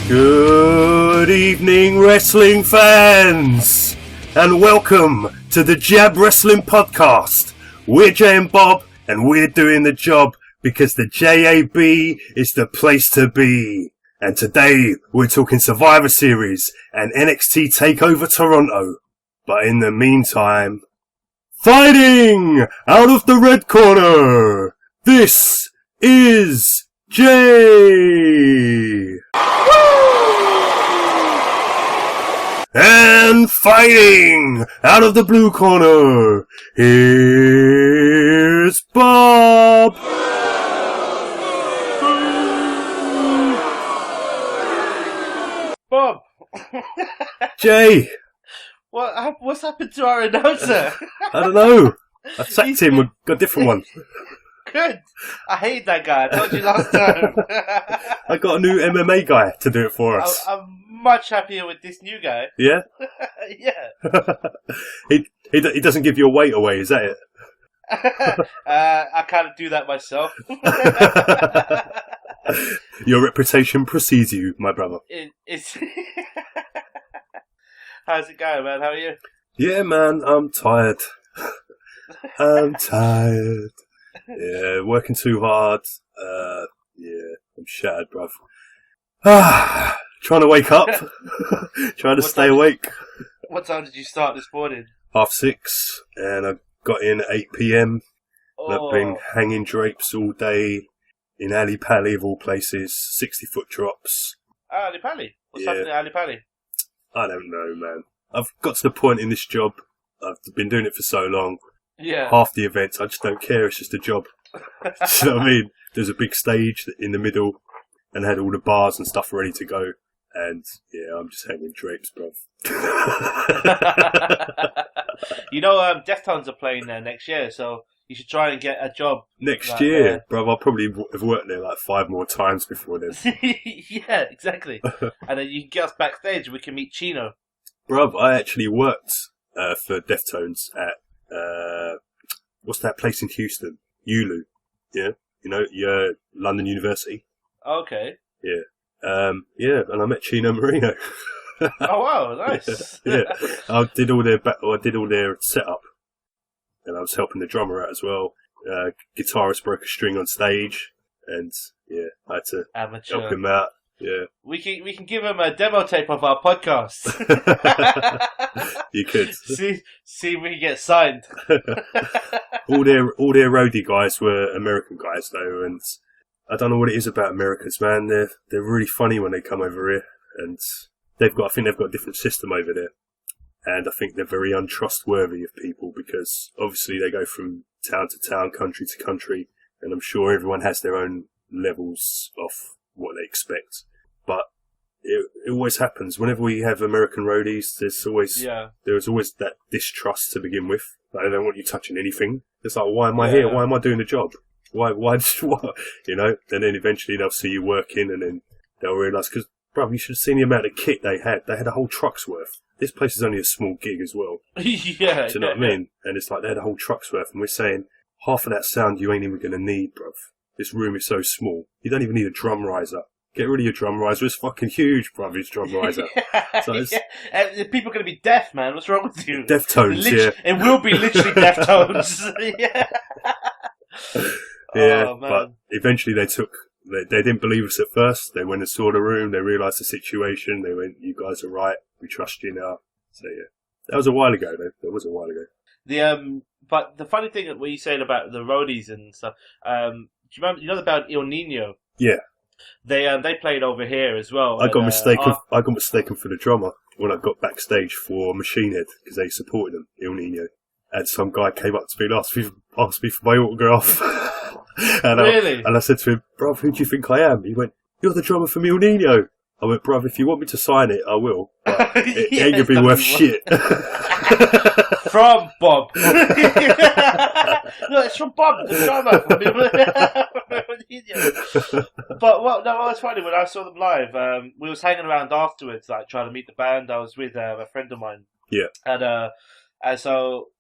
Good evening, wrestling fans, and welcome to the Jab Wrestling Podcast. We're Jay and Bob, and we're doing the job because the JAB is the place to be. And today, we're talking Survivor Series and NXT Takeover Toronto. But in the meantime, fighting out of the red corner, this is Jay. And fighting out of the blue corner, here's Bob. Bob. Jay. What's happened to our announcer? I don't know. I sacked him. We've got a different one. Good. I hate that guy. I told you last time. I got a new MMA guy to do it for us. I'm much happier with this new guy. Yeah? Yeah. He doesn't give your weight away, is that it? I can't do that myself. Your reputation precedes you, my brother. It's How's it going, man? How are you? Yeah, man, I'm tired. I'm tired. Yeah, working too hard. Yeah, I'm shattered, bruv. Trying to wake up. Trying to stay awake. What time did you start this morning? 6:30, and I got in at 8 p.m. And I've been hanging drapes all day in Ali Pali of all places, 60-foot drops. Ali Pali? What's happening at Ali Pali? I don't know, man. I've got to the point in this job, I've been doing it for so long. Yeah. Half the events, I just don't care, it's just a job. Do you know what I mean? There's a big stage in the middle, and had all the bars and stuff ready to go. And, yeah, I'm just hanging drapes, bruv. You know, Deftones are playing there next year, so you should try and get a job. Next year, bruv, I'll probably have worked there like 5 more times before then. Yeah, exactly. And then you can get us backstage and we can meet Chino. Bruv, I actually worked for Deftones at, what's that place in Houston? ULU. Yeah? You know, London University. Okay. Yeah. Yeah, and I met Chino Marino. Oh wow, nice. Yeah. I did all their setup. And I was helping the drummer out as well. Guitarist broke a string on stage, and yeah, I had to help him out. Yeah, we can give him a demo tape of our podcast. You could see if we can get signed. all their roadie guys were American guys though, and I don't know what it is about Americans, man. They're really funny when they come over here, and I think they've got a different system over there. And I think they're very untrustworthy of people because obviously they go from town to town, country to country, and I'm sure everyone has their own levels of what they expect. But it always happens. Whenever we have American roadies, there's always that distrust to begin with. Like, they don't want you touching anything. It's like, why am I here? Why am I doing the job? Why, you know? And then eventually they'll see you working, and then they'll realise, because, bruv, you should have seen the amount of kit they had. They had a whole truck's worth. This place is only a small gig as well. Yeah. Do you know what I mean? And it's like they had a whole truck's worth, and we're saying, half of that sound you ain't even going to need, bruv. This room is so small. You don't even need a drum riser. Get rid of your drum riser. It's fucking huge, bruv, his drum riser. So people are going to be deaf, man. What's wrong with you? Deftones, yeah. It will be literally Deftones. Yeah. Yeah, but eventually they didn't believe us at first. They went and saw the room. They realised the situation. They went, you guys are right. We trust you now. So, yeah. That was a while ago, though. That was a while ago. But the funny thing that what you saying about the roadies and stuff, do you remember, about Il Nino? Yeah. They played over here as well. I got mistaken for the drummer when I got backstage for Machine Head because they supported him, Il Nino. And some guy came up to me and asked me for my autograph. Really? And I said to him, bruv, who do you think I am? He went, you're the drummer from Il Nino. I went, bruv, if you want me to sign it, I will. But it ain't going to be worth shit. From Bob. No, it's from Bob, the drummer. But what was funny, when I saw them live, we was hanging around afterwards, like trying to meet the band. I was with a friend of mine. Yeah. And so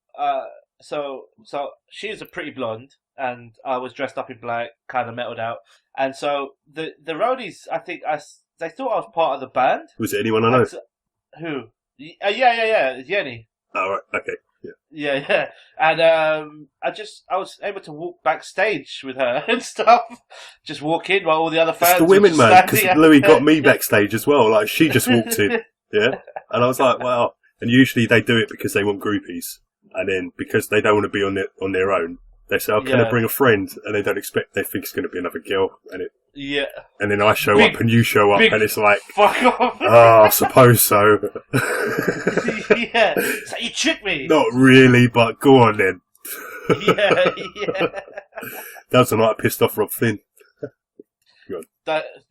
she's a pretty blonde, and I was dressed up in black, kind of mellowed out. And so the roadies, I think they thought I was part of the band. Was it anyone I know? Who? Yeah. It's Yenny. Oh, right. Okay. Yeah. And I was able to walk backstage with her and stuff. Just walk in while all the other fans. It's the women, man. Because Louis got me Yeah. backstage as well. Like she just walked in, yeah, and I was like, wow. And usually they do it because they want groupies, and then because they don't want to be on their own, they say, "Oh, can I bring a friend?" And they think it's going to be another girl, and then I show up and you show up, and it's like, fuck off. Oh, I suppose so. Yeah, so you tricked me. Not really, but go on then. Yeah. That was the night I pissed off Rob Flynn.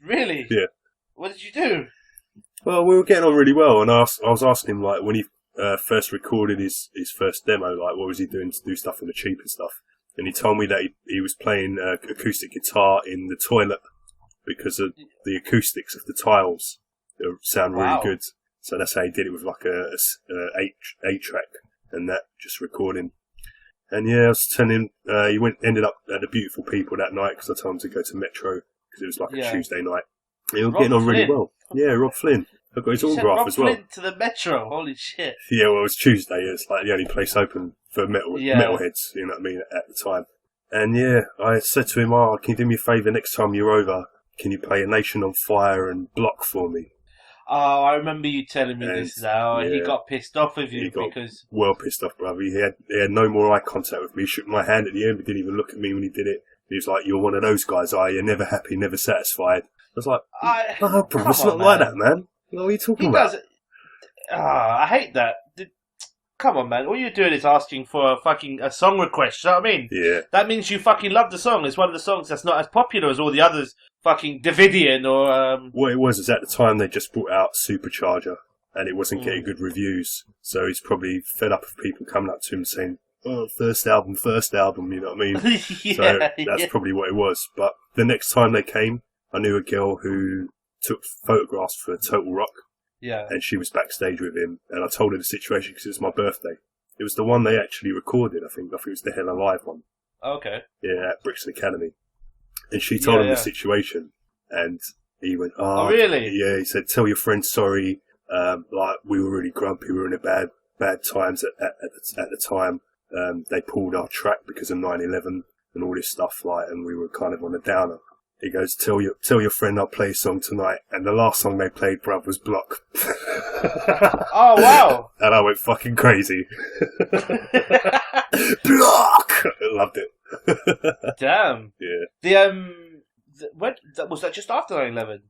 Really? Yeah. What did you do? Well, we were getting on really well, and I was asking him, like, when he first recorded his first demo, like, what was he doing to do stuff on the cheap and stuff? And he told me that he was playing acoustic guitar in the toilet because of the acoustics of the tiles. They sound really good. So that's how he did it with like a 8-track and that, just recording. And yeah, I was telling him, he ended up at the Beautiful People that night because I told him to go to Metro because it was like a Tuesday night. He was getting on really well. Yeah, Rob Flynn. I got his autograph as well. Rob Flynn to the Metro, holy shit. Yeah, well, it was Tuesday. It's like the only place open for metalheads, you know what I mean, at the time. And yeah, I said to him, can you do me a favour next time you're over? Can you play A Nation on Fire and Block for me? Oh, I remember you telling me this now, and he got pissed off with you because... well pissed off, brother. He had no more eye contact with me. He shook my hand at the end, but didn't even look at me when he did it. He was like, "You're one of those guys, are you? Never happy, never satisfied." I was like, "No, bro, it's not like that, man. What are you talking about?" I hate that. Come on, man. All you're doing is asking for a song request. You know what I mean? Yeah. That means you fucking love the song. It's one of the songs that's not as popular as all the others. Fucking Davidian or... What it was is at the time they just brought out Supercharger and it wasn't getting good reviews. So he's probably fed up of people coming up to him saying, "Oh, first album, you know what I mean?" So that's probably what it was. But the next time they came, I knew a girl who took photographs for Total Rock. Yeah. And she was backstage with him, and I told her the situation because it was my birthday. It was the one they actually recorded, I think. I think it was the Hell Alive one. Okay. Yeah, at Brixton Academy. And she told him the situation, and he went, "Oh, really?" Yeah, he said, "Tell your friend sorry. Like, we were really grumpy. We were in a bad times at the time. They pulled our track because of 9/11 and all this stuff, like, and we were kind of on a downer." He goes, tell your friend I'll play a song tonight." And the last song they played, bruv, was Block. Oh, wow. And I went fucking crazy. Block! I loved it. Damn. Yeah. Was that just after 9/11?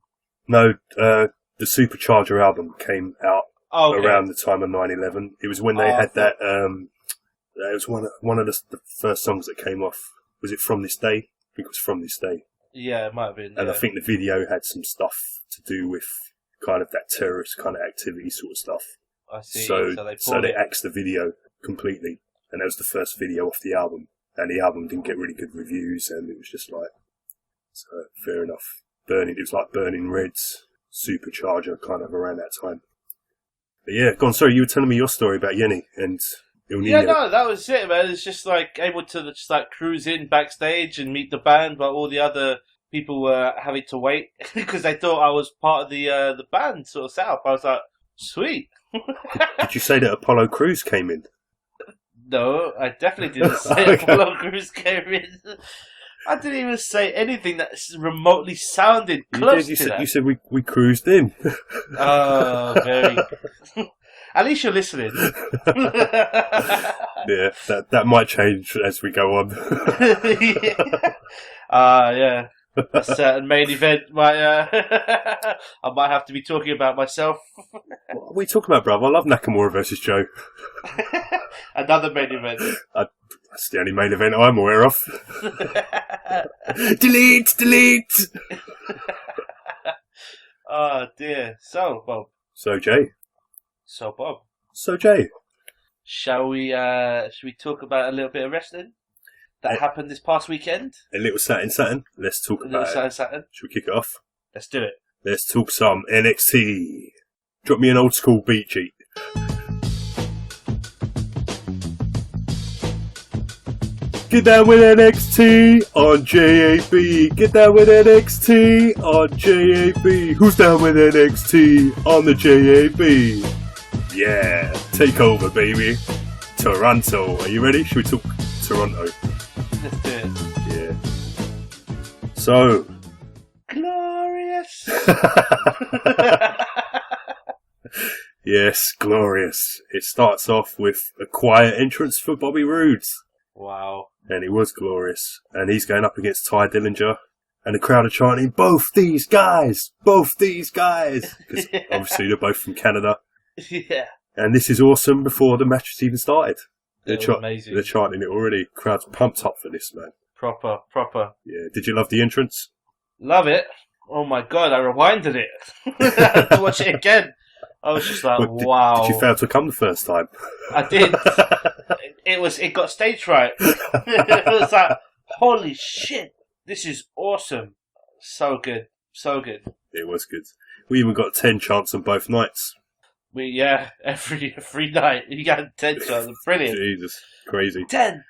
No, the Supercharger album came out around the time of 9/11. It was when they had that, it was one of the first songs that came off. Was it From This Day? I think it was From This Day. Yeah, it might have been. And I think the video had some stuff to do with kind of that terrorist kind of activity sort of stuff. I see. So they axed the video completely. And that was the first video off the album. And the album didn't get really good reviews, and it was just like, so fair enough. It was like Burning Red's Supercharger kind of around that time. But yeah, go on, sorry, you were telling me your story about Yenny and Il Nino. Yeah, no, that was it, man. It's just like able to just like cruise in backstage and meet the band while all the other people were having to wait because they thought I was part of the band, sort of setup. I was like, sweet. Did you say that Apollo Crews came in? No, I definitely didn't say Apollo Crews came in. I didn't even say anything that remotely sounded close to that. You said we cruised in. Oh, very... At least you're listening. Yeah, that might change as we go on. Yeah. A certain main event might... I might have to be talking about myself. What are we talking about, bruv? I love Nakamura versus Joe. Another main event. That's the only main event I'm aware of. Delete! Oh, dear. So, Bob. So, Jay. So, Bob. So, Jay. Should we talk about a little bit of wrestling that happened this past weekend? A little satin. Let's talk about it. Satin. Should we kick it off? Let's do it. Let's talk some NXT. Drop me an old school beat sheet. Get down with NXT on JAB. Get down with NXT on JAB. Who's down with NXT on the JAB? Yeah, takeover, baby. Toronto. Are you ready? Should we talk Toronto? Let's do it. Yeah. So. Glorious. Yes, glorious. It starts off with a quiet entrance for Bobby Roode. Wow. And it was glorious. And he's going up against Ty Dillinger. And the crowd are chanting, both these guys! Both these guys! Because obviously they're both from Canada. Yeah. And this is awesome before the match has even started. Amazing. They're chanting it already. Crowd's pumped up for this, man. Proper. Yeah. Did you love the entrance? Love it. Oh my god, I rewinded it. I had to watch it again. I was just like, wow. Did you fail to come the first time? I did. It got stage fright. It was like, holy shit, this is awesome. So good. It was good. We even got 10 chants on both nights. Every night you got 10 chants. Brilliant. Jesus, crazy. 10.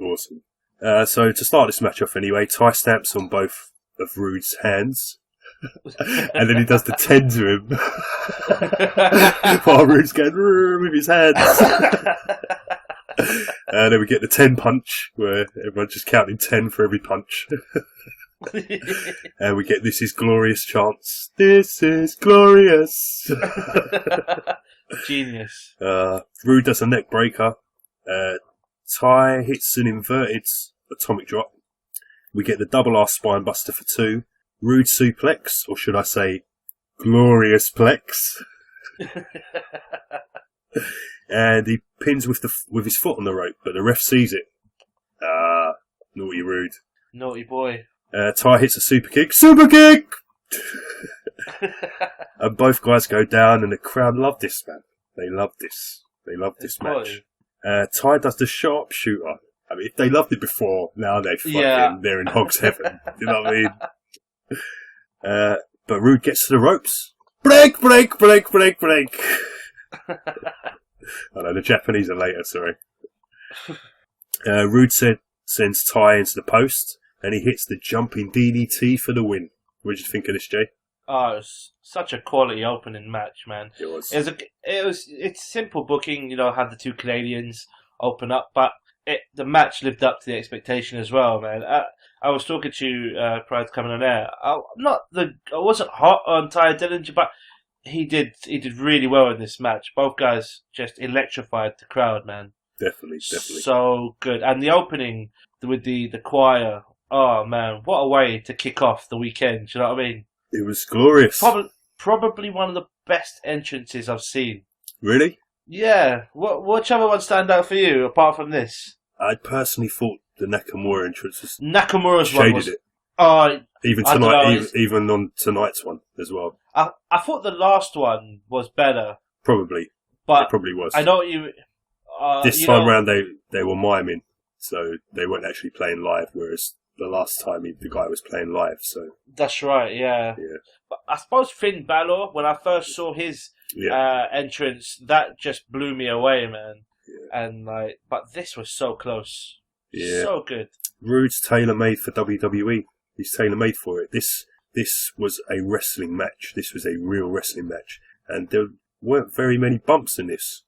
Awesome. So to start this match off anyway, Ty stamps on both of Roode's hands. And then he does the 10 to him. While Roode's going with his hands. And then we get the 10 punch, where everyone's just counting 10 for every punch. And we get this is glorious chants. This is glorious. Genius. Roode does a neck breaker. Ty hits an inverted atomic drop. We get the double R spine buster for 2. Roode suplex, or should I say, glorious plex. And he pins with his foot on the rope, but the ref sees it. Naughty Roode. Naughty boy. Ty hits a super kick. Super kick! And both guys go down, and the crowd love this, man. They love this. They love this match. Ty does the sharpshooter. I mean, if they loved it before, now they're in hog's heaven. You know what I mean? But Roode gets to the ropes. Break! I know, the Japanese are later, sorry. Roode sends Ty into the post, and he hits the jumping DDT for the win. What did you think of this, Jay? Oh, it was such a quality opening match, man. It was. It's simple booking, had the two Canadians open up, but the match lived up to the expectation as well, man. I was talking to you prior to coming on air. I wasn't hot on Ty Dillinger, but he did really well in this match. Both guys just electrified the crowd, man. Definitely. So good. And the opening with the choir, oh man, what a way to kick off the weekend, do you know what I mean? It was glorious. Probably one of the best entrances I've seen. Really? Yeah. Which other one stand out for you, apart from this? I personally thought the Nakamura entrance was Nakamura's one was... it. Oh, even tonight, even on tonight's one as well. I thought the last one was better. Probably. But it probably was. I know what you... this time round they were miming, so they weren't actually playing live, whereas the last time the guy was playing live, so... That's right, yeah. But I suppose Finn Balor, when I first saw his entrance, that just blew me away, man. Yeah. And but this was so close. Yeah. So good. Roode's tailor-made for WWE. He's tailor-made for it. This was a wrestling match. This was a real wrestling match. And there weren't very many bumps in this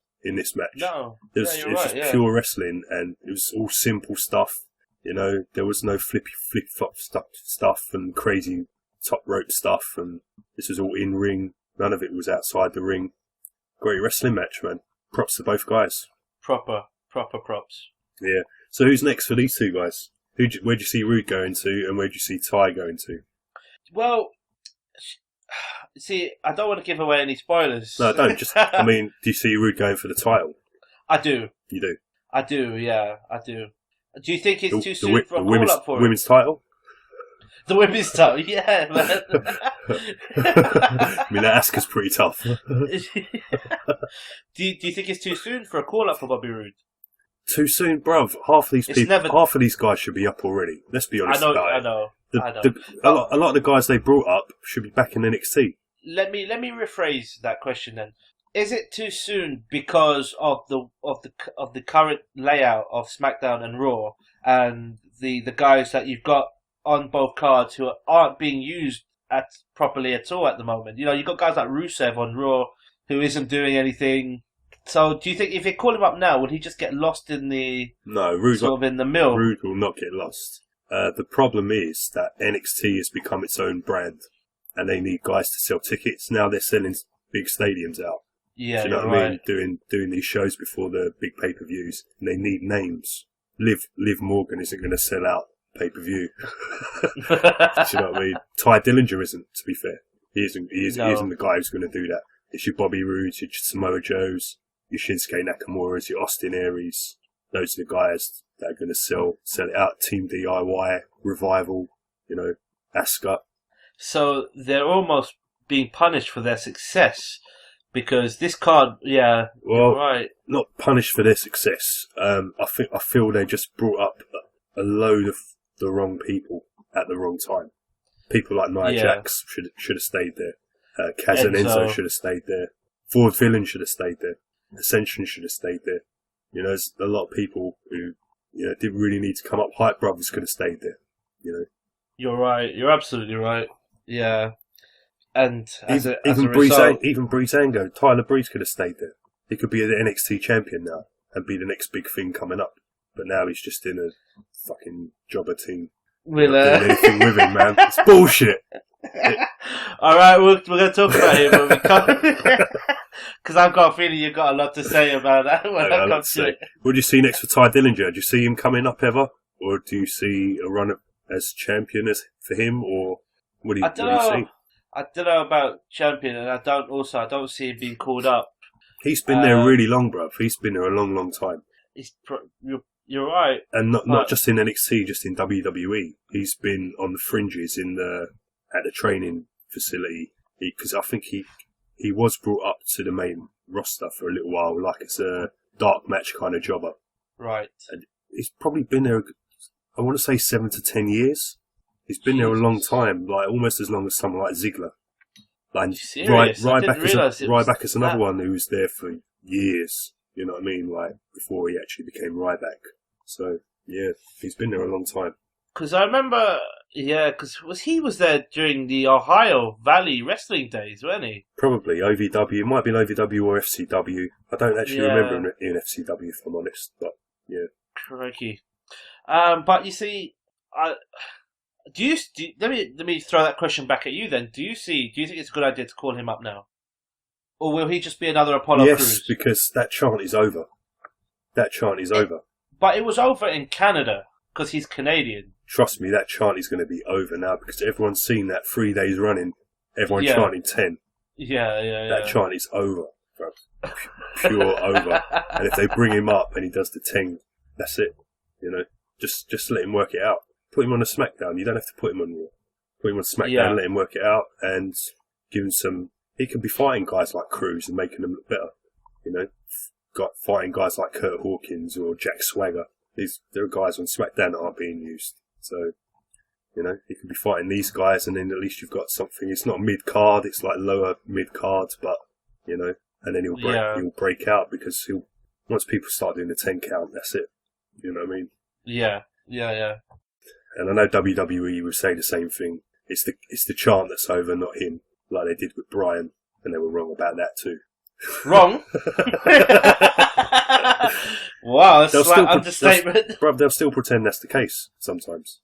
match. No. It was just pure wrestling, and it was all simple stuff. There was no flip-flop stuff and crazy top rope stuff, and this was all in-ring. None of it was outside the ring. Great wrestling match, man. Props to both guys. Proper props. Yeah. So who's next for these two guys? Where'd you see Roode going to, and where'd you see Ty going to? Well, see, I don't want to give away any spoilers. No, don't. Do you see Roode going for the title? I do. You do? I do, yeah, I do. Do you think it's too soon for a call-up for it? Women's title? The women's title, yeah, man. I mean, that Asuka's pretty tough. Do you think it's too soon for a call-up for Bobby Roode? Too soon, bruv. Half of these guys should be up already. Let's be honest. I know. A lot of the guys they brought up should be back in NXT. Let me rephrase that question then. Is it too soon because of the current layout of SmackDown and Raw and the guys that you've got on both cards who aren't being used properly at all at the moment? You know, you've got guys like Rusev on Raw who isn't doing anything. So, do you think if they call him up now, would he just get lost in the in the mill? Rude will not get lost. The problem is that NXT has become its own brand, and they need guys to sell tickets. Now they're selling big stadiums out. Yeah, do you know what I mean? Doing these shows before the big pay-per-views, and they need names. Liv Morgan isn't going to sell out pay-per-view. Do you know what I mean? Ty Dillinger isn't, to be fair. He isn't the guy who's going to do that. It's your Bobby Roodes, your Samoa Joes, your Shinsuke Nakamura's, your Austin Aries. Those are the guys that are going to sell it out. Team DIY, Revival, Asuka. So they're almost being punished for their success because this card, yeah, well, right. Not punished for their success. I feel they just brought up a load of the wrong people at the wrong time. People like Nia Jax should have stayed there. Kaz and Enzo should have stayed there. Ford Villain should have stayed there. Ascension should have stayed there. There's a lot of people who, didn't really need to come up. Hype Brothers could have stayed there. You're right. You're absolutely right. Yeah. And even Breezango, Tyler Breeze could have stayed there. He could be the NXT champion now and be the next big thing coming up. But now he's just in a fucking jobber team. Not doing anything with him, man. It's bullshit. All right, we're going to talk about him when we come. Because I've got a feeling you've got a lot to say about that when I come to it. What do you see next for Ty Dillinger? Do you see him coming up ever? Or do you see a run as champion for him? Or what do you see? I don't know about champion, and I don't see him being called up. He's been there really long, bruv. He's been there a long, long time. You're right. And not just in NXT, just in WWE. He's been on the fringes at the training facility. Because I think he was brought up to the main roster for a little while, like it's a dark match kind of jobber. Right. And he's probably been there, I want to say 7 to 10 years. He's been there a long time, like almost as long as someone like Ziggler. Like Ryback is another one who was there for years. You know what I mean? Like before he actually became Ryback. So yeah, he's been there a long time. Because I remember, because he was there during the Ohio Valley wrestling days, wasn't he? Probably OVW. It might be OVW or FCW. I don't actually remember him in FCW, if I'm honest. But yeah, crikey. But you see, let me throw that question back at you then. Do you think it's a good idea to call him up now? Or will he just be another Apollo Crews? Yes, because that chant is over. But it was over in Canada, because he's Canadian. Trust me, that chant is going to be over now, because everyone's seen that 3 days running, everyone chanting 10. Yeah. That chant is over. Pure over. And if they bring him up and he does the 10, that's it. Just let him work it out. Put him on a SmackDown. You don't have to put him on Raw. Put him on SmackDown, let him work it out, and give him some... He could be fighting guys like Crews and making them look better. Fighting guys like Kurt Hawkins or Jack Swagger. There are guys on SmackDown that aren't being used. So, he could be fighting these guys, and then at least you've got something. It's not mid-card, it's like lower mid-card, but, and then he'll break out because once people start doing the 10 count, that's it. You know what I mean? Yeah. And I know WWE will say the same thing. It's the chant that's over, not him, like they did with Bryan, and they were wrong about that too. Wrong? Wow, that's a slight understatement. They'll still pretend that's the case sometimes.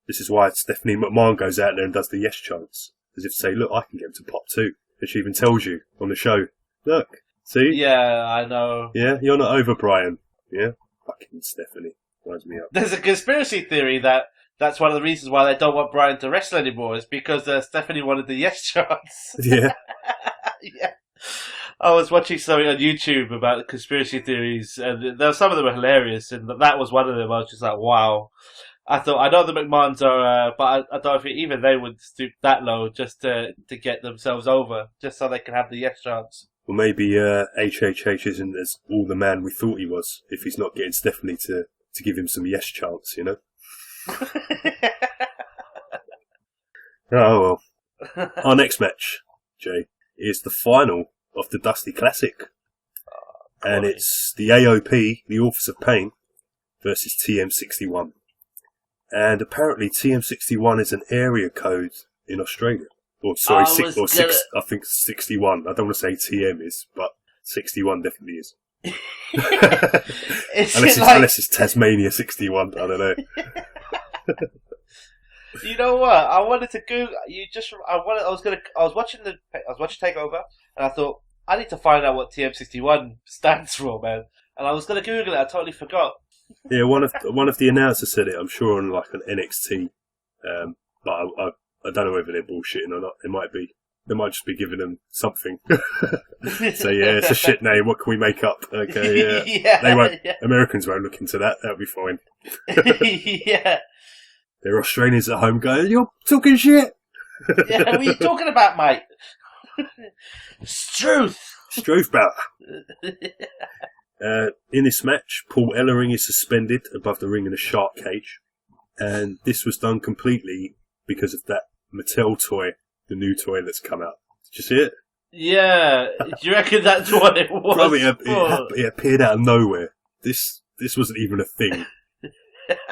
This is why Stephanie McMahon goes out there and does the yes chants, as if to say, look, I can get him to pop too. And she even tells you on the show, look, see? Yeah, I know. Yeah, you're not over Bryan. Yeah? Fucking Stephanie. Winds me up. There's a conspiracy theory that's one of the reasons why they don't want Bryan to wrestle anymore, is because Stephanie wanted the yes chants. Yeah. Yeah. I was watching something on YouTube about the conspiracy theories, and some of them were hilarious, and that was one of them. I was just like, wow. I know the McMahons are, but I don't think even they would stoop that low just to get themselves over, just so they can have the yes chance. Well, maybe HHH isn't as all the man we thought he was, if he's not getting Stephanie to give him some yes chants, Oh, well. Our next match, Jay, is the final of the Dusty Classic. And it's the AOP, the Authors of Pain, versus TM61. And apparently TM61 is an area code in Australia. Or sorry, I think 61. I don't want to say TM is, but 61 definitely is. Unless it's Tasmania 61, I don't know. You know what? I wanted to Google. I was watching Takeover, and I thought I need to find out what TM61 stands for, man. And I was going to Google it. I totally forgot. Yeah, one of the announcers said it. I'm sure on like an NXT, but I don't know whether they're bullshitting or not. They might just be giving them something. So yeah, it's a shit name. What can we make up? Okay, yeah. Americans won't look into that. That'll be fine. Yeah. They're Australians at home going, "You're talking shit." Yeah, what are you talking about, mate? Struth, brother. In this match, Paul Ellering is suspended above the ring in a shark cage, and this was done completely because of that Mattel toy, the new toy that's come out. Did you see it? Yeah. Do you reckon that's what it was? Probably it appeared out of nowhere. This wasn't even a thing.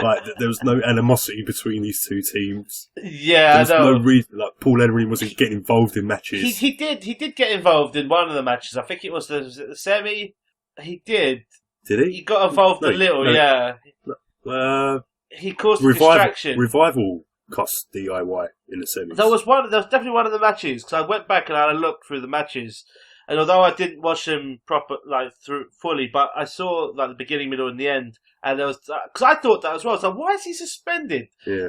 Like, there was no animosity between these two teams. Yeah, there was no reason. Like, Paul Ellering wasn't getting involved in matches. He did get involved in one of the matches. I think it was the semi. He did. Did he? He got involved a little. Yeah. He caused a distraction. Revival cost DIY in the semis. There was definitely one of the matches, because I went back and I looked through the matches, and although I didn't watch them fully, but I saw like the beginning, middle, and the end, and there was because I thought that as well. So why is he suspended? Yeah.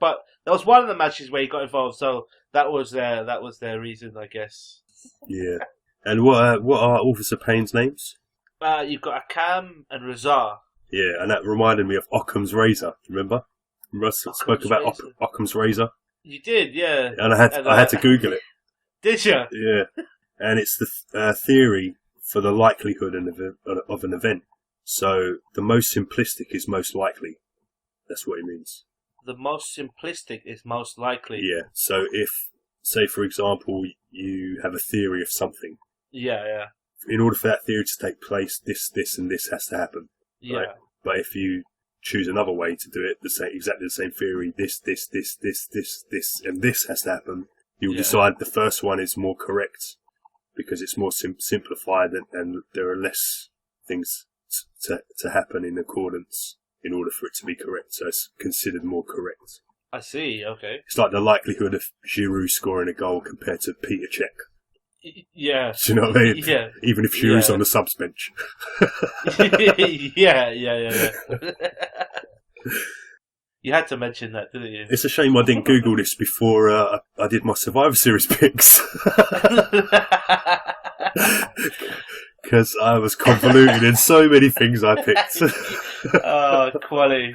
But there was one of the matches where he got involved, so that was their reason, I guess. Yeah. And what are Authors of Pain's names? You've got Akam and Razar. Yeah, and that reminded me of Occam's Razor. Remember? Russ spoke about Occam's Razor. You did, yeah. And I had to Google it. Did you? Yeah. And it's the theory for the likelihood of an event. So the most simplistic is most likely. That's what it means. The most simplistic is most likely. Yeah. So if, say for example, you have a theory of something. Yeah. In order for that theory to take place, this, and this has to happen. Yeah. Right? But if you choose another way to do it, exactly the same theory, this, and this has to happen, you'll decide the first one is more correct because it's more simplified and there are less things to happen in accordance in order for it to be correct. So it's considered more correct. I see, okay. It's like the likelihood of Giroud scoring a goal compared to Peter Cech. Yeah. Do you know what I mean? Yeah. Even if Giroud's on the subs bench. Yeah. You had to mention that, didn't you? It's a shame I didn't Google this before I did my Survivor Series picks. Because I was convoluted in so many things I picked. Oh, quality.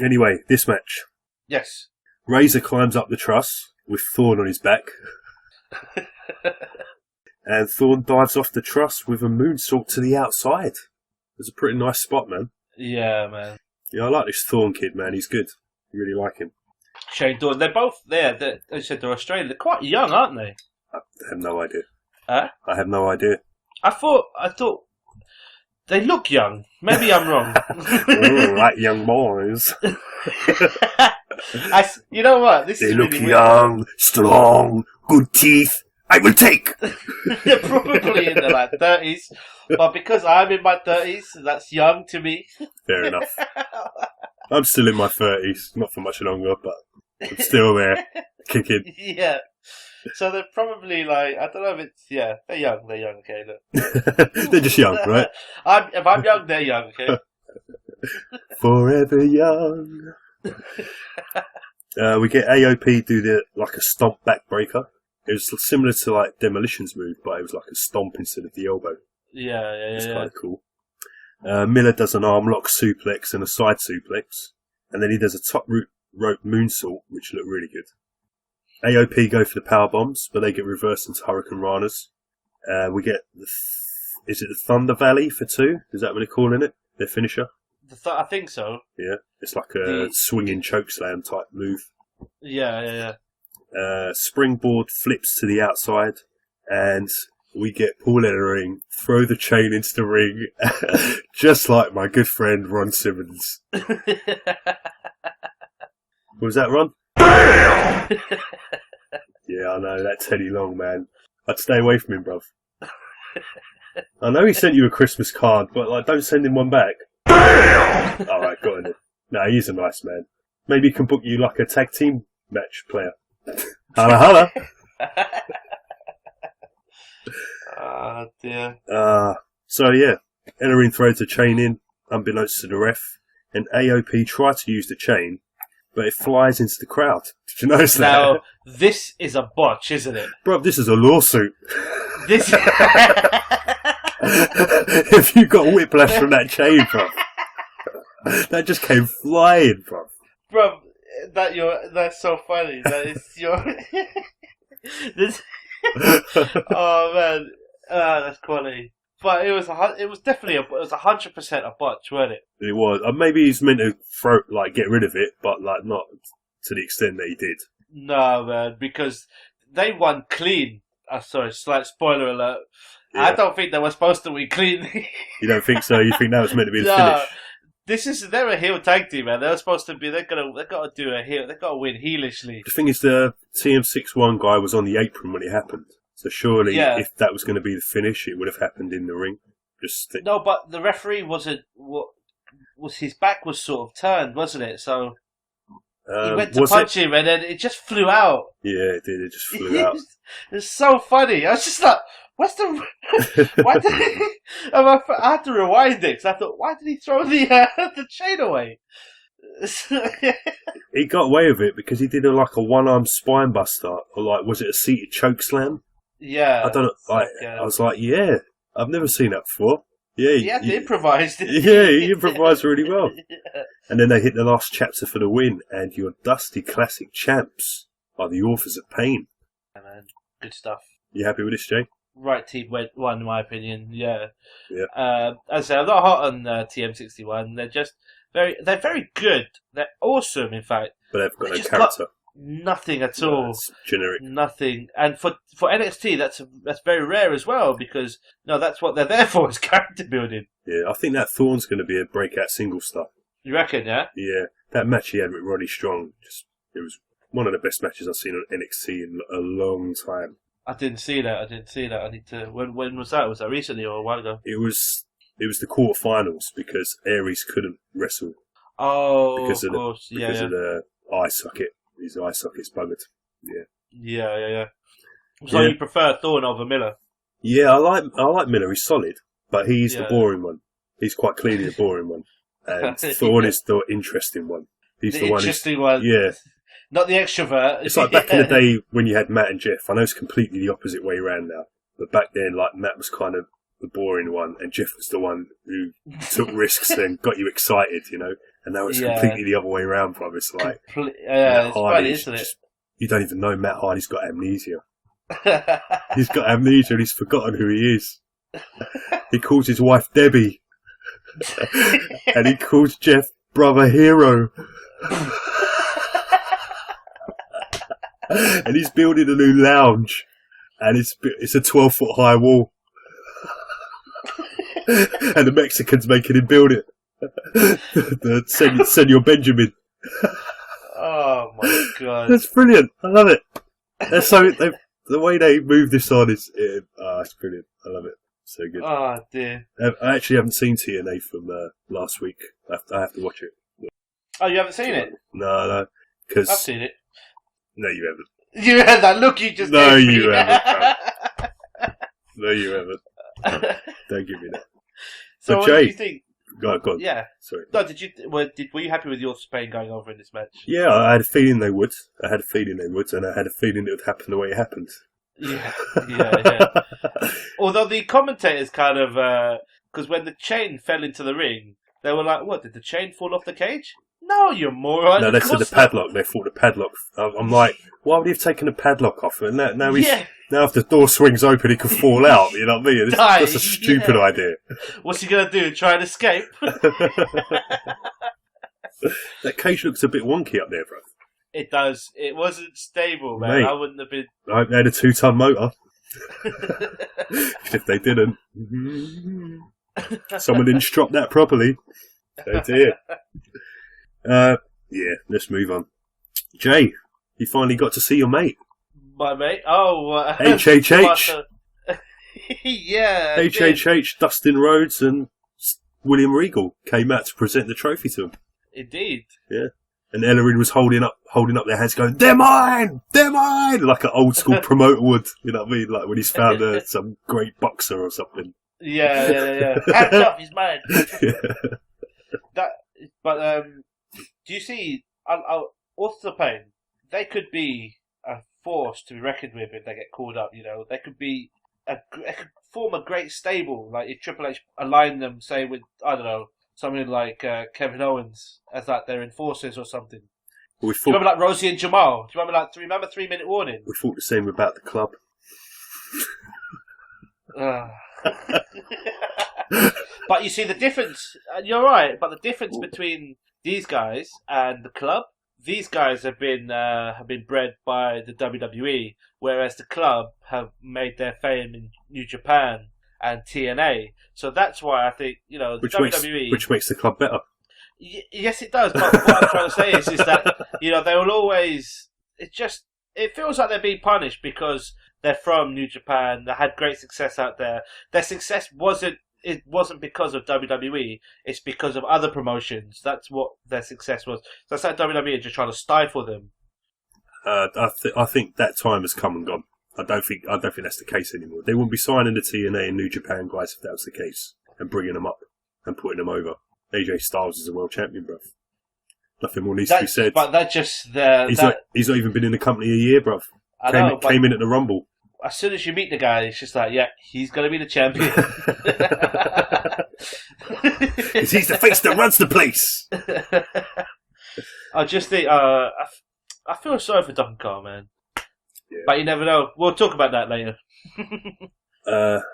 Anyway, this match. Yes. Razor climbs up the truss with Thorn on his back. And Thorn dives off the truss with a moonsault to the outside. It was a pretty nice spot, man. Yeah, man. Yeah, I like this Thorn kid, man. He's good. I really like him. Shane Dawn. They're both there. As you said, they're Australian. They're quite young, aren't they? I have no idea. Huh? I have no idea. I thought they look young. Maybe I'm wrong. Like young boys. You know what? They look really young, weird. Strong, good teeth. I will take. They're probably in their like 30s, but because I'm in my 30s, that's young to me. Fair enough. I'm still in my 30s, not for much longer, but I'm still there, kicking. Yeah. So they're probably like, I don't know if it's, they're young, okay, look. They're just young, right? If I'm young, they're young, okay? Forever young. We get AOP do a stomp backbreaker. It was similar to like Demolition's move, but it was like a stomp instead of the elbow. Yeah. It's kind of cool. Miller does an arm lock suplex and a side suplex, and then he does a top rope moonsault, which looked really good. AOP go for the power bombs, but they get reversed into Hurricane Ranas. We get is it the Thunder Valley for 2? Is that what they're calling it? Their finisher? I think so. Yeah, it's like a swinging chokeslam type move. Yeah. Springboard flips to the outside, and we get Paul Ellering throw the chain into the ring, just like my good friend Ron Simmons. Was that Ron? Yeah, I know, that Teddy Long, man. I'd stay away from him, bruv. I know he sent you a Christmas card, but like, don't send him one back. Alright, got it. No, he's a nice man. Maybe he can book you like a tag team match player. Holla, holla. Oh, dear. So yeah, Ellering throws the chain in, unbeknownst to the ref, and AOP tries to use the chain, but it flies into the crowd. Did you notice that? Now, this is a botch, isn't it? Bro, this is a lawsuit. This. If you got whiplash from that chain, bro. That just came flying, bro. Bro, that's so funny. That is your. This. Oh man, that's quality. But it was definitely it was 100% a botch, wasn't it? It was. Maybe he's meant to get rid of it, but like not to the extent that he did. No, man, because they won clean. Sorry, slight spoiler alert. Yeah. I don't think they were supposed to win clean. You don't think so? You think that was meant to be the No. finish? They're a heel tag team, man. They're supposed to be. They've got to do a heel. They've got to win heelishly. The thing is, the TM61 guy was on the apron when it happened. So surely, if that was going to be the finish, it would have happened in the ring. No, but the referee wasn't. Was his back was sort of turned, wasn't it? So he went to punch him, and then it just flew out. Yeah, it did. It just flew out. It's so funny. I was just like, "What's the? Why did I had to rewind it because I thought, why did he throw the chain away? He got away with it because he did a one-arm spine buster, or was it a seated choke slam? Yeah, I don't know. I was like, yeah, I've never seen that before. Yeah, he had to improvise. Yeah, he improvised really well. Yeah. And then they hit the last chapter for the win, and your Dusty Classic champs are the Authors of Pain. Yeah, man, good stuff. You happy with this, Jay? Right team won, in my opinion. Yeah. Yeah. As I say, I'm not hot on TM61. They're very good. They're awesome, in fact. But they've got no character. Nothing at all. It's generic. Nothing. And for NXT, that's very rare as well, because that's what they're there for, is character building. Yeah, I think that Thorne's going to be a breakout single star. You reckon? Yeah. Yeah, that match he had with Roddy Strong, it was one of the best matches I've seen on NXT in a long time. I didn't see that. I need to. When was that? Was that recently or a while ago? It was the quarterfinals because Aries couldn't wrestle. Oh, because of course. Because of the eye socket. His eye socket's buggered. Yeah. Yeah. So you prefer Thorne over Miller? Yeah, I like Miller. He's solid, but he's the boring one. He's quite clearly the boring one, and Thorne is the interesting one. He's the interesting one. Yeah. Not the extrovert. It's like back in the day when you had Matt and Jeff. I know it's completely the opposite way around now, but back then, Matt was kind of the boring one, and Jeff was the one who took risks and got you excited, And now it's completely the other way around, bro. It's like, it's funny, isn't it? You don't even know Matt Hardy's got amnesia. He's got amnesia and he's forgotten who he is. He calls his wife Debbie. And he calls Jeff Brother Hero. And he's building a new lounge. And it's a 12-foot high wall. And the Mexicans making him build it. The Senor Benjamin. Oh my god. That's brilliant. I love it. That's the way they move this on is it's brilliant. I love it. So good. Oh dear. I actually haven't seen TNA from last week. I have to watch it. Oh, you haven't seen it? No. Cause I've seen it. No, you haven't. You had that look you just No, gave me. you haven't. No, you haven't. Don't give me that. So what Jay, did you think? Go on. Yeah. Sorry. No, were you happy with your Spain going over in this match? Yeah, I had a feeling they would. And I had a feeling it would happen the way it happened. Yeah. Although the commentators kind of, because when the chain fell into the ring, they were like, "What? Did the chain fall off the cage?" No, you moron. No, they said the padlock. They thought the padlock. I'm like, why would he have taken the padlock off? And now if the door swings open, he could fall out. You know what I mean? That's a stupid idea. What's he gonna do? Try and escape? That cage looks a bit wonky up there, bro. It does. It wasn't stable, man. Mate, I wouldn't have been. I hope they had a 2-ton motor. If they didn't, someone didn't strop that properly. Oh dear. Yeah, let's move on. Jay, you finally got to see your mate. My mate? Oh, HHH. Yeah. HHH, Dustin Rhodes and William Regal came out to present the trophy to him. Indeed. Yeah. And Ellering was holding up their hands going, "They're mine! They're mine!" Like an old school promoter would, you know what I mean? Like when he's found some great boxer or something. Yeah. Hands up, he's mine. Yeah. Do you see, Authors of Pain, they could be a force to be reckoned with if they get called up, you know. They could be, they could form a great stable, like if Triple H aligned them, say, with, I don't know, something like Kevin Owens as like their enforcers or something. Do you remember like Rosie and Jamal? Do you remember 3 Minute Warning? We thought the same about the club. But you see the difference, and you're right, but the difference between these guys and the club, these guys have been bred by the WWE, whereas the club have made their fame in New Japan and TNA. So that's why I think, you know, the WWE... Which makes the club better. Yes, it does, but what I'm trying to say is that, you know, they will always... It feels like they're being punished because they're from New Japan, they had great success out there. Their success wasn't because of WWE, it's because of other promotions. That's what their success was. So it's like WWE are just trying to stifle them. I think that time has come and gone. I don't think that's the case anymore. They wouldn't be signing the TNA and New Japan guys if that was the case, and bringing them up and putting them over. AJ Styles is a world champion, bruv. Nothing more needs to be said. But that's just he's not even been in the company a year, bruv. Came in at the Rumble. As soon as you meet the guy, it's just like, yeah, he's going to be the champion. Because he's the face that runs the place. I just think, I feel sorry for Duncan Carr, man. Yeah. But you never know. We'll talk about that later.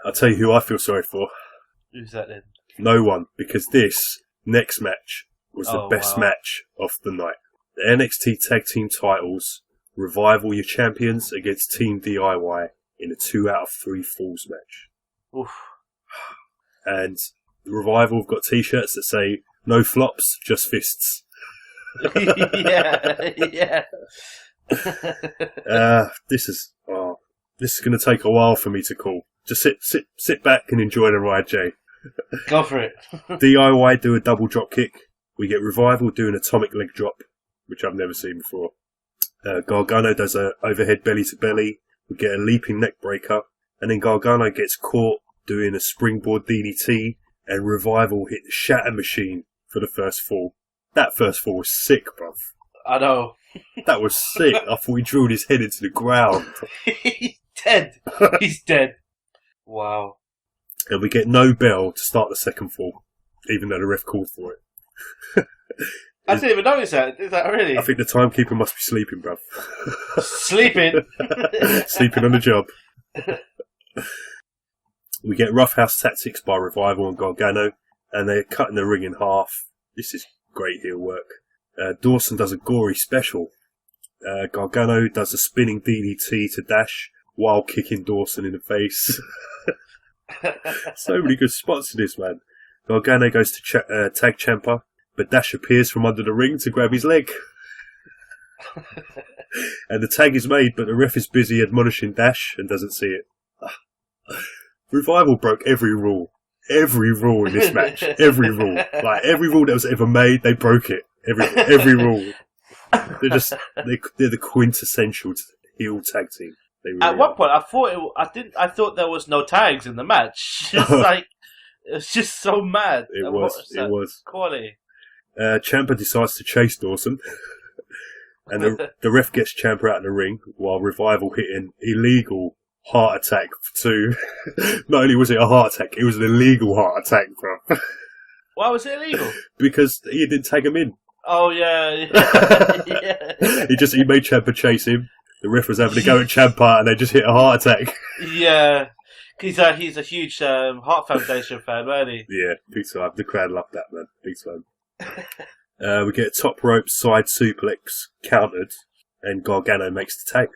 I'll tell you who I feel sorry for. Who's that then? No one, because this next match was the best match of the night. The NXT Tag Team titles, Revival, your champions, against Team DIY in a 2 out of 3 falls match. Oof. And the Revival have got t-shirts that say, "No flops, just fists." yeah. This is going to take a while for me to call. Just sit back and enjoy the ride, Jay. Go for it. DIY do a double drop kick. We get Revival doing atomic leg drop, which I've never seen before. Gargano does a overhead belly to belly. We get a leaping neck breaker, and then Gargano gets caught doing a springboard DDT, and Revival hit the shatter machine for the first fall. That first fall was sick, bruv. I know. That was sick. I thought he drilled his head into the ground. He's dead. He's dead. Wow. And we get no bell to start the second fall, even though the ref called for it. I didn't even notice that. Is that really? I think the timekeeper must be sleeping, bruv. Sleeping? Sleeping on the job. We get Roughhouse Tactics by Revival and Gargano, and they're cutting the ring in half. This is great heel work. Dawson does a gory special. Gargano does a spinning DDT to Dash while kicking Dawson in the face. So many good spots in this, man. Gargano goes to tag Ciampa, but Dash appears from under the ring to grab his leg. And the tag is made, but the ref is busy admonishing Dash and doesn't see it. Revival broke every rule. Every rule in this match. Every rule. Like, every rule that was ever made, they broke it. Every rule. They're the quintessential heel tag team. At one point, I thought there was no tags in the match. It's just so mad. It was quality. Ciampa decides to chase Dawson, and the ref gets Ciampa out of the ring while Revival hit an illegal heart attack too. Not only was it a heart attack, it was an illegal heart attack, bro. Why was it illegal? Because he didn't tag him in. Oh yeah. He made Ciampa chase him. The ref was having to go at Ciampa, and they just hit a heart attack. Yeah, he's a huge Heart Foundation fan, wasn't he? Yeah, big time. The crowd loved that, man. Big time. We get a top rope side suplex countered and Gargano makes the tag.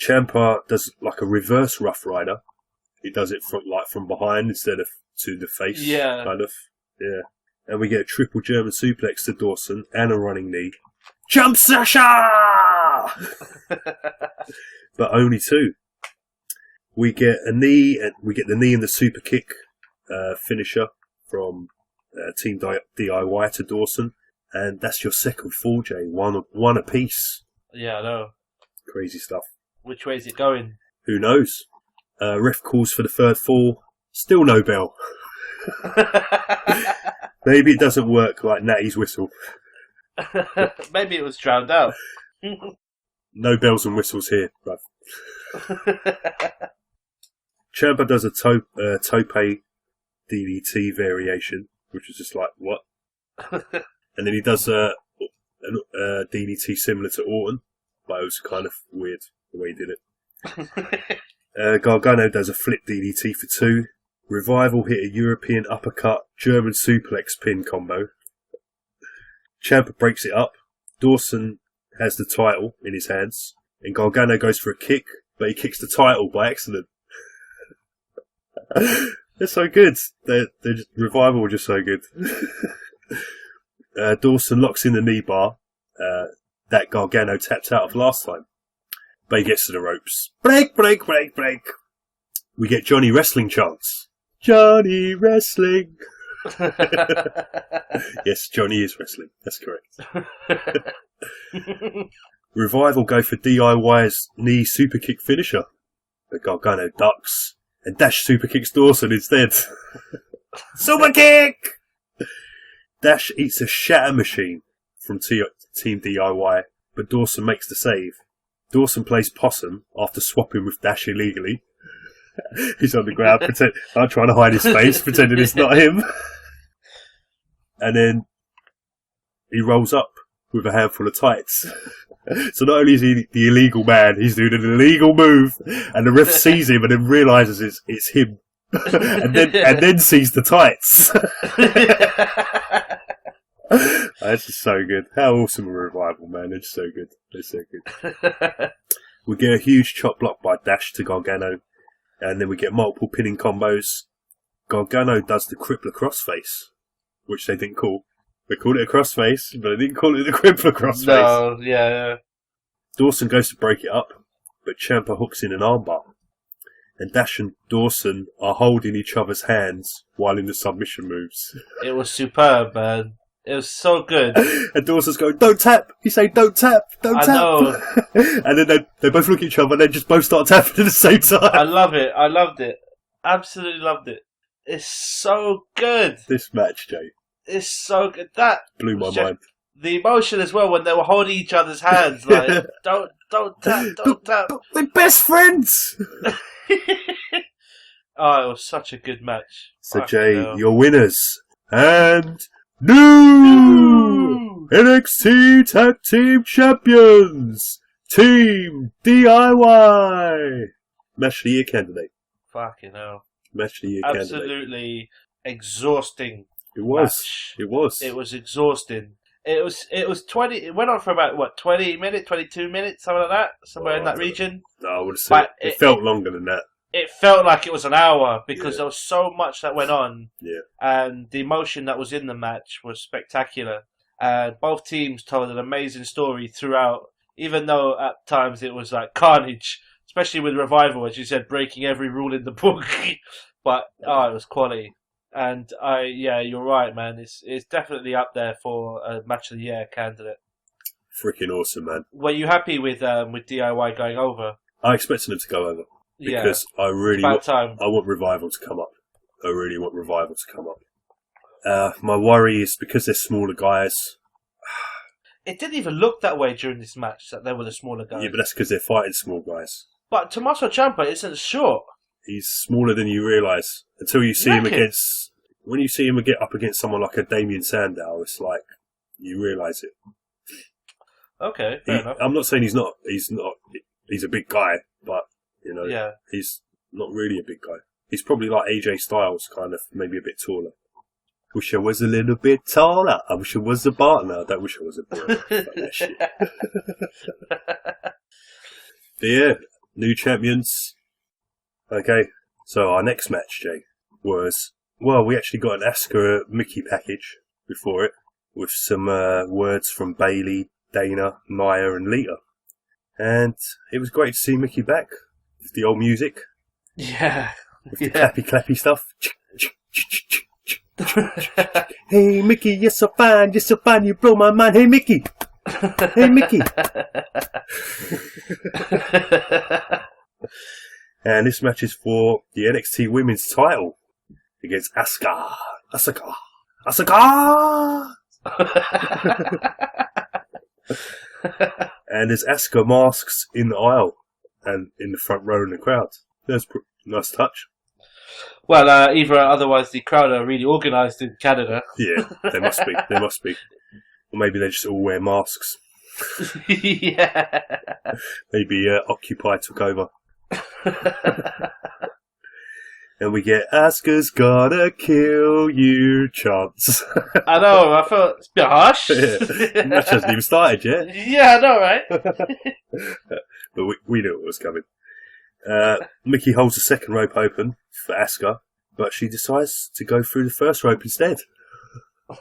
Ciampa does like a reverse Rough Rider. He does it from behind instead of to the face. Yeah. Kind of. Yeah. And we get a triple German suplex to Dawson and a running knee. Jump Sasha! But only 2. We get a knee, and we get the knee and the super kick finisher from Team DIY to Dawson. And that's your second fall, Jay. One apiece. Yeah, I know. Crazy stuff. Which way is it going? Who knows? Ref calls for the third fall. Still no bell. Maybe it doesn't work like Natty's whistle. Maybe it was drowned out. No bells and whistles here, bruv. Ciampa does a tope DDT variation, which is just like, what? And then he does a DDT similar to Orton, but it was kind of weird the way he did it. Gargano does a flip DDT for 2. Revival hit a European uppercut, German suplex pin combo. Ciampa breaks it up. Dawson has the title in his hands, and Gargano goes for a kick, but he kicks the title by accident. They're so good. Revival were just so good. Dawson locks in the knee bar that Gargano tapped out of last time. But he gets to the ropes. Break, break, break, break. We get Johnny Wrestling chants. Johnny Wrestling. Yes, Johnny is wrestling. That's correct. Revival go for DIY's knee super kick finisher. But Gargano ducks and Dash super kicks Dawson instead. Super kick! Dash eats a shatter machine from Team DIY, but Dawson makes the save. Dawson plays possum after swapping with Dash illegally. He's on the ground, I'm trying to hide his face, pretending it's not him. And then he rolls up with a handful of tights. So not only is he the illegal man, he's doing an illegal move, and the ref sees him and then realises it's him. and then sees the tights. That's just so good. How awesome a Revival, man. They're just so good. They're so good. We get a huge chop block by Dash to Gargano, and then we get multiple pinning combos. Gargano does the crippler crossface, which they didn't call. They called it a crossface, but they didn't call it the crippler crossface. No, yeah. Dawson goes to break it up, but Ciampa hooks in an armbar. And Dash and Dawson are holding each other's hands while in the submission moves. It was superb, man. It was so good. And Dawson's going, don't tap! He's saying, don't tap! Don't tap! Know. And then they both look at each other and then just both start tapping at the same time. I love it. I loved it. Absolutely loved it. It's so good. This match, Jay. It's so good. That blew my mind. The emotion as well when they were holding each other's hands, like, don't tap, don't tap. We're best friends! Oh, it was such a good match. So, Jay, your winners. And new NXT Tag Team Champions, Team DIY. Match of the Year candidate. Fucking hell. Match of the Year candidate. Absolutely exhausting. It was. Match. It was. It was exhausting. It was 20. It went on for about 20 minutes, 22 minutes, something like that, somewhere in that region. No, I would say it felt longer than that. It felt like it was an hour because there was so much that went on. Yeah. And the emotion that was in the match was spectacular. And both teams told an amazing story throughout, even though at times it was like carnage, especially with Revival, as you said, breaking every rule in the book. But it was quality. And you're right, man. It's definitely up there for a Match of the Year candidate. Freaking awesome, man. Were you happy with DIY going over? I expected them to go over because I really I want Revival to come up. I really want Revival to come up. My worry is because they're smaller guys. It didn't even look that way during this match that they were the smaller guys. Yeah, but that's because they're fighting small guys. But Tommaso Ciampa isn't short. He's smaller than you realise until you see him against. When you see him get up against someone like a Damien Sandow, it's like you realise it. Okay, fair enough. I'm not saying he's not. He's a big guy, but he's not really a big guy. He's probably like AJ Styles, kind of maybe a bit taller. Wish I was a little bit taller. I wish I was a partner. I don't wish I was a boy. Fuck that shit. But yeah, new champions. Okay, so our next match, Jay, was... Well, we actually got an Asuka Mickey package before it, with some words from Bailey, Dana, Nia and Lita. And it was great to see Mickey back, with the old music. Yeah. With the clappy stuff. Hey Mickey, you're so fine, you blow my mind. Hey Mickey! Hey Mickey! And this match is for the NXT Women's title against Asuka. And there's Asuka masks in the aisle and in the front row in the crowd. That's a nice touch. Well, otherwise the crowd are really organised in Canada. Yeah, they must be. Or maybe they just all wear masks. Yeah. Maybe Occupy took over. And we get Asuka's gotta kill you chants. I know, I thought it's a bit harsh. Yeah. Match hasn't even started yet. Yeah, I know, right? But we knew it was coming. Mickey holds the second rope open for Asuka, but she decides to go through the first rope instead.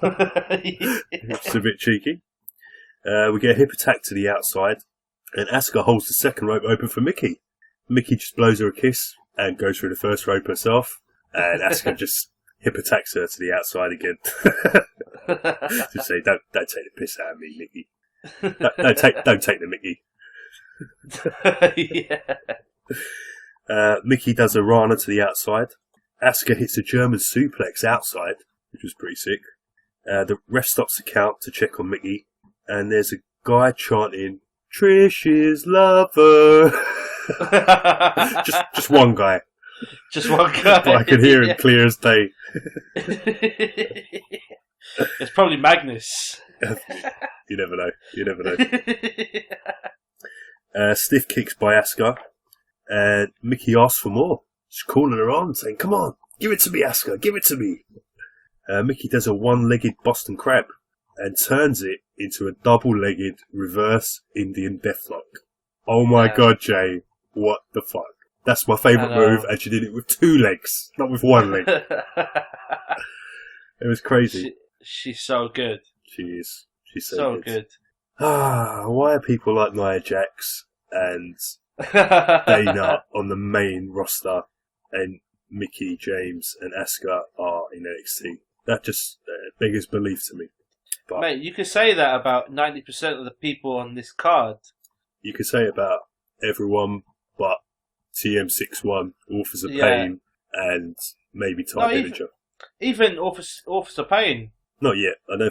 It's a bit cheeky. We get a hip attack to the outside, and Asuka holds the second rope open for Mickey. Mickey just blows her a kiss and goes through the first rope herself, and Asuka just hip attacks her to the outside again. To say, don't take the piss out of me, Mickey. Don't take the Mickey. Yeah. Mickey does a Rana to the outside. Asuka hits a German suplex outside, which was pretty sick. The ref stops the count to check on Mickey, and there's a guy chanting, "Trish's lover." just one guy. Just one guy. But I can hear him clear as day. It's probably Magnus. You never know. Stiff kicks by Asuka, and Mickey asks for more. She's calling her on, saying, "Come on, give it to me, Asuka, give it to me." Mickey does a one-legged Boston Crab and turns it into a double-legged reverse Indian Deathlock. Oh my God, Jay, what the fuck? That's my favourite move, and she did it with 2 legs, not with 1 leg. It was crazy. She's so good. She is. She's so good. Why are people like Nia Jax and Dana on the main roster, and Mickey, James, and Asuka are in NXT? That just beggars belief to me. But mate, you could say that about 90% of the people on this card. You could say about everyone but TM61, Authors of Pain, and maybe Ty Dillinger. Even Authors of Pain. Not yet. I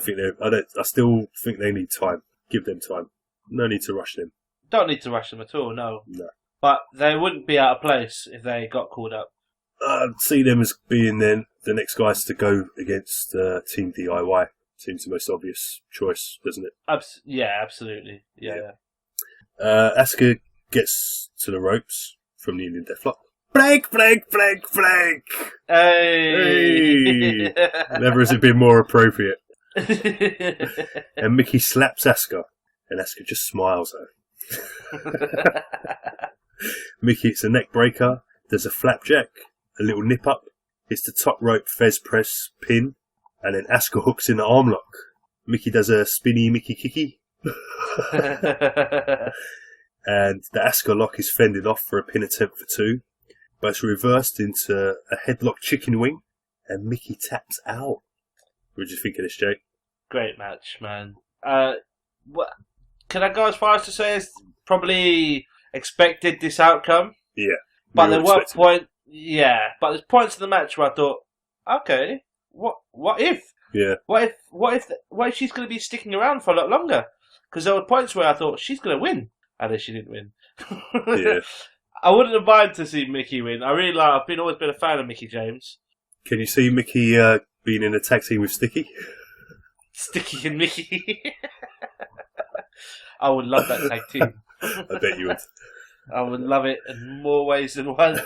still think they need time. Give them time. No need to rush them. Don't need to rush them at all, no. No. But they wouldn't be out of place if they got called up. I'd see them as being then the next guys to go against Team DIY. Seems the most obvious choice, doesn't it? Yeah, absolutely. Yeah. Asuka gets to the ropes from the Indian Deathlock. Break! Hey! Never has it been more appropriate. And Mickey slaps Asuka, and Asuka just smiles at her. Mickey hits a neck breaker, there's a flapjack, a little nip up, hits the top rope Fez press pin, and then Asuka hooks in the arm lock. Mickey does a spinny Mickey kicky. And the Asuka lock is fended off for a pin attempt for 2, but it's reversed into a headlock chicken wing, and Mickey taps out. What do you think of this, Jake? Great match, man. Can I go as far as to say it's probably expected this outcome? Yeah. But there were points. Yeah, but there's points in the match where I thought, okay, what if? Yeah. What if she's going to be sticking around for a lot longer? Because there were points where I thought she's going to win, and then she didn't win. Yeah. I wouldn't have minded to see Mickey win. I really I've always been a fan of Mickey James. Can you see Mickey being in a tag team with Sticky? Sticky and Mickey. I would love that tag team. I bet you would. I would love it in more ways than one.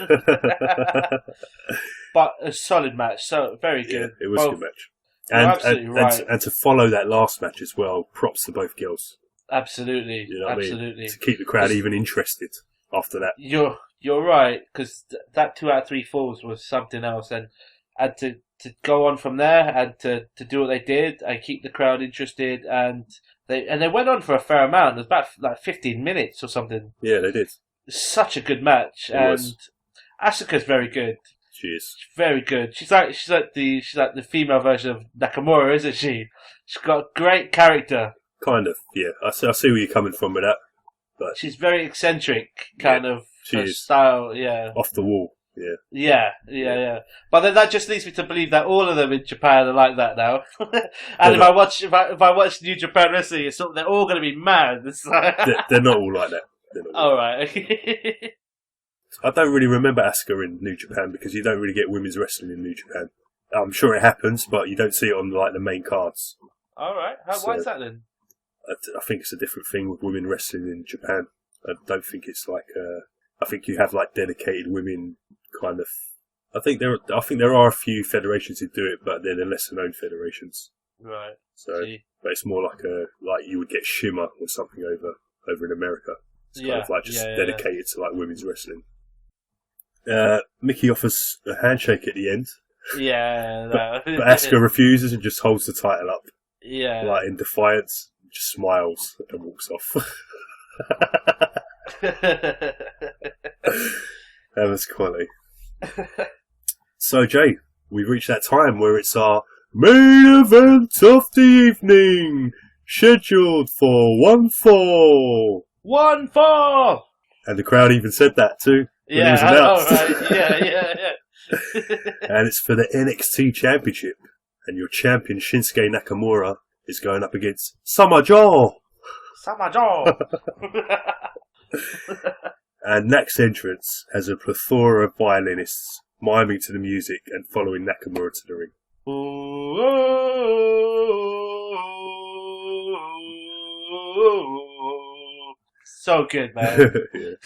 But a solid match, so very good. Yeah, it was a good match. And to follow that last match as well, props to both girls. Absolutely, you know what absolutely. I mean? To keep the crowd even interested after that. You're right, because that 2 out of 3 falls was something else, and to go on from there and to do what they did and keep the crowd interested, and they went on for a fair amount. It was about like 15 minutes or something. Yeah, they did. Such a good match, and Asuka's very good. She is. She's very good. She's like the female version of Nakamura, isn't she? She's got great character. Kind of, yeah. I see where you're coming from with that. But she's very eccentric, kind of is. style. Yeah, off the wall. Yeah. Yeah. But then that just leads me to believe that all of them in Japan are like that now. And if I watch New Japan Wrestling, they're all going to be mad. They're not all like that. All right. I don't really remember Asuka in New Japan because you don't really get women's wrestling in New Japan. I'm sure it happens, but you don't see it on like the main cards. All right. Why is that then? I think it's a different thing with women wrestling in Japan. I don't think it's like. I think you have like dedicated women kind of. I think there are a few federations who do it, but they're the lesser known federations. Right. So, but it's more like you would get Shimmer or something over in America. It's kind of like just dedicated to like women's wrestling. Mickey offers a handshake at the end. Yeah, but Asuka refuses and just holds the title up. Yeah, like in defiance, just smiles and walks off. That was quality. So, Jay, we've reached that time where it's our main event of the evening, scheduled for 1-4. 1-4! And the crowd even said that too. Yeah, it was announced. Right. Yeah. And it's for the NXT Championship. And your champion, Shinsuke Nakamura, is going up against Samajo. And next entrance has a plethora of violinists miming to the music and following Nakamura to the ring. So good, man.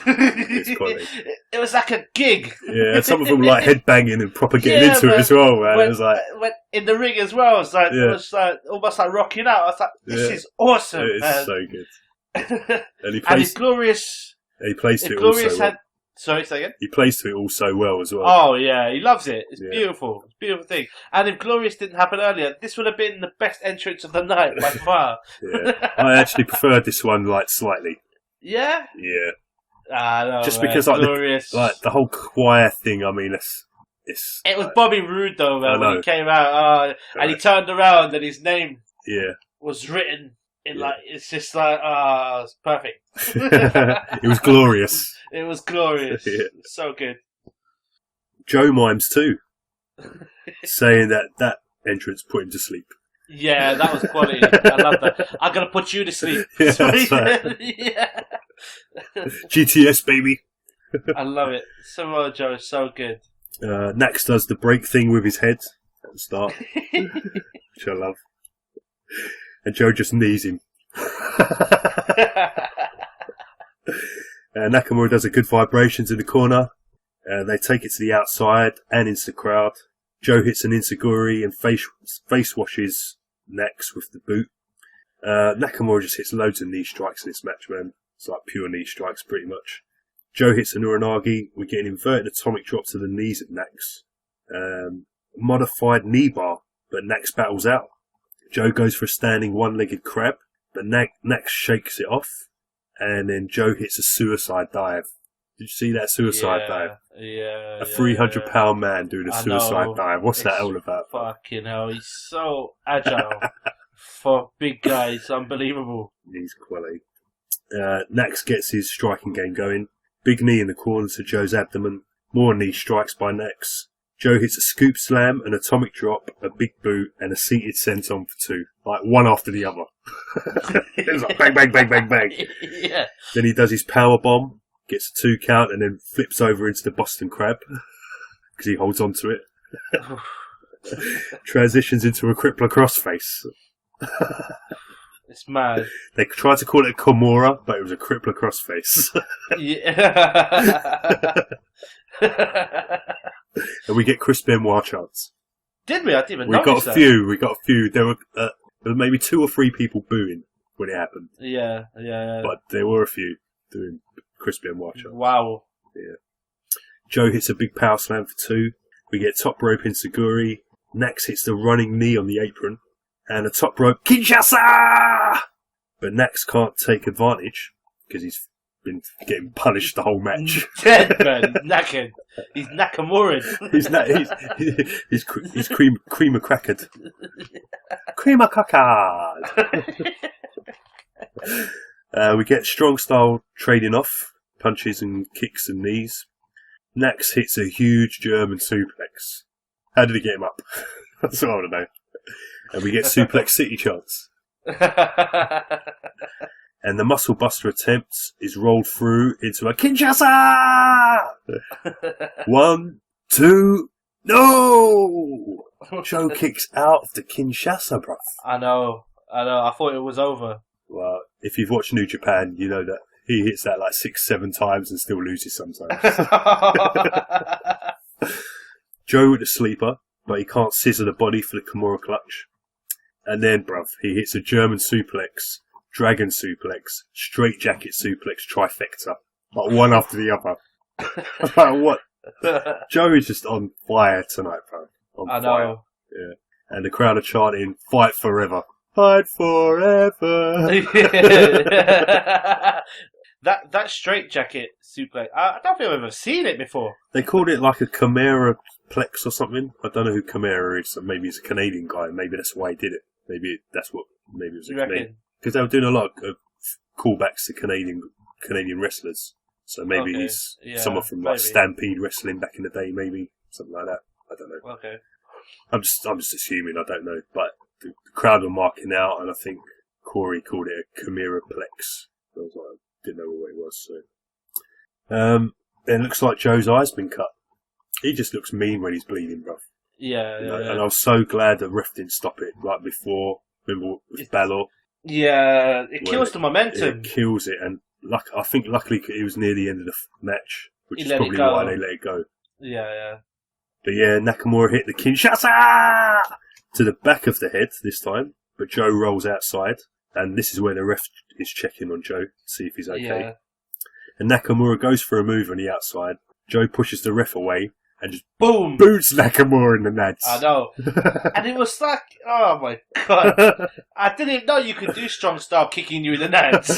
It's quality. It was like a gig. Yeah, and some of them like headbanging and proper getting into it as well, man. It was like in the ring as well. It was like almost like rocking out. I was like, this is awesome. It is so good. And he's glorious. He plays to it also well. Sorry, say again? He plays to it all so well as well. Oh, yeah, he loves it. It's beautiful. It's a beautiful thing. And if Glorious didn't happen earlier, this would have been the best entrance of the night by far. I actually preferred this one like slightly. Yeah? Yeah. No, just because like the whole choir thing, I mean, it was Bobby Roode though, man, when he came out, and he turned around and his name was written in it's just like, it's perfect. It was glorious. It was glorious. So good. Joe mimes too, saying that entrance put him to sleep. Yeah, that was quality. I love that. I'm gonna put you to sleep. That's right. GTS baby. I love it. Samoa Joe is so good. Nax does the break thing with his head at the start, which I love. And Joe just knees him. Nakamura does a good vibrations in the corner. They take it to the outside and into the crowd. Joe hits an enziguri and face washes Nax with the boot. Nakamura just hits loads of knee strikes in this match, man. It's like pure knee strikes, pretty much. Joe hits an uranagi. We get an inverted atomic drop to the knees of Nax. Modified knee bar, but Nax battles out. Joe goes for a standing one-legged crab, but Nax shakes it off. And then Joe hits a suicide dive. Did you see that suicide dive? Yeah. A 300-pound man doing a suicide dive. What's that all about? Fucking hell, he's so agile for big guys. Unbelievable. He's quality. Nax gets his striking game going. Big knee in the corner to Joe's abdomen. More knee strikes by Nax. Joe hits a scoop slam, an atomic drop, a big boot, and a seated senton for two. Like one after the other. It's like bang, bang, bang, bang, bang. Yeah. Then he does his power bomb, gets a 2 count, and then flips over into the Boston Crab. Because he holds on to it. Transitions into a crippler crossface. It's mad. They tried to call it a Kimura, but it was a crippler crossface. Yeah. And we get Chris Benoit chants. Did we? I didn't even We notice got a that. few. We got a few. There were maybe 2 or 3 people booing when it happened. Yeah. But there were a few doing crispy and watch. Wow. Yeah. Joe hits a big power slam for 2. We get top rope Inseguri. Nax hits the running knee on the apron. And a top rope Kinshasa! But Nax can't take advantage because he's been getting punished the whole match. Dead, man. He's knackered. He's Nakamura. He's creamer crackered. Creamer crackered! We get strong style trading off. Punches and kicks and knees. Nax hits a huge German suplex. How did he get him up? That's what I want to know. And we get Suplex City chants. And the Muscle Buster attempt is rolled through into a Kinshasa! 1, 2, no! Joe kicks out of the Kinshasa, bruv. I know. I thought it was over. Well, if you've watched New Japan, you know that he hits that like 6-7 times and still loses sometimes. Joe with the sleeper, but he can't scissor the body for the Kimura clutch. And then, bruv, he hits a German suplex, dragon suplex, straight jacket suplex, trifecta. Like one after the other. Like what? Joe is just on fire tonight, bro. I know. Fire. Yeah. And the crowd are chanting, fight forever. Fight forever. That straight jacket suplex, I don't think I've ever seen it before. They called it like a Chimera Plex or something. I don't know who Chimera is. So maybe he's a Canadian guy. Maybe that's why he did it. Maybe it was a Canadian. Because they were doing a lot of callbacks to Canadian wrestlers. So maybe he's someone from like Stampede Wrestling back in the day, maybe something like that. I don't know. Okay. I'm just assuming. I don't know. But the crowd were marking out, and I think Corey called it a Chimera Plex. I was like, didn't know what it was. So, it looks like Joe's eye's been cut. He just looks mean when he's bleeding, bruv. Yeah. And I was so glad the ref didn't stop it like before. Remember with Balor? Yeah, it kills the momentum. It kills it, and I think luckily it was near the end of the match, which is probably why they let it go. Yeah. But yeah, Nakamura hit the Kinshasa to the back of the head this time, but Joe rolls outside, and this is where the ref is checking on Joe to see if he's okay. Yeah. And Nakamura goes for a move on the outside. Joe pushes the ref away and just boom boots Nakamura in the nads. I know. And it was like, oh my god. I didn't know you could do strong style kicking you in the nads.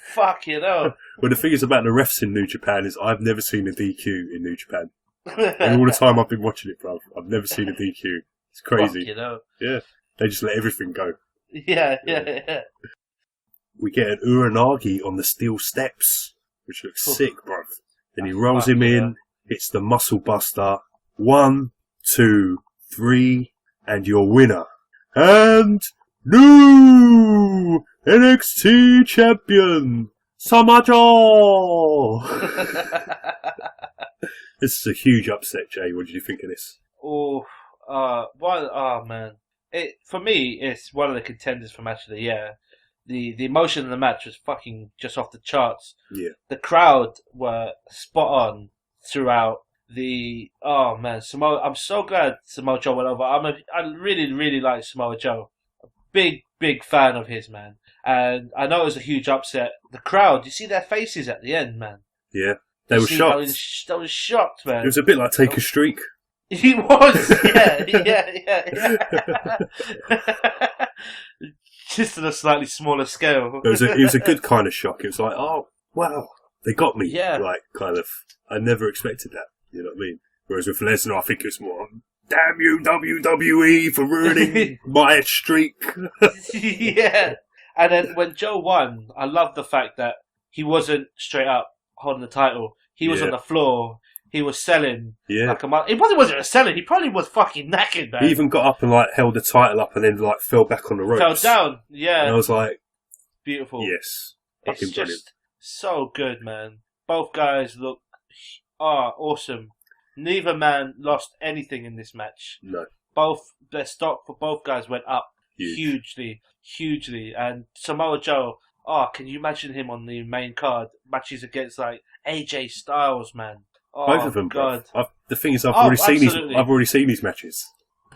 Fuck, you know. Well, the thing is about the refs in New Japan is I've never seen a DQ in New Japan. And all the time I've been watching it, bruv, I've never seen a DQ. It's crazy. Fuck, you know. Yeah. They just let everything go. Yeah. We get an Uranagi on the steel steps, which looks sick, bruv. Then he rolls him in, hits the muscle buster. 1, 2, 3, and your winner. And new NXT champion, Samajo! This is a huge upset, Jay. What did you think of this? Man. For me, it's one of the contenders for match of the year. The emotion in the match was fucking just off the charts. Yeah. The crowd were spot on throughout. I'm so glad Samoa Joe went over. I really, really like Samoa Joe. A big fan of his, man. And I know it was a huge upset. The crowd, you see their faces at the end, man. Yeah. They were shocked. They were shocked, man. It was a bit like Take a Streak. He was, yeah. Just on a slightly smaller scale. It was a good kind of shock. It was like, oh, wow, they got me. Yeah. Like, kind of, I never expected that. You know what I mean? Whereas with Lesnar, I think it was more, damn you, WWE, for ruining my streak. Yeah. And then when Joe won, I loved the fact that he wasn't straight up holding the title. He was on the floor. He was selling. Yeah. He probably wasn't selling. He probably was fucking knackered, man. He even got up and like held the title up and then like fell back on the ropes. Fell down. Yeah. And I was like, beautiful. yes. It's Fucking brilliant. just so good, man. Both guys look awesome. Neither man lost anything in this match. No. Their stock for both guys went up hugely. And Samoa Joe, can you imagine him on the main card? Matches against like AJ Styles, man. Oh, Both of them, God. bro. The thing is, I've Oh, already seen these. absolutely. I've already seen these matches.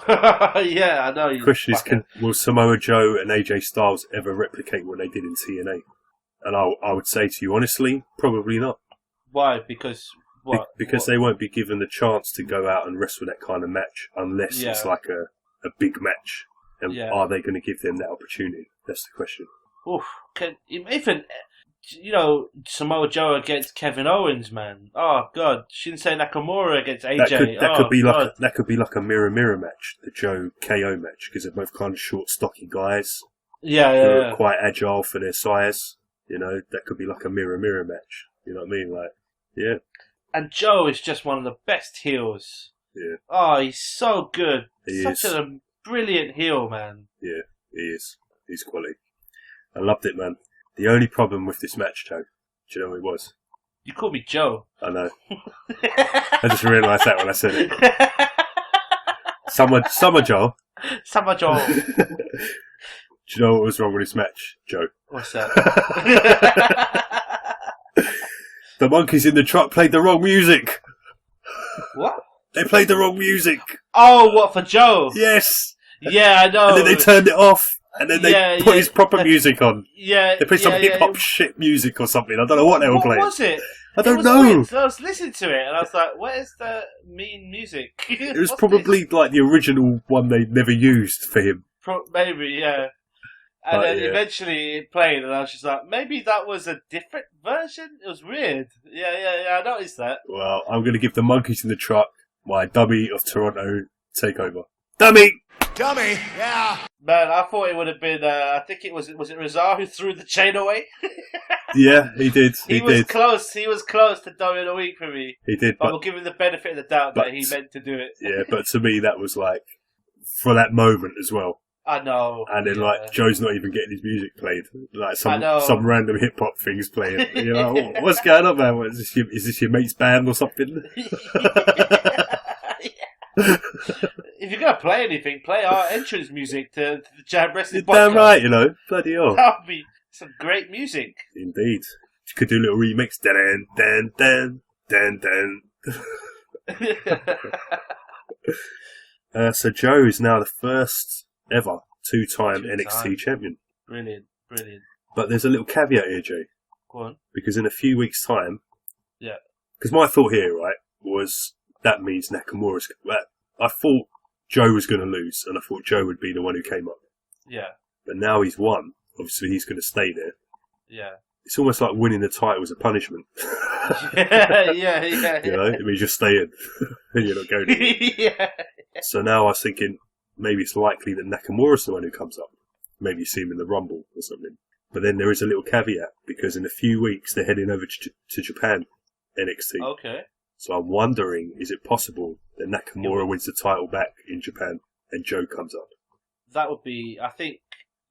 Yeah, I know. The question is, will Samoa Joe and AJ Styles ever replicate what they did in TNA? And I would say to you honestly, probably not. Why? Because what? Because they won't be given the chance to go out and wrestle that kind of match unless it's like a big match. And are they going to give them that opportunity? That's the question. Oof. Even, Samoa Joe against Kevin Owens, man. Oh, God. Shinsei Nakamura against AJ. That could be like a mirror match, the Joe KO match, because they're both kind of short, stocky guys. Yeah. Quite agile for their size. That could be like a mirror match. You know what I mean? Like, yeah. And Joe is just one of the best heels. Yeah. Oh, he's so good. Such a brilliant heel, man. Yeah, he is. He's quality. I loved it, man. The only problem with this match, Joe, do you know what it was? You called me Joe. I know. I just realised that when I said it. Summer Joe. Summer Joe. Do you know what was wrong with this match, Joe? What's that? The monkeys in the truck played the wrong music. What? They played the wrong music. Oh, what, for Joe? Yes. Yeah, I know. And then they turned it off. And then they put his proper music on. Yeah. They put some hip-hop shit music or something. I don't know what they were playing. What was it? I don't know. Weird. So I was listening to it and I was like, what is the mean music? It was probably like the original one they never used for him. Maybe, yeah. And then eventually it played and I was just like, maybe that was a different version? It was weird. Yeah, I noticed that. Well, I'm going to give the monkeys in the truck my dummy of Toronto takeover. Dummy, yeah. Man, I thought it would have been, I think it was Rizal who threw the chain away? Yeah, he did. He was close to dummy of the week for me. He did. But we'll give him the benefit of the doubt that he meant to do it. Yeah, but to me that was like, for that moment as well. I know. And then Joe's not even getting his music played. Like some random hip hop things playing. You're like, oh, what's going on, man? Is this your mate's band or something? If you're gonna play anything, play our entrance music to the Jam Wrestling Podcast. Damn right, bloody hell. That would be some great music. Indeed. You could do a little remix. Dan, dan, dan, dan, dan. So Joe is now the first ever two-time NXT champion. Brilliant. But there's a little caveat here, Jay. Go on. Because in a few weeks' time... Yeah. Because my thought here, right, was that means Nakamura's... I thought Joe was going to lose, and I thought Joe would be the one who came up. Yeah. But now he's won. Obviously, he's going to stay there. Yeah. It's almost like winning the title as a punishment. Yeah. It means you're staying. And you're not going anywhere. Yeah. So now I was thinking, maybe it's likely that Nakamura's the one who comes up. Maybe you see him in the Rumble or something. But then there is a little caveat, because in a few weeks they're heading over to Japan, NXT. Okay. So I'm wondering, is it possible that Nakamura wins the title back in Japan and Joe comes up? That would be, I think,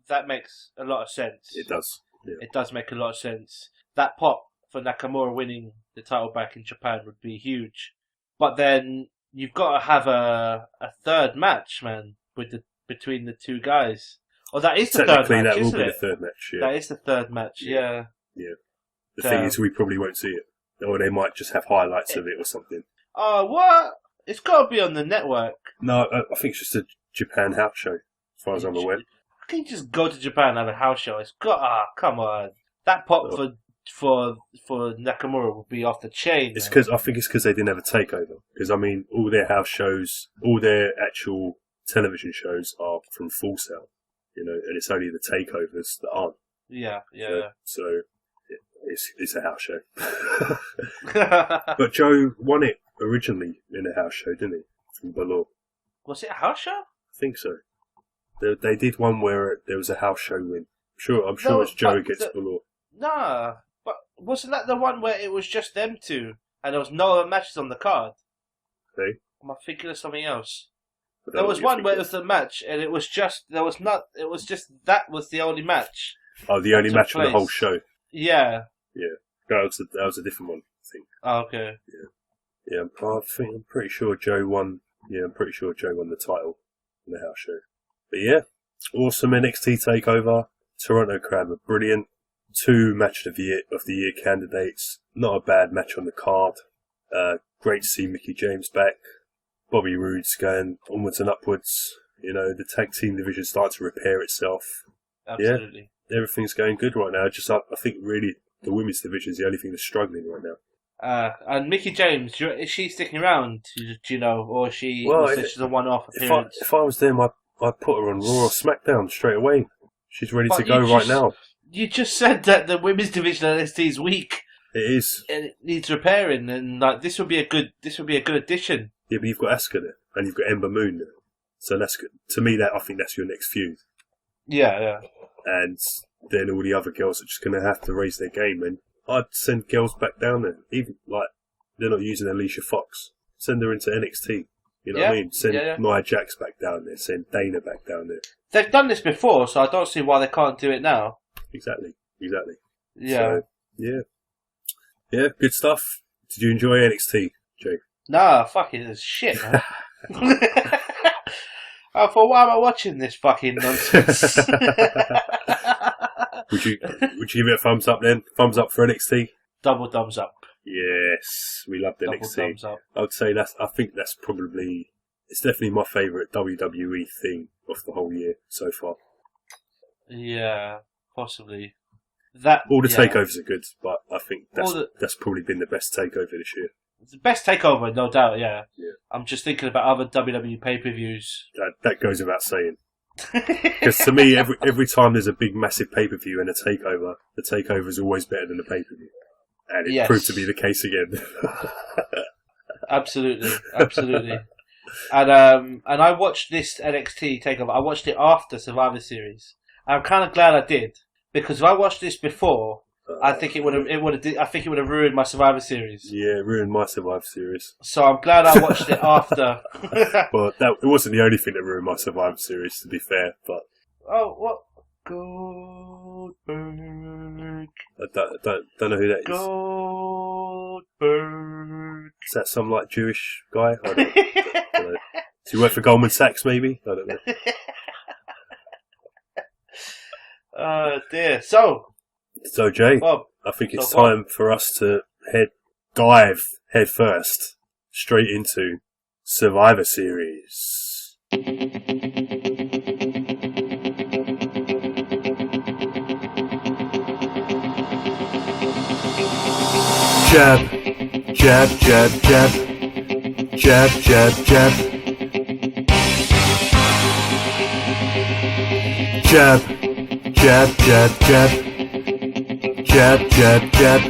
that makes a lot of sense. It does. Yeah. It does make a lot of sense. That pop for Nakamura winning the title back in Japan would be huge. But then you've got to have a third match, man, between the two guys. Oh, that is the third match, that will isn't be it? the third match, yeah. That is the third match, yeah. The thing is, we probably won't see it. Or they might just have highlights of it or something. Oh, what? It's got to be on the network. No, I think it's just a Japan house show, as far as I'm aware. How can you just go to Japan and have a house show? It's got, come on. That pop for Nakamura would be off the chain. It's because I think it's because they didn't have a takeover. Because I mean, all their house shows, all their actual television shows are from Full Sail, and it's only the takeovers that aren't. Yeah. So it's a house show. But Joe won it originally in a house show, didn't he? From Balor. Was it a house show? I think so. They did one where there was a house show win. I'm sure it's Joe against Balor. Nah, but wasn't that the one where it was just them two and there was no other matches on the card? Hey? Am I thinking of something else? There was one where it was the match and it was just that was the only match. Oh, the only match on the whole show. Yeah. Yeah. That was a different one, I think. Oh, okay. Yeah. I'm pretty sure Joe won. Yeah, I'm pretty sure Joe won the title in the house show. But yeah, awesome NXT Takeover. Toronto crowd were brilliant. 2 match of the year candidates. Not a bad match on the card. Great to see Mickey James back. Bobby Roode's going onwards and upwards. The tag team division starts to repair itself. Absolutely. Yeah, everything's going good right now. Just I think really the women's division is the only thing that's struggling right now. And Mickey James, is she sticking around? Do you know, or is she? Well, She's a one-off appearance. If I was them, I'd put her on Raw or SmackDown straight away. She's ready to go right now. You just said that the women's division of NXT is weak. It is. And it needs repairing, and this would be a good addition. Yeah, but you've got Asuka there, and you've got Ember Moon there. So that's good. To me, I think that's your next feud. Yeah. And then all the other girls are just going to have to raise their game, and I'd send girls back down there. Even they're not using Alicia Fox. Send her into NXT. You know what I mean? Send Nia Jax back down there. Send Dana back down there. They've done this before, so I don't see why they can't do it now. Exactly. Yeah. So, yeah, good stuff. Did you enjoy NXT, Jay? Nah, fuck it, it's shit, man. I thought, why am I watching this fucking nonsense? Would you give it a thumbs up then? Thumbs up for NXT? Double thumbs up. Yes, we loved NXT. Double thumbs up. I would say I think that's probably, it's definitely my favourite WWE thing of the whole year so far. Yeah, possibly. All the takeovers are good, but I think that's probably been the best takeover this year. It's the best takeover, no doubt, yeah. Yeah. I'm just thinking about other WWE pay-per-views. That goes without saying. Because to me, every time there's a big, massive pay-per-view and a takeover, the takeover is always better than the pay-per-view. And it proved to be the case again. Absolutely. And I watched this NXT takeover. I watched it after Survivor Series. I'm kind of glad I did, because if I watched this before, I think it would have ruined my Survivor Series. Yeah, it ruined my Survivor Series. So I'm glad I watched it after. Well, it wasn't the only thing that ruined my Survivor Series, to be fair. But what? Goldberg. I don't know who that is. Goldberg. Is that some Jewish guy? I don't know. Does he work for Goldman Sachs? Maybe, I don't know. Oh dear. So Jay, Bob, I think it's time for us to dive head first straight into Survivor Series. Jab, jab, jab, jab, jab, jab, jab, jab. Jab, jab, jab. Jab, jab, jab.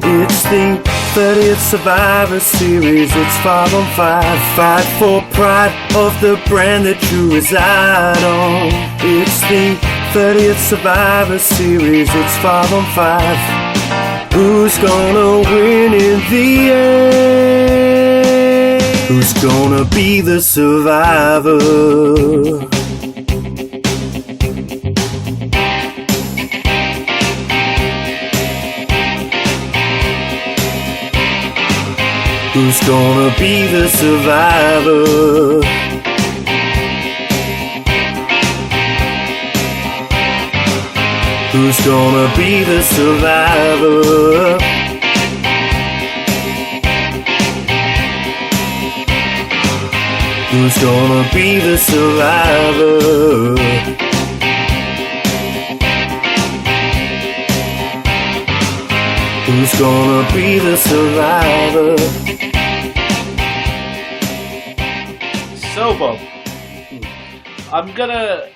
It's the 30th Survivor Series, it's 5 on 5. Fight for pride of the brand that you reside on. It's the 30th Survivor Series, it's 5 on 5. Who's gonna win in the end? Who's gonna be the survivor? Who's gonna be the survivor? Who's gonna be the survivor? Who's gonna be the survivor? Who's gonna be the survivor? So, Bob, I'm gonna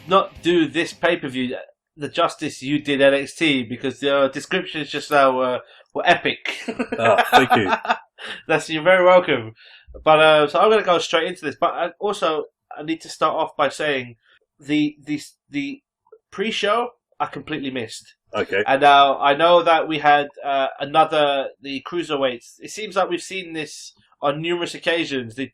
not do this pay-per-view the justice you did NXT, because the descriptions just now were epic. Oh, thank you. You're very welcome. But so I'm going to go straight into this. But I need to start off by saying the pre-show I completely missed. Okay. And now I know that we had the cruiserweights. It seems like we've seen this on numerous occasions the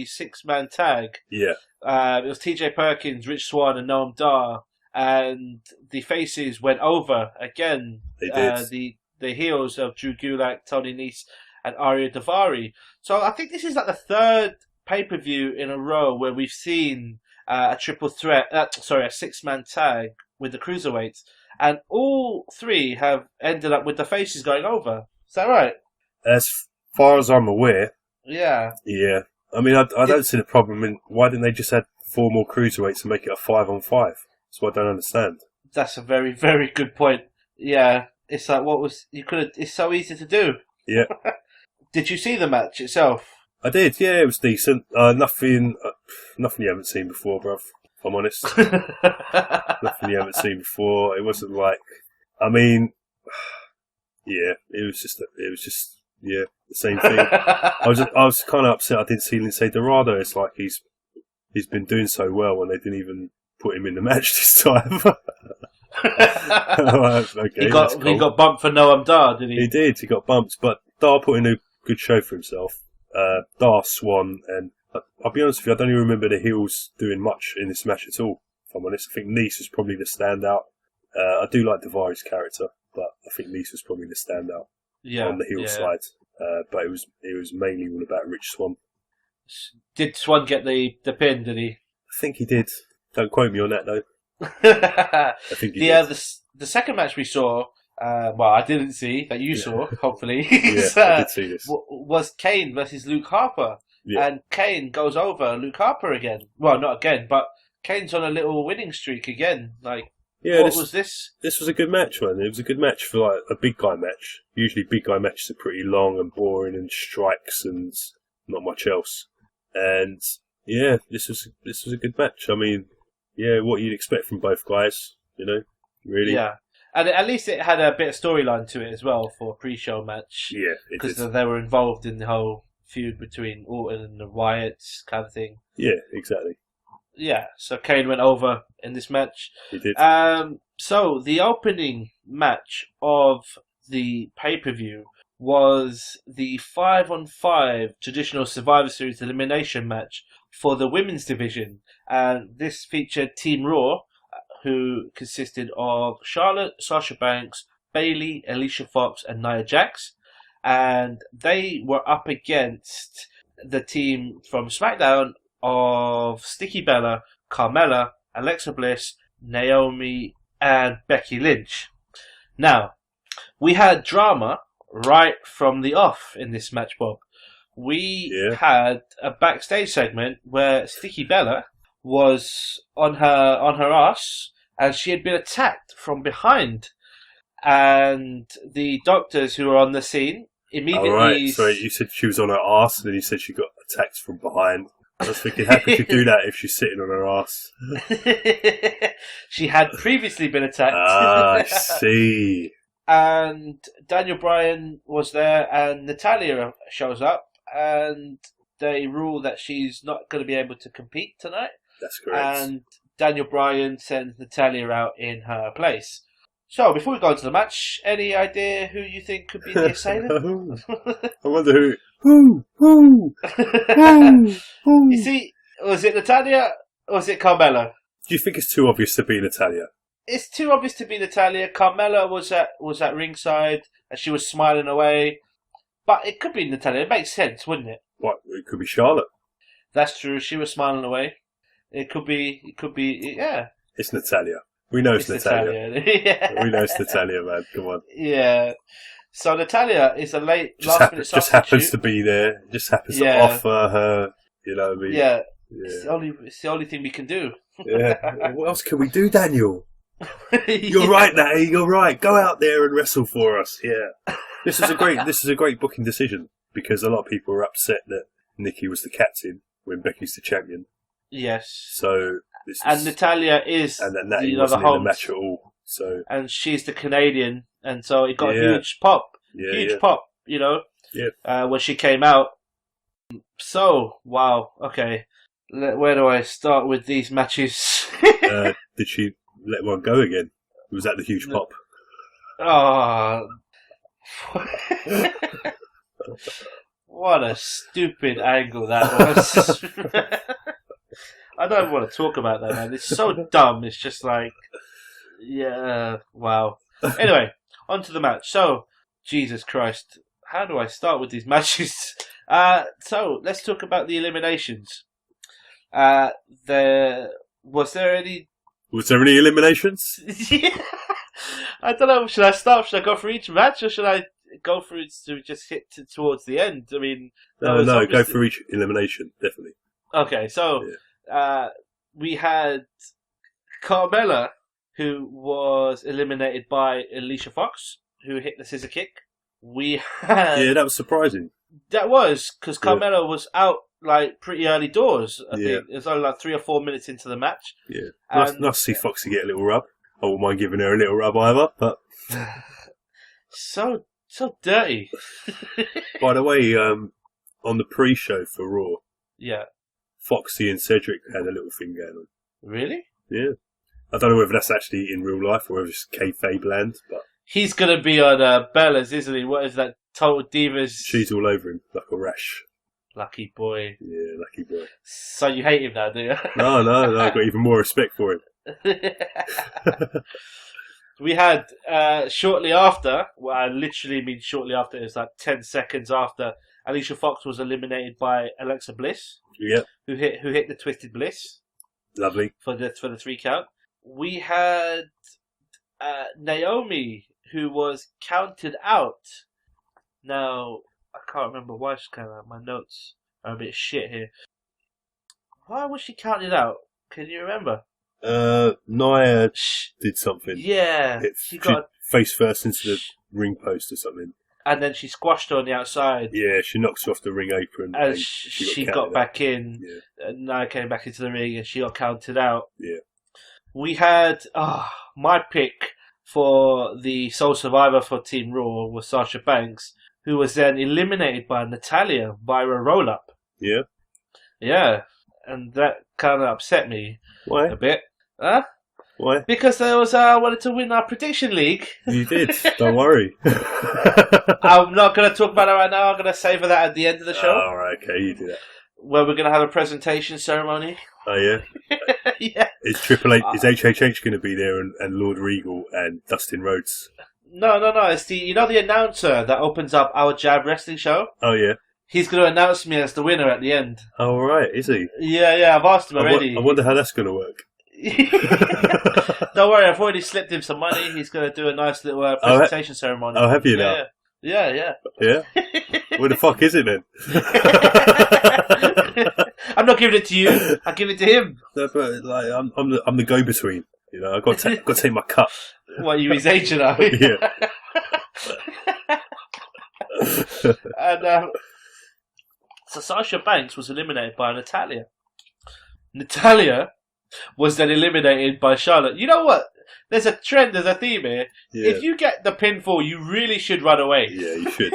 6-man tag. Yeah. It was T.J. Perkins, Rich Swann, and Noam Dar, and the faces went over again. They did. The heels of Drew Gulak, Tony Nese, and Arya Daivari. So I think this is like the third pay-per-view in a row where we've seen a triple threat, a 6-man tag with the cruiserweights, and all three have ended up with the faces going over. Is that right? As far as I'm aware, Yeah. yeah. I mean, I don't see the problem in why didn't they just add 4 more cruiserweights and make it a 5-on-5? That's what I don't understand. That's a very, very good point. Yeah. It's like, it's so easy to do. Yeah. Did you see the match itself? I did, yeah, it was decent. Nothing you haven't seen before, bruv, if I'm honest. Nothing you haven't seen before. It wasn't like, I mean, yeah, it was just, yeah, the same thing. I was kind of upset I didn't see Lindsay Dorado. It's like he's been doing so well and they didn't even put him in the match this time. Okay, he got bumped for Noam Dar, did he? He did. He got bumped, but Dar put in a good show for himself. Dar, Swan, and I'll be honest with you, I don't even remember the heels doing much in this match at all. If I'm honest, I think Nese was probably the standout. I do like Daivari's character, but I think Nese was probably the standout on the heel side. But it was mainly all about Rich Swann. Did Swan get the pin? Did he? I think he did. Don't quote me on that though. I think he did. The second match we saw, I didn't see that you saw. Hopefully, yeah, I did see this. Was Kane versus Luke Harper, and Kane goes over Luke Harper again. Well, not again, but Kane's on a little winning streak again. Like, what was this? This was a good match, man. It was a good match for like a big guy match. Usually, big guy matches are pretty long and boring and strikes and not much else. And yeah, this was a good match. I mean, yeah, what you'd expect from both guys, really. Yeah. And at least it had a bit of storyline to it as well for a pre-show match. Yeah, because they were involved in the whole feud between Orton and the Wyatts kind of thing. Yeah, exactly. Yeah, so Kane went over in this match. He did. So the opening match of the pay-per-view was the 5-on-5 traditional Survivor Series elimination match for the women's division. And this featured Team Raw, who consisted of Charlotte, Sasha Banks, Bayley, Alicia Fox, and Nia Jax. And they were up against the team from SmackDown of Sticky Bella, Carmella, Alexa Bliss, Naomi, and Becky Lynch. Now, we had drama right from the off in this match, Bob. We had a backstage segment where Sticky Bella was on her ass, and she had been attacked from behind. And the doctors who were on the scene immediately... Oh, right. Sorry, you said she was on her ass, and then you said she got attacked from behind. I was thinking, how could you do that if she's sitting on her ass? She had previously been attacked. Ah, I see. And Daniel Bryan was there, and Natalya shows up, and they rule that she's not going to be able to compete tonight. That's correct. And Daniel Bryan sends Natalya out in her place. So, before we go into the match, any idea who you think could be the assailant? I wonder who. Who? You see, was it Natalya or was it Carmella? Do you think it's too obvious to be Natalya? It's too obvious to be Natalya. Carmella was at ringside and she was smiling away. But it could be Natalya. It makes sense, wouldn't it? What? It could be Charlotte. That's true. She was smiling away. It could be, yeah. It's Natalya. We know it's Natalya. Yeah. We know it's Natalya, man. Come on. Yeah. So Natalya is a late last-minute substitute. Just happens to be there. Just happens to offer her, you know what I mean? Yeah. It's the only thing we can do. Yeah. What else can we do, Daniel? You're right, Natty. You're right. Go out there and wrestle for us. Yeah. This is a great booking decision because a lot of people were upset that Nikki was the captain when Becky's the champion. Yes. So and Natalya is and that Natty wasn't in the match at all. So and she's the Canadian, and so it got a huge pop. Huge pop, when she came out. So wow, okay. Where do I start with these matches? Did she let one go again? Was that the huge pop? What a stupid angle that was. I don't want to talk about that, man. It's so dumb. It's just like, yeah, wow. Anyway, on to the match. So, Jesus Christ, how do I start with these matches? So, let's talk about the eliminations. Was there any eliminations? Yeah. I don't know. Should I start? Should I go for each match, or should I go through to just hit towards the end? I mean, no, go for each elimination, definitely. Okay, so we had Carmella, who was eliminated by Alicia Fox, who hit the scissor kick. We had that was surprising. That was because Carmella was out like pretty early doors. I think it was only like 3 or 4 minutes into the match. Yeah, nice to see Foxy get a little rub. I wouldn't mind giving her a little rub either, but so dirty. By the way, on the pre-show for Raw, Foxy and Cedric had a little thing going on. Really? Yeah. I don't know whether that's actually in real life or whether it's kayfabe land, but he's gonna be on Bella's, isn't he? What is that? Total Divas. She's all over him like a rash. Lucky boy. Yeah, lucky boy. So you hate him now, do you? No, I've got even more respect for him. We had shortly after, well, I literally mean shortly after, it was like 10 seconds after, Alicia Fox was eliminated by Alexa Bliss. Yep. Who hit the Twisted Bliss. Lovely. For the 3 count. We had Naomi, who was counted out. Now, I can't remember why she's counted out. My notes are a bit shit here. Why was she counted out? Can you remember? Nia did something. Yeah. She got face first into the ring post or something. And then she squashed her on the outside. Yeah, she knocks her off the ring apron. And she got back in. Yeah. And Nia came back into the ring and she got counted out. Yeah. We had my pick for the sole survivor for Team Raw was Sasha Banks, who was then eliminated by Natalya via a roll-up. Yeah? Yeah. And that kind of upset me. Why? A bit. Huh? Why? Because I wanted to win our prediction league. You did. Don't worry. I'm not going to talk about it right now. I'm going to save that at the end of the show. All right, okay, you do that. Where we're going to have a presentation ceremony. Oh, yeah? Yeah. Is is HHH going to be there and Lord Regal and Dustin Rhodes? No. It's the announcer that opens up our Jab Wrestling show? Oh, yeah. He's going to announce me as the winner at the end. Oh, right, is he? Yeah, I've asked him already. I wonder how that's going to work. Don't worry, I've already slipped him some money. He's going to do a nice little presentation ceremony. Oh, have you now? Yeah. Yeah? Where the fuck is it then? I'm not giving it to you. I'll give it to him. No, but like I'm the go-between. You know, I've got to take my cut. What, you his agent, are you? Yeah. And so Sasha Banks was eliminated by Natalya. Natalya was then eliminated by Charlotte. You know what? There's a trend, there's a theme here. Yeah. If you get the pinfall, you really should run away. Yeah, you should.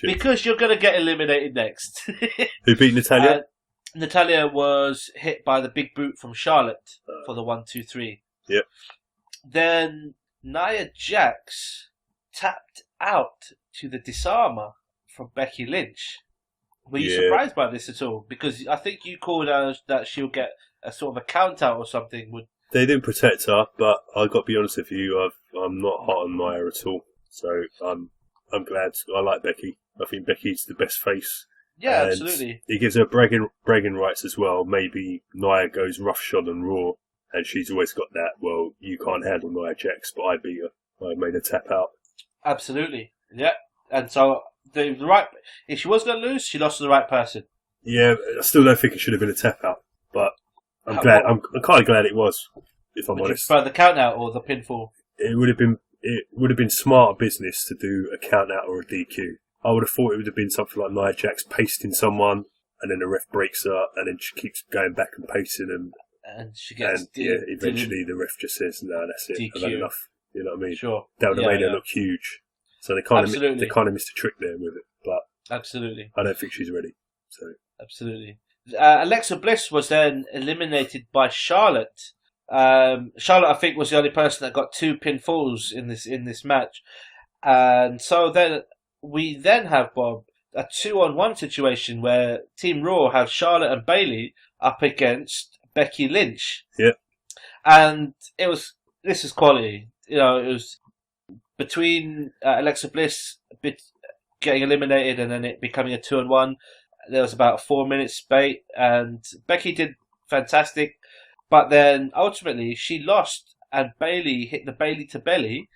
Because you're going to get eliminated next. Who beat Natalya? Natalya was hit by the big boot from Charlotte for the 1-2-3. Yep. Then Nia Jax tapped out to the disarmer from Becky Lynch. Were you surprised by this at all? Because I think you called out that she'll get a sort of a count out or something. They didn't protect her, but I got to be honest with you, I'm not hot on Nia at all. So I'm glad. I like Becky. I think Becky's the best face. Yeah, and absolutely. It gives her bragging rights as well. Maybe Nia goes roughshod on Raw, and she's always got that. Well, you can't handle Nia Jax, but I beat her. I made her tap out. Absolutely. Yeah, and so the right. If she was going to lose, she lost to the right person. Yeah, I still don't think it should have been a tap out, but I'm glad. I'm kind of glad it was. If I'm honest, you prefer the count out or the pinfall? It would have been smarter business to do a count out or a DQ. I would have thought it would have been something like Nia Jax pasting someone, and then the ref breaks her, and then she keeps going back and pasting them, and she gets. And eventually the ref just says, "No, that's it. DQ. I've had enough." You know what I mean? Sure. That would have made her look huge. So they kind of missed a trick there with it, but absolutely, I don't think she's ready. So absolutely. Alexa Bliss was then eliminated by Charlotte. Charlotte, I think, was the only person that got 2 pinfalls in this match, and so then we have Bob a 2-on-1 situation where Team Raw have Charlotte and Bayley up against Becky Lynch. Yeah. And this is quality. It was between Alexa Bliss getting eliminated and then it becoming a 2-on-1. There was about a 4 minute spate, and Becky did fantastic, but then ultimately she lost, and Bayley hit the Bayley to belly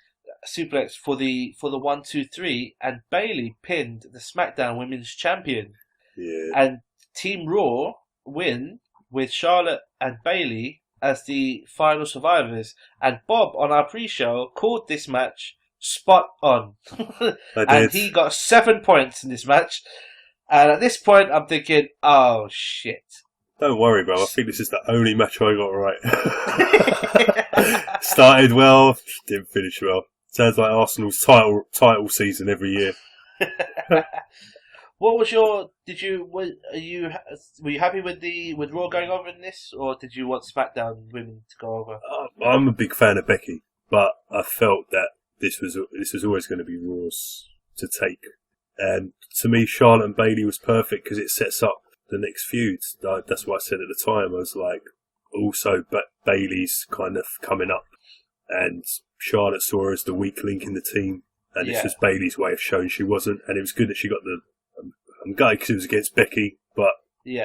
suplex for the 1-2-3, and Bayley pinned the SmackDown Women's Champion. Yeah. And Team Raw win with Charlotte and Bayley as the final survivors. And Bob on our pre-show called this match spot on. And he got 7 points in this match. And at this point, I'm thinking, oh shit. Don't worry, bro. I think this is the only match I got right. Started well, didn't finish well. Sounds like Arsenal's title season every year. What was your? Were you happy with Raw going over in this, or did you want SmackDown women to go over? I'm a big fan of Becky, but I felt that this was always going to be Raw's to take. And to me, Charlotte and Bayley was perfect because it sets up the next feud. That's what I said at the time. I was like, also, but Bayley's kind of coming up, and Charlotte saw her as the weak link in the team, and this was Bayley's way of showing she wasn't. And it was good that she got the. I'm gutted because it was against Becky, but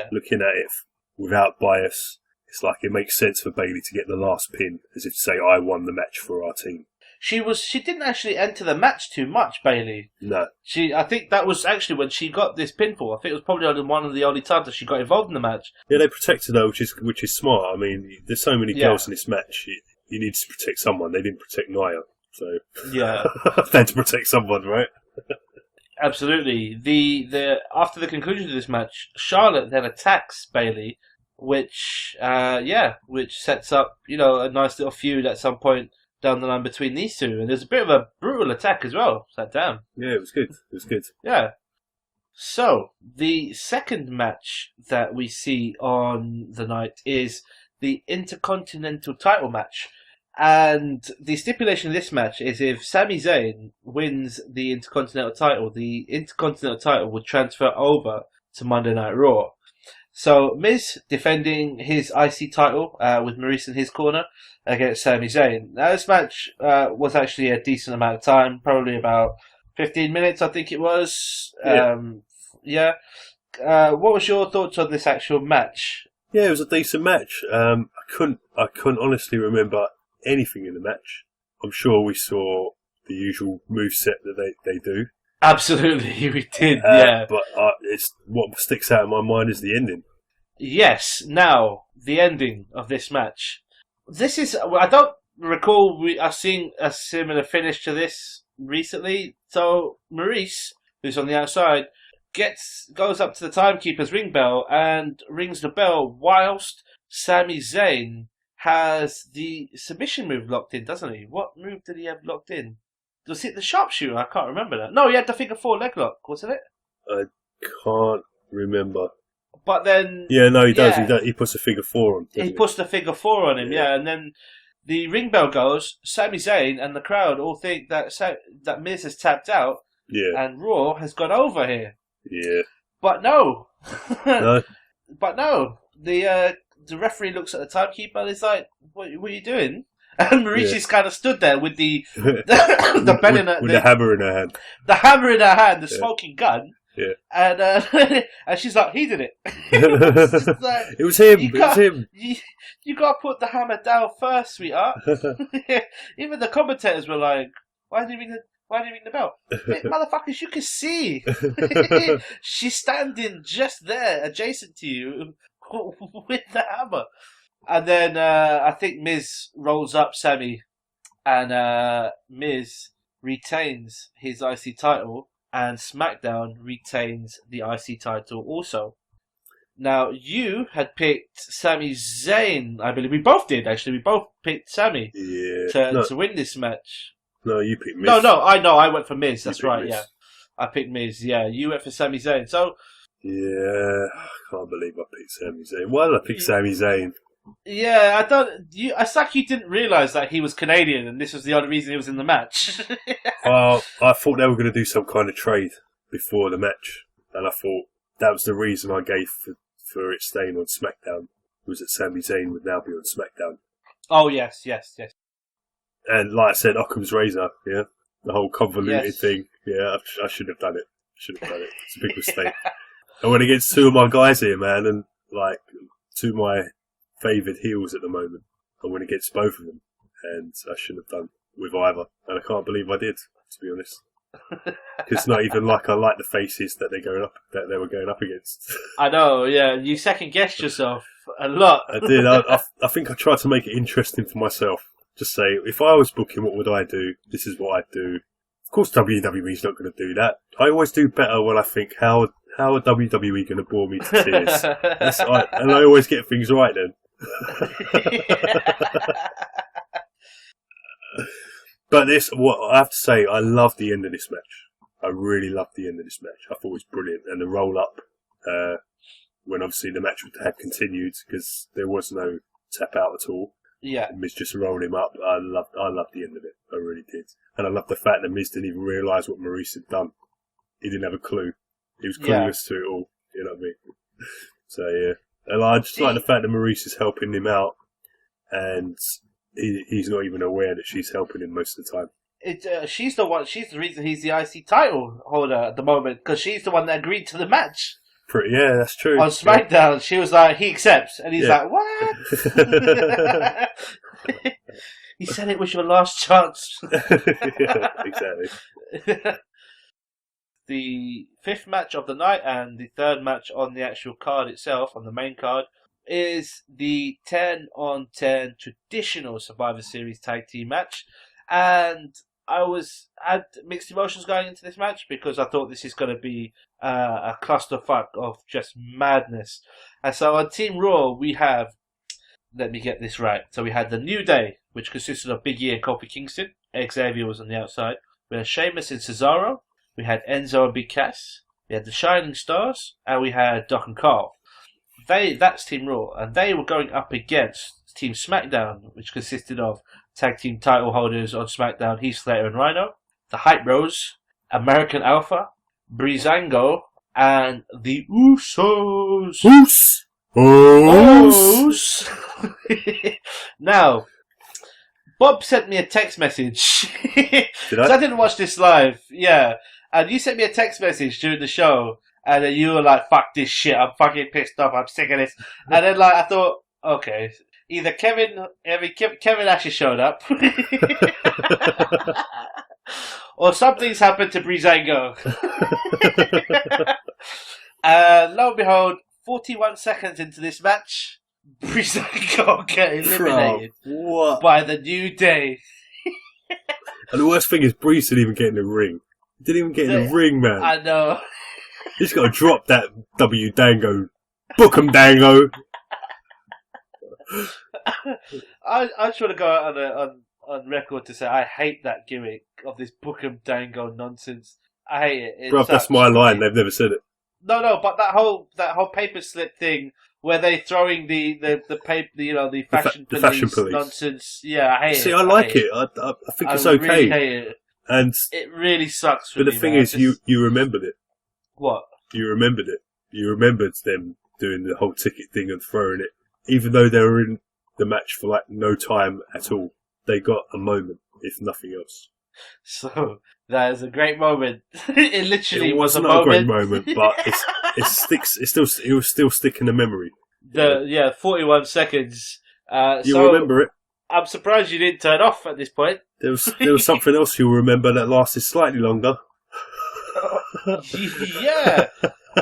looking at it without bias, it's like it makes sense for Bayley to get the last pin, as if to say, I won the match for our team. She didn't actually enter the match too much, Bayley. No. I think that was actually when she got this pinfall. I think it was probably one of the only times that she got involved in the match. Yeah, they protected her, which is smart. I mean, there's so many girls in this match. You need to protect someone. They didn't protect Nia, so they had to protect someone, right? Absolutely. The after the conclusion of this match, Charlotte then attacks Bayley, which sets up a nice little feud at some point down the line between these two, and there's a bit of a brutal attack as well. Damn. Yeah, it was good. Yeah. So the second match that we see on the night is the Intercontinental title match. And the stipulation of this match is if Sami Zayn wins the Intercontinental title will transfer over to Monday Night Raw. So Miz defending his IC title with Maurice in his corner against Sami Zayn. Now this match was actually a decent amount of time, probably about 15 minutes I think it was. What was your thoughts on this actual match? Yeah, it was a decent match. I couldn't honestly remember anything in the match. I'm sure we saw the usual moveset that they do. Absolutely, we did, yeah. But it's what sticks out in my mind is the ending. Yes, now, the ending of this match. This is, I don't recall I've seen a similar finish to this recently. So, Maurice, who's on the outside, goes up to the timekeeper's ring bell and rings the bell whilst Sami Zayn has the submission move locked in, doesn't he? What move did he have locked in? Was it the sharpshooter? I can't remember that. No, he had the figure 4 leg lock, wasn't it? I can't remember. But then... Yeah, no, he does. He puts a figure 4 on. He puts the figure 4 on him, and then the ring bell goes, Sami Zayn and the crowd all think that Miz has tapped out, and Raw has gone over here. Yeah. But no. No. But no. The referee looks at the timekeeper and is like, what are you doing? And Maurice just kind of stood there with the the bell in her, with the hammer in her hand. The hammer in her hand, the smoking gun. Yeah. And and she's like, he did it. Like, it was him. It was him. You got to put the hammer down first, sweetheart. Even the commentators were like, why did he ring the bell? Motherfuckers, you can see. She's standing just there, adjacent to you, with the hammer. And then I think Miz rolls up Sami, and Miz retains his IC title, and SmackDown retains the IC title also. Now, you had picked Sami Zayn, I believe. We both did, actually. We both picked Sami to win this match. No, you picked Miz. No, I went for Miz. That's right, Miz. Yeah. I picked Miz, yeah. You went for Sami Zayn. So... Yeah, I can't believe I picked Sami Zayn. Why did I pick Sami Zayn? Yeah, it's like you didn't realise that he was Canadian and this was the only reason he was in the match. Well, I thought they were going to do some kind of trade before the match. and I thought that was the reason I gave for it staying on SmackDown, was that Sami Zayn would now be on SmackDown. Oh, yes. And like I said, Occam's razor, yeah, the whole convoluted thing, yeah, I should have done it. It's a big mistake. I went against two of my guys here, man, and like two of my favoured heels at the moment. I went against both of them, and I shouldn't have done with either. And I can't believe I did, to be honest. It's not even like I like the faces that they were going up against. I know, yeah. You second guessed yourself a lot. I did. I think I tried to make it interesting for myself. Just say, if I was booking, what would I do? This is what I'd do. Of course, WWE's not going to do that. I always do better when I think, how are WWE going to bore me to tears? And I always get things right then. But what I have to say, I love the end of this match. I really loved the end of this match. I thought it was brilliant. And the roll up, when obviously the match had continued, because there was no tap out at all. Yeah. Miz just rolled him up. I loved the end of it. I really did. And I loved the fact that Miz didn't even realise what Maurice had done. He didn't have a clue. He was clueless to it all. You know what I mean? So, yeah. And I just like the fact that Maurice is helping him out, and he's not even aware that she's helping him most of the time. She's the reason he's the IC title holder at the moment, because she's the one that agreed to the match. Yeah, that's true. On SmackDown, she was like, he accepts, and he's like, what? He said it was your last chance. Yeah, exactly. The fifth match of the night and the third match on the actual card itself, on the main card, is the 10-on-10 traditional Survivor Series tag team match. And I had mixed emotions going into this match, because I thought this is going to be a clusterfuck of just madness. And so on Team Raw, we have, let me get this right. So we had the New Day, which consisted of Big E and Kofi Kingston. Xavier was on the outside. We had Sheamus and Cesaro. We had Enzo and Big Cass. We had the Shining Stars. And we had Doc and Carl. That's Team Raw. And they were going up against Team SmackDown, which consisted of tag team title holders on SmackDown, Heath Slater and Rhino, the Hype Bros, American Alpha, Breezango, and the Usos. Now, Bob sent me a text message. Did I? I didn't watch this live. Yeah. And you sent me a text message during the show, and then you were like, fuck this shit, I'm fucking pissed off, I'm sick of this. And then I thought, okay, either Kevin actually showed up, or something's happened to Breezango. Lo and behold, 41 seconds into this match, Breezango get eliminated by the New Day. And the worst thing is, Breeze didn't even get in the ring. He didn't even get in the ring, man. I know. He's got to drop that W Dango. Book 'em, Dango. I just want to go out on record to say I hate that gimmick of this Book 'em Dango nonsense. I hate it. Bruv, that's my line. They've never said it. No, but that whole paper slip thing where they throwing the paper, the fashion police nonsense. Yeah, I hate it. See, I like it. I think it's okay. I really hate it. And it really sucks for me. But the thing is, you remembered it. What? You remembered it. You remembered them doing the whole ticket thing and throwing it. Even though they were in the match for no time at all. They got a moment, if nothing else. So, that is a great moment. It literally was a not moment. A great moment, but it will still stick in the memory. 41 seconds. You'll remember it. I'm surprised you didn't turn off at this point. There was something else you'll remember that lasted slightly longer. Yeah,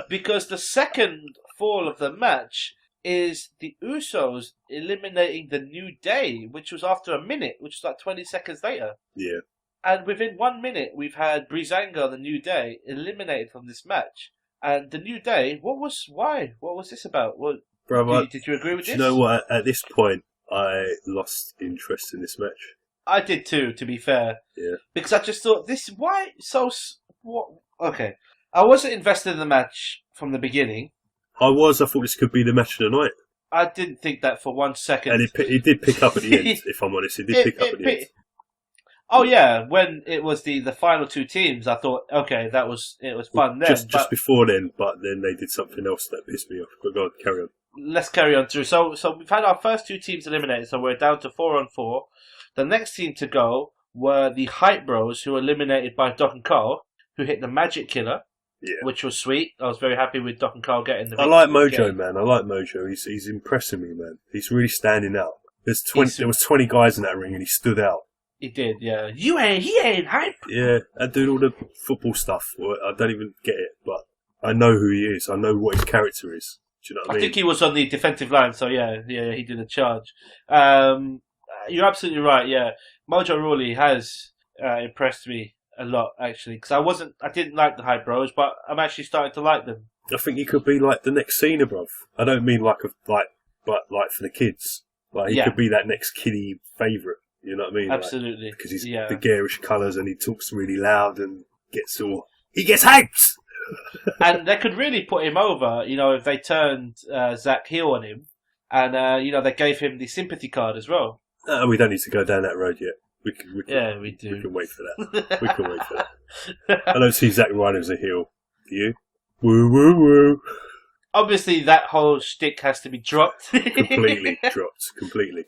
because the second fall of the match is the Usos eliminating the New Day, which was after a minute, which was like 20 seconds later. Yeah. And within 1 minute, we've had Breezango, the New Day, eliminated from this match. And the New Day, why? What was this about? Did you agree with this? You know what? At this point, I lost interest in this match. I did too, to be fair. Yeah. Because I just thought, what? Okay. I wasn't invested in the match from the beginning. I thought this could be the match of the night. I didn't think that for 1 second. And it did pick up at the end, if I'm honest. It did pick up at the end. Oh yeah, when it was the final two teams, I thought, okay, it was fun then. Just before then, but then they did something else that pissed me off. But go on, carry on. Let's carry on through. So we've had our first two teams eliminated, so we're down to 4-on-4. The next team to go were the Hype Bros, who were eliminated by Doc and Carl, who hit the Magic Killer, which was sweet. I was very happy with Doc and Carl getting the. I like Mojo, man. I like Mojo. He's impressing me, man. He's really standing out. There was 20 guys in that ring, and he stood out. He did, yeah. He ain't hype. Yeah, and doing all the football stuff. I don't even get it, but I know who he is. I know what his character is. Do you know what I mean? I think he was on the defensive line, so yeah, he did a charge. You're absolutely right. Yeah, Mojo Rawley has impressed me a lot, actually, because I didn't like the Hype Bros, but I'm actually starting to like them. I think he could be like the next Cena, bruv. I don't mean but like for the kids. Like he could be that next kiddie favourite. You know what I mean? Absolutely. Because he's the garish colours and he talks really loud and he gets hyped! And they could really put him over, if they turned Zach heel on him and, they gave him the sympathy card as well. We don't need to go down that road yet. We do. We can wait for that. We can wait for that. I don't see Zack Ryder as a heel. Do you? Woo, woo, woo. Obviously, that whole shtick has to be dropped. Completely dropped. Completely.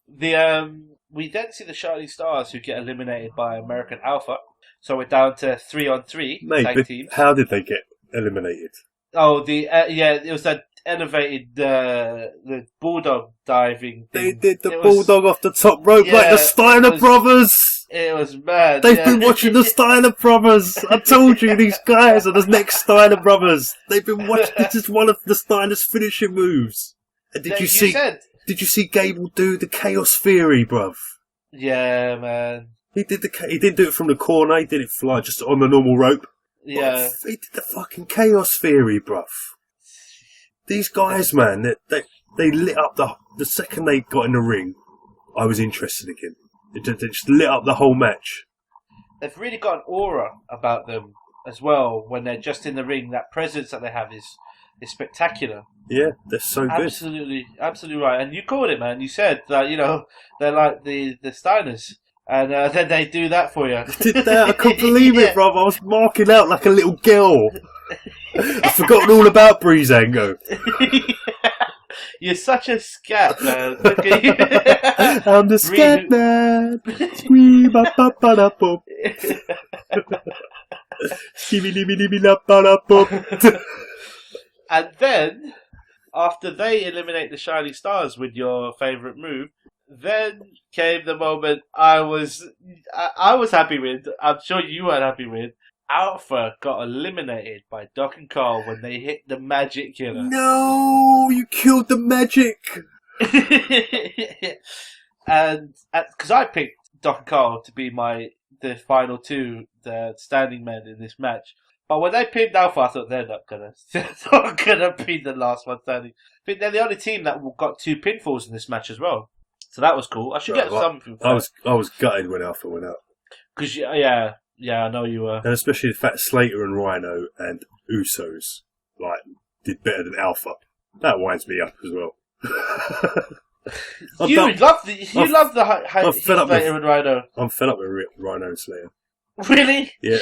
We then see the Shining Stars who get eliminated by American Alpha. So we're down to 3-on-3 tag teams. How did they get eliminated? Oh, it was that elevated the bulldog diving thing. They did the bulldog off the top rope like the Steiner brothers. It was mad. They've been watching the Steiner brothers. I told you, these guys are the next Steiner brothers. They've been watching. This is one of the Steiner's finishing moves. And did you see Gable do the Chaos Theory, bruv? Yeah, man. He didn't do it from the corner. He did it fly just on the normal rope. Yeah. He did the fucking Chaos Theory, bruv. These guys, man, they lit up the second they got in the ring. I was interested again. They just lit up the whole match. They've really got an aura about them as well when they're just in the ring. That presence that they have is spectacular. Yeah, they're so good. Absolutely right. And you called it, man. You said that, they're like the Steiners. And then they do that for you. I did that. I couldn't believe it, bruv. I was marking out like a little girl. I've forgotten all about Breezango. You're such a scat, man. Look at you. I'm the scat man. Scream up up up up up. And then, after they eliminate the Shining Stars with your favourite move, then came the moment I was happy with. I'm sure you weren't happy with. Alpha got eliminated by Doc and Carl when they hit the Magic Killer. No, you killed the Magic. And because I picked Doc and Carl to be the final two, the standing men in this match. But when they pinned Alpha, I thought they're not gonna be the last one standing. I think they're the only team that got 2 pinfalls in this match as well. So that was cool. I should get something. I was gutted when Alpha went out. Because I know you were. And especially the fact Slater and Rhino and Usos did better than Alpha. That winds me up as well. You love the Slater and Rhino. I'm fed up with Rhino and Slater. Really? Yeah,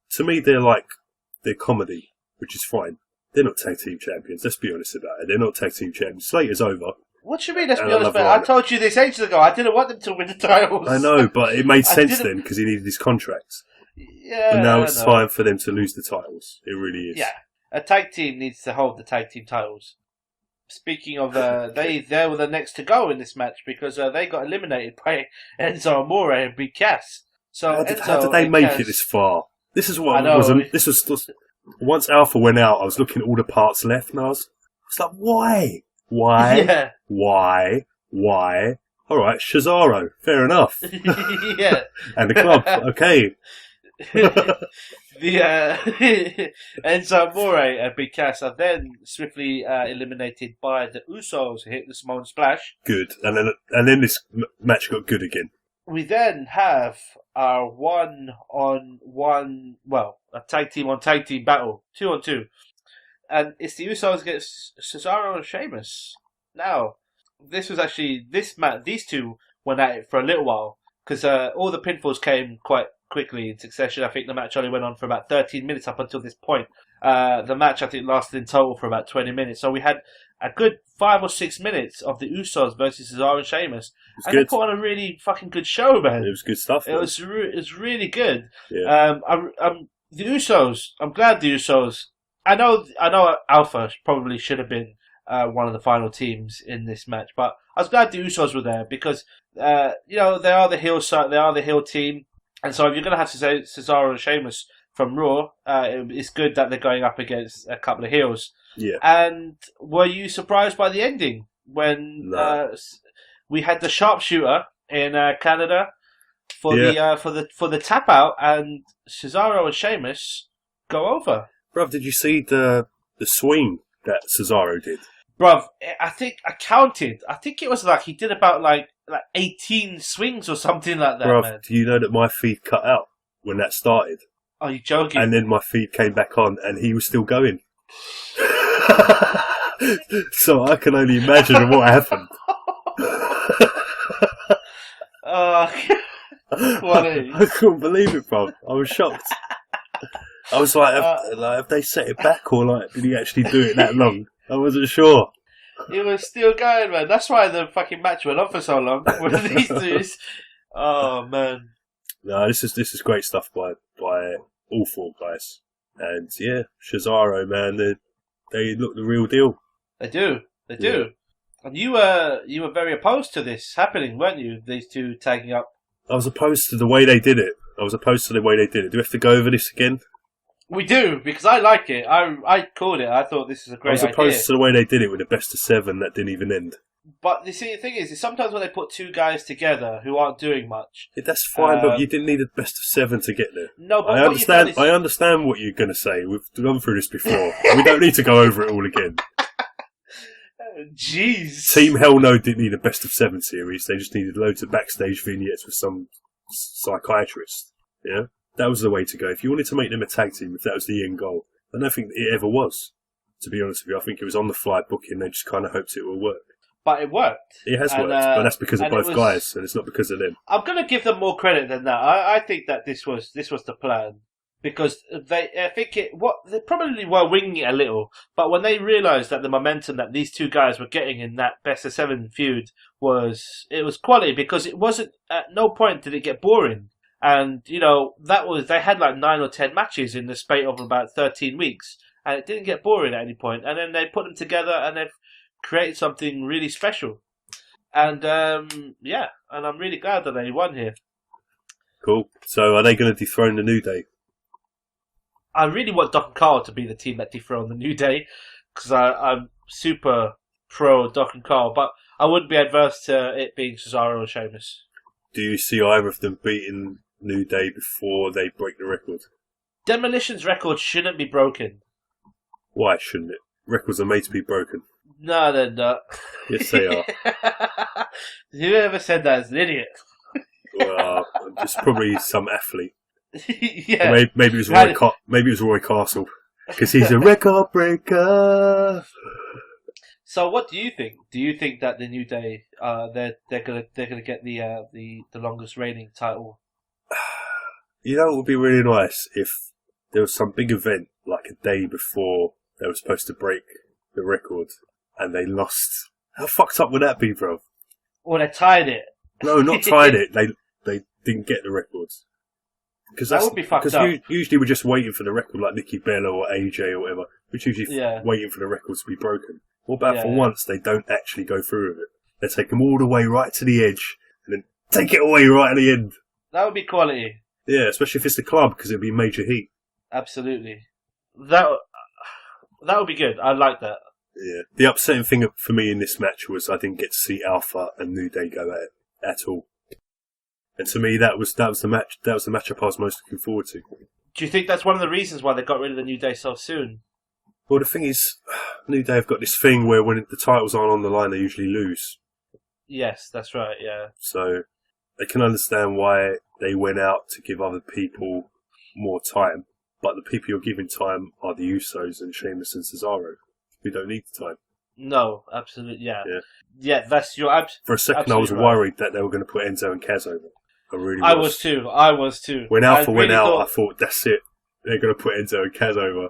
to me they're comedy, which is fine. They're not tag team champions. Let's be honest about it. They're not tag team champions. Slater's over. What you mean? Let's be honest about it. I told you this ages ago. I didn't want them to win the titles. I know, but it made sense then because he needed his contracts. Yeah. And now it's time for them to lose the titles. It really is. Yeah, a tag team needs to hold the tag team titles. Speaking of, they were the next to go in this match because they got eliminated by Enzo Amore and Big Cass. So how did they make it this far? This is what I wasn't. This was once Alpha went out. I was looking at all the parts left, and I was like, why? Yeah. Why? All right, Cesaro, fair enough. Yeah. And the club, okay. Enzo Amore and Big Cass are then swiftly eliminated by the Usos who hit the Simone Splash. Good, and then this match got good again. We then have our a tag team on tag team battle, 2-on-2. And it's the Usos against Cesaro and Sheamus. Now, this was actually, these two went at it for a little while because all the pinfalls came quite quickly in succession. I think the match only went on for about 13 minutes up until this point. The match, I think, lasted in total for about 20 minutes. So we had a good 5 or 6 minutes of the Usos versus Cesaro and Sheamus. And they put on a really fucking good show, man. It was good stuff. It was really good. Yeah. The Usos, I'm glad the Usos... I know Alpha probably should have been one of the final teams in this match, but I was glad the Usos were there because, they are the heel side, they are the heel team. And so if you're going to have Cesaro and Sheamus from Raw, it's good that they're going up against a couple of heels. Yeah. And were you surprised by the ending when we had the sharpshooter in Canada for the tap out and Cesaro and Sheamus go over? Bruv, did you see the swing that Cesaro did? Bruv, I think I counted. I think it was like he did about like 18 swings or something like that. Bruv, man. do you know that my feed cut out when that started? Are you joking? And then my feed came back on and he was still going. So I can only imagine what happened. I couldn't believe it, bruv. I was shocked. I was like, have they set it back or like did he actually do it that long? I wasn't sure. It was still going, man. That's why the fucking match went on for so long. One of these two. Oh man. No, this is great stuff by all four guys. And yeah, Cesaro, man, they look the real deal. They do. Yeah. And you were very opposed to this happening, weren't you? These two tagging up. I was opposed to the way they did it. Do we have to go over this again? We do, because I like it. I called it. I thought this is a great idea. I was opposed to the way they did it with the best of 7 that didn't even end. But the thing is sometimes when they put two guys together who aren't doing much... Yeah, that's fine, but you didn't need a best of 7 to get there. No, but I understand what you're going to say. We've gone through this before. We don't need to go over it all again. Jeez. Team Hell No didn't need a best of 7 series. They just needed loads of backstage vignettes with some psychiatrist. Yeah? That was the way to go. If you wanted to make them a tag team, if that was the end goal, I don't think it ever was. To be honest with you, I think it was on the fly booking. They just kind of hoped it would work. But it worked. It has worked, but that's because of both guys, and it's not because of them. I'm going to give them more credit than that. I think that this was the plan because they probably were winging it a little, but when they realised that the momentum that these two guys were getting in that best of 7 feud was quality, because it wasn't at no point did it get boring. And they had like 9 or 10 matches in the spate of about 13 weeks, and it didn't get boring at any point. And then they put them together, and they've created something really special. And and I'm really glad that they won here. Cool. So are they going to dethrone the New Day? I really want Doc and Carl to be the team that dethrone the New Day, because I'm super pro Doc and Carl, but I wouldn't be adverse to it being Cesaro or Sheamus. Do you see either of them beating New Day before they break the record? Demolition's record shouldn't be broken. Why shouldn't it? Records are made to be broken. No, they're not. Yes, they are. Whoever said that is an idiot. Well, it's probably some athlete. Yeah. Maybe it was Roy Castle, because he's a record breaker. So, what do you think? Do you think that the New Day they're gonna get the longest reigning title? You know, it would be really nice if there was some big event like a day before they were supposed to break the record and they lost. How fucked up would that be, bro? Or they tied it. No, not tied it. They didn't get the records. Because that would be fucked up. Usually we're just waiting for the record, like Nikki Bella or AJ or whatever. We're usually waiting for the record to be broken. What about for once they don't actually go through with it? They take them all the way right to the edge and then take it away right at the end. That would be quality. Yeah, especially if it's the club, because it'd be major heat. Absolutely. That would be good. I like that. Yeah. The upsetting thing for me in this match was I didn't get to see Alpha and New Day go at it at all. And to me, that was the match. That was the matchup I was most looking forward to. Do you think that's one of the reasons why they got rid of the New Day so soon? Well, the thing is, New Day have got this thing where when the titles aren't on the line, they usually lose. Yes, that's right. Yeah. So I can understand why they went out to give other people more time, but the people you're giving time are the Usos and Sheamus and Cesaro, who don't need the time. No, absolutely, yeah. Yeah. Yeah, that's your For a second, I was worried that they were going to put Enzo and Kaz over. I really was. I was too. When Alpha went out, I thought, that's it. They're going to put Enzo and Kaz over.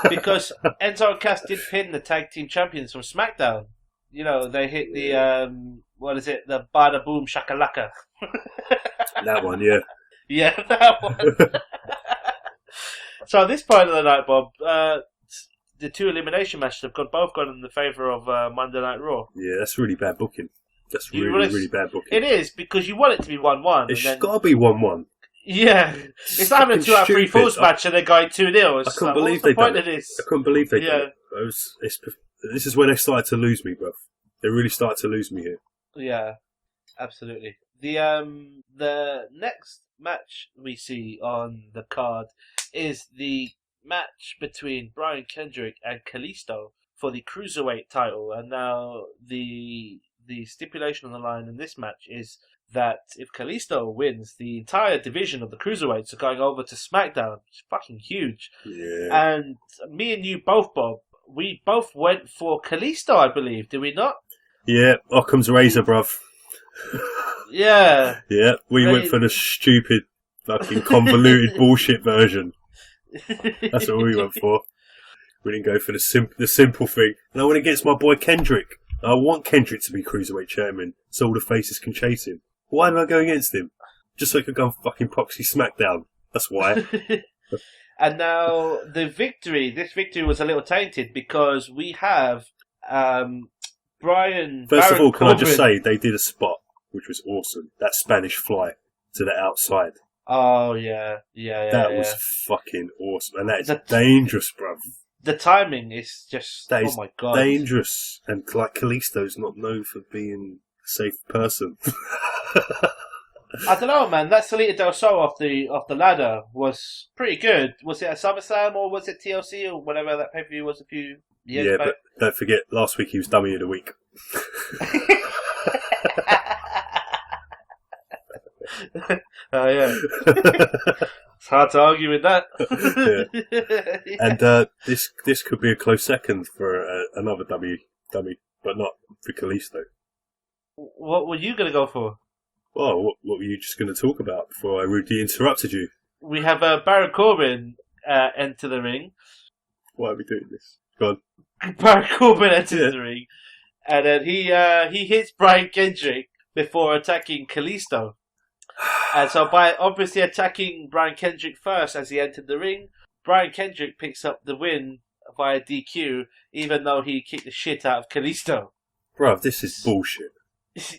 Because Enzo and Kaz did pin the tag team champions from SmackDown. You know, they hit the, what is it? The bada boom shakalaka. That one, yeah. Yeah, that one. So this part of the night, Bob, the two elimination matches have both gone in the favour of Monday Night Raw. Yeah, that's really bad booking. That's really bad booking. It is, because you want it to be 1-1. It's got to be 1-1. Yeah. It's not having a 2 out of 3 falls match and they're going 2-0. I couldn't believe they done it. I couldn't believe they done it. This is when they started to lose me, bruv. They really started to lose me here. Yeah, absolutely. The next match we see on the card is the match between Brian Kendrick and Kalisto for the Cruiserweight title. And now the stipulation on the line in this match is that if Kalisto wins, the entire division of the Cruiserweights are going over to SmackDown. It's fucking huge. Yeah. And me and you both, Bob, we both went for Kalisto, I believe. Did we not? Yeah, Occam's razor, bruv. Yeah. Yeah, we went for the stupid, fucking convoluted bullshit version. That's what we went for. We didn't go for the simple thing. And I went against my boy Kendrick. I want Kendrick to be Cruiserweight Chairman so all the faces can chase him. Why did I go against him? Just so I could go and fucking proxy SmackDown. That's why. And now this victory was a little tainted because we have Brian. First of all, Corbin. I just say they did a spot which was awesome. That Spanish fly to the outside. Oh yeah. That was fucking awesome, and that is dangerous, bruv. The timing is just oh my god, dangerous. And like Kalisto's not known for being a safe person. I don't know, man. That Salita del Sol off the ladder was pretty good. Was it at SummerSlam or was it TLC or whatever that pay-per-view was a few years back? But don't forget, last week he was Dummy of the Week. Oh yeah. It's hard to argue with that. Yeah. And this could be a close second for another dummy, but not for Kalisto. What were you going to go for? Well, what were you just going to talk about before I rudely interrupted you? We have Baron Corbin enter the ring. Why are we doing this? Go on. Baron Corbin enters the ring, and then he hits Brian Kendrick before attacking Kalisto. And so by obviously attacking Brian Kendrick first as he entered the ring, Brian Kendrick picks up the win via DQ, even though he kicked the shit out of Kalisto. Bruv, this is bullshit.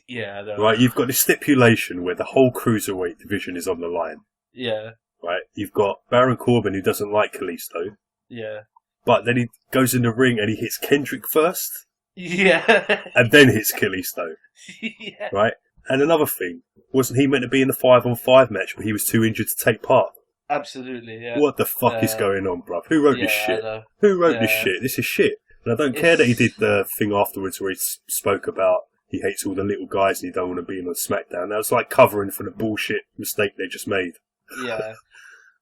Yeah, I know. Right, you've got this stipulation where the whole Cruiserweight division is on the line. Yeah. Right, you've got Baron Corbin who doesn't like Kalisto. Yeah. But then he goes in the ring and he hits Kendrick first. Yeah. And then hits Kalisto. Yeah. Right? And another thing, wasn't he meant to be in the 5-on-5 match, but he was too injured to take part? Absolutely, yeah. What the fuck is going on, bruv? Who wrote this shit? Who wrote this shit? This is shit. And I don't care that he did the thing afterwards where he spoke about he hates all the little guys and he don't want to be in on SmackDown. That was like covering for the bullshit mistake they just made. Yeah.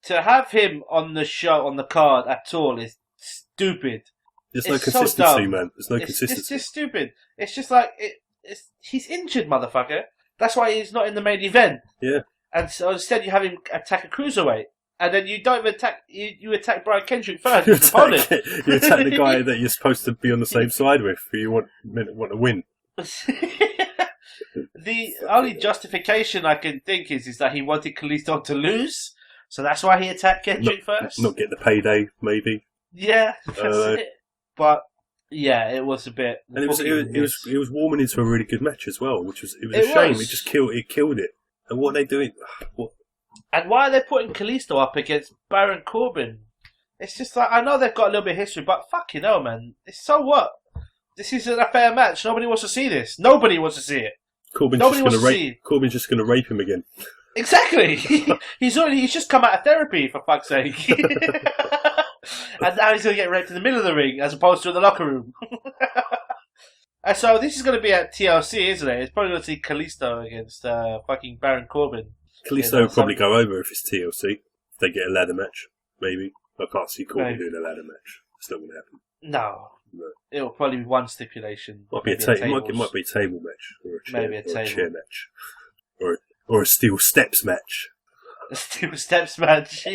To have him on the show, on the card at all is stupid. There's no consistency, man. There's no consistency. It's just stupid. It's just like, he's injured, motherfucker. That's why he's not in the main event. Yeah. And so instead you have him attack a Cruiserweight. And then you don't even attack, you attack Brian Kendrick first, his opponent. You attack the guy that you're supposed to be on the same side with, who you want to win. The only justification I can think is that he wanted Kalisto to lose, so that's why he attacked Kendrick first. Not get the payday, maybe. Yeah, that's it. But yeah, it was a bit. And it was warming into a really good match as well, which was a shame. It just killed it. And what are they doing? What? And why are they putting Kalisto up against Baron Corbin? It's just like, I know they've got a little bit of history, but fucking hell, man. So what? This isn't a fair match. Nobody wants to see this. Nobody wants to see it. Corbin's just going to rape him again. Exactly. He's just come out of therapy, for fuck's sake. And now he's going to get raped in the middle of the ring as opposed to in the locker room. And so this is going to be at TLC, isn't it? It's probably going to see Kalisto against fucking Baron Corbin. Kalisto will probably go over if it's TLC. If they get a ladder match, maybe. I can't see Corbin doing a ladder match. It's not going to happen. No. It'll probably be one stipulation. Might be it might be a table match or a chair match or a steel steps match. A steel steps match.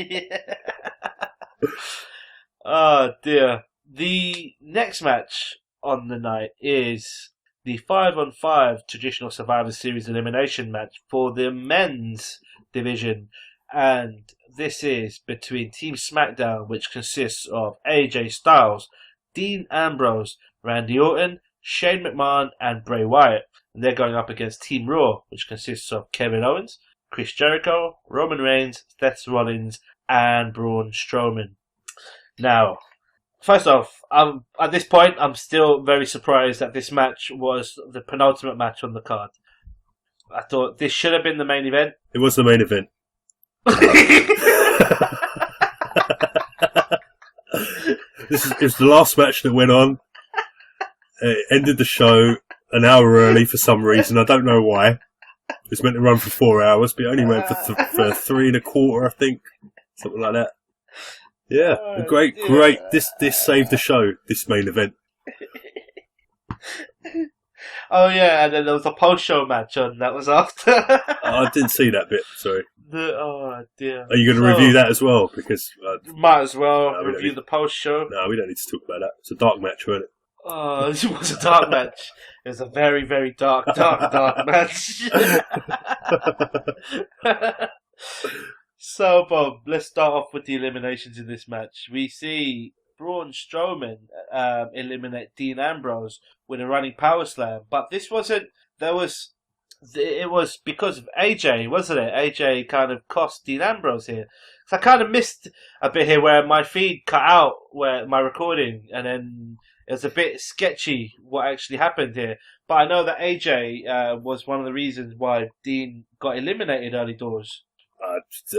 Oh dear. The next match on the night is the 5-on-5 traditional Survivor Series elimination match for the men's division. And this is between Team SmackDown, which consists of AJ Styles, Dean Ambrose, Randy Orton, Shane McMahon, and Bray Wyatt. And they're going up against Team Raw, which consists of Kevin Owens, Chris Jericho, Roman Reigns, Seth Rollins, and Braun Strowman. Now, first off, at this point, I'm still very surprised that this match was the penultimate match on the card. I thought this should have been the main event. It was the main event. It was the last match that went on. It ended the show an hour early for some reason. I don't know why. It was meant to run for 4 hours, but it only went for 3.25, I think. Something like that. Yeah, great. This saved the show, this main event. Oh yeah, and then there was a post-show match on that was after. I didn't see that bit, sorry. Oh dear. Are you going to review that as well? Because might as well review the post-show. No, we don't need to talk about that. It's a dark match, wasn't it? Oh, it was a dark match. It was a very, very dark match. So, Bob, let's start off with the eliminations in this match. We see Braun Strowman eliminate Dean Ambrose with a running power slam, but this wasn't. It was because of AJ, wasn't it? AJ kind of cost Dean Ambrose here. So I kind of missed a bit here where my feed cut out, where my recording, and then it was a bit sketchy what actually happened here. But I know that AJ was one of the reasons why Dean got eliminated early doors.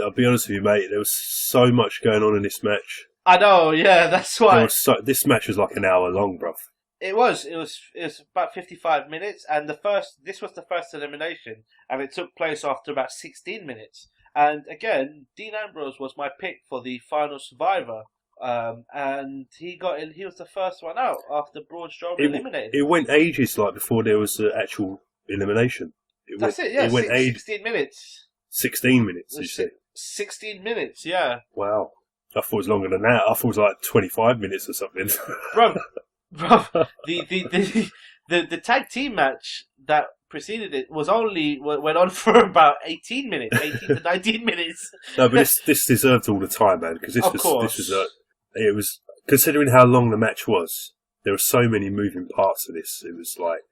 I'll be honest with you, mate. There was so much going on in this match. I know, yeah, that's why. This match was like an hour long, bruv. It was about 55 minutes, and this was the first elimination, and it took place after about 16 minutes. And again, Dean Ambrose was my pick for the final Survivor, and he was the first one out after Braun Strowman eliminated. It went ages before there was the actual elimination. It went 16 minutes. 16 minutes, you say? 16 minutes, yeah. Wow. I thought it was longer than that. I thought it was like 25 minutes or something. Bro, the tag team match that preceded it went on for about 18 minutes, 18 to 19 minutes. No, but this deserved all the time, man, because it was considering how long the match was. There were so many moving parts to this. It was like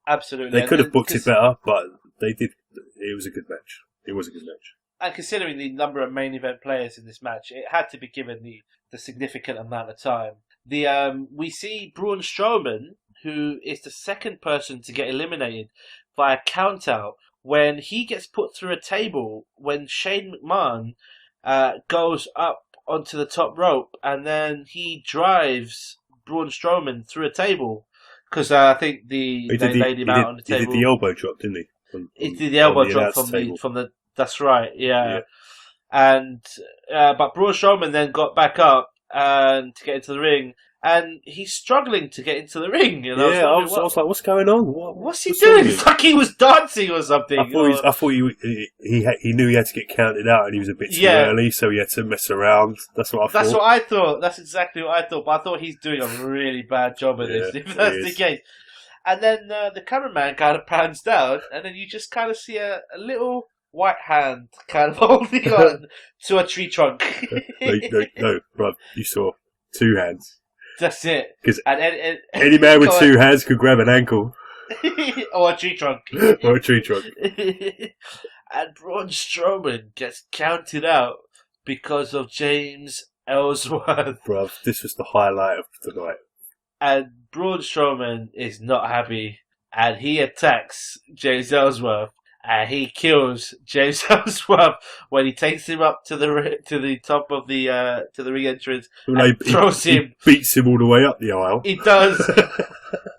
absolutely they could have booked it better, but they did. It was a good match. It was a good match. And considering the number of main event players in this match, it had to be given the significant amount of time. We see Braun Strowman, who is the second person to get eliminated via countout, when he gets put through a table when Shane McMahon goes up onto the top rope, and then he drives Braun Strowman through a table. Because I think they laid him out on the table. He did the elbow drop, didn't he? He did the elbow drop from the. That's right, yeah. And but Braun Strowman then got back up and to get into the ring, and he's struggling to get into the ring. You know? Yeah, I was like, what's going on? What's he doing? It's like he was dancing or something. I thought he knew he had to get counted out, and he was a bit too early, so he had to mess around. That's what I thought. That's what I thought. That's exactly what I thought. But I thought he's doing a really bad job of this. If that's the case. And then the cameraman kind of pans down, and then you just kind of see a little white hand kind of holding on to a tree trunk. No, bro, you saw two hands. That's it. Because any man with two hands could grab an ankle. Or a tree trunk. Or a tree trunk. And Braun Strowman gets counted out because of James Ellsworth. Bruv, this was the highlight of the night. And Braun Strowman is not happy, and he attacks James Ellsworth, and he kills James Ellsworth when he takes him up to the top of the ring entrance and throws him. He beats him all the way up the aisle. He does,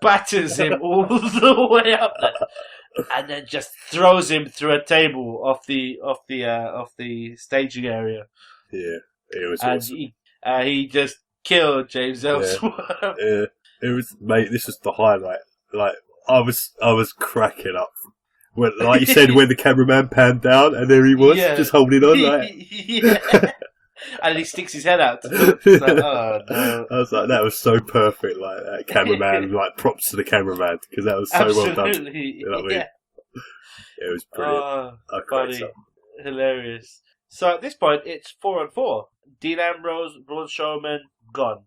batters him all the way up there, and then just throws him through a table off the staging area. Yeah, it was awesome. He just killed James Ellsworth. Yeah. It was, mate. This was the highlight. Like I was cracking up. When, like you said, when the cameraman panned down and there he was, just holding on. Like, yeah. And he sticks his head out. Like, oh no! I was like, that was so perfect. Like that cameraman, like props to the cameraman because that was so well done. You know what I mean? It was brilliant. Funny, hilarious. So at this point, it's 4-4. Dean Ambrose, Braun Strowman, gone.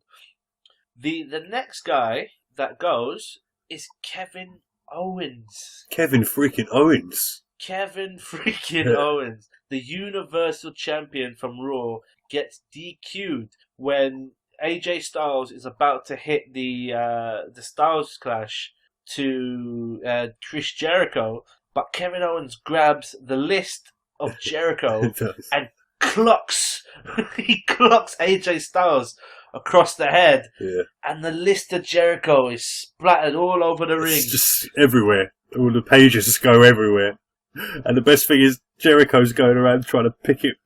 The next guy that goes is Kevin Owens. Kevin freaking Owens. Kevin freaking Owens, the Universal Champion from Raw, gets DQ'd when AJ Styles is about to hit the Styles Clash to Chris Jericho, but Kevin Owens grabs the list of Jericho and clocks AJ Styles across the head, and the list of Jericho is splattered all over the ring. It's just everywhere. All the pages just go everywhere. And the best thing is Jericho's going around trying to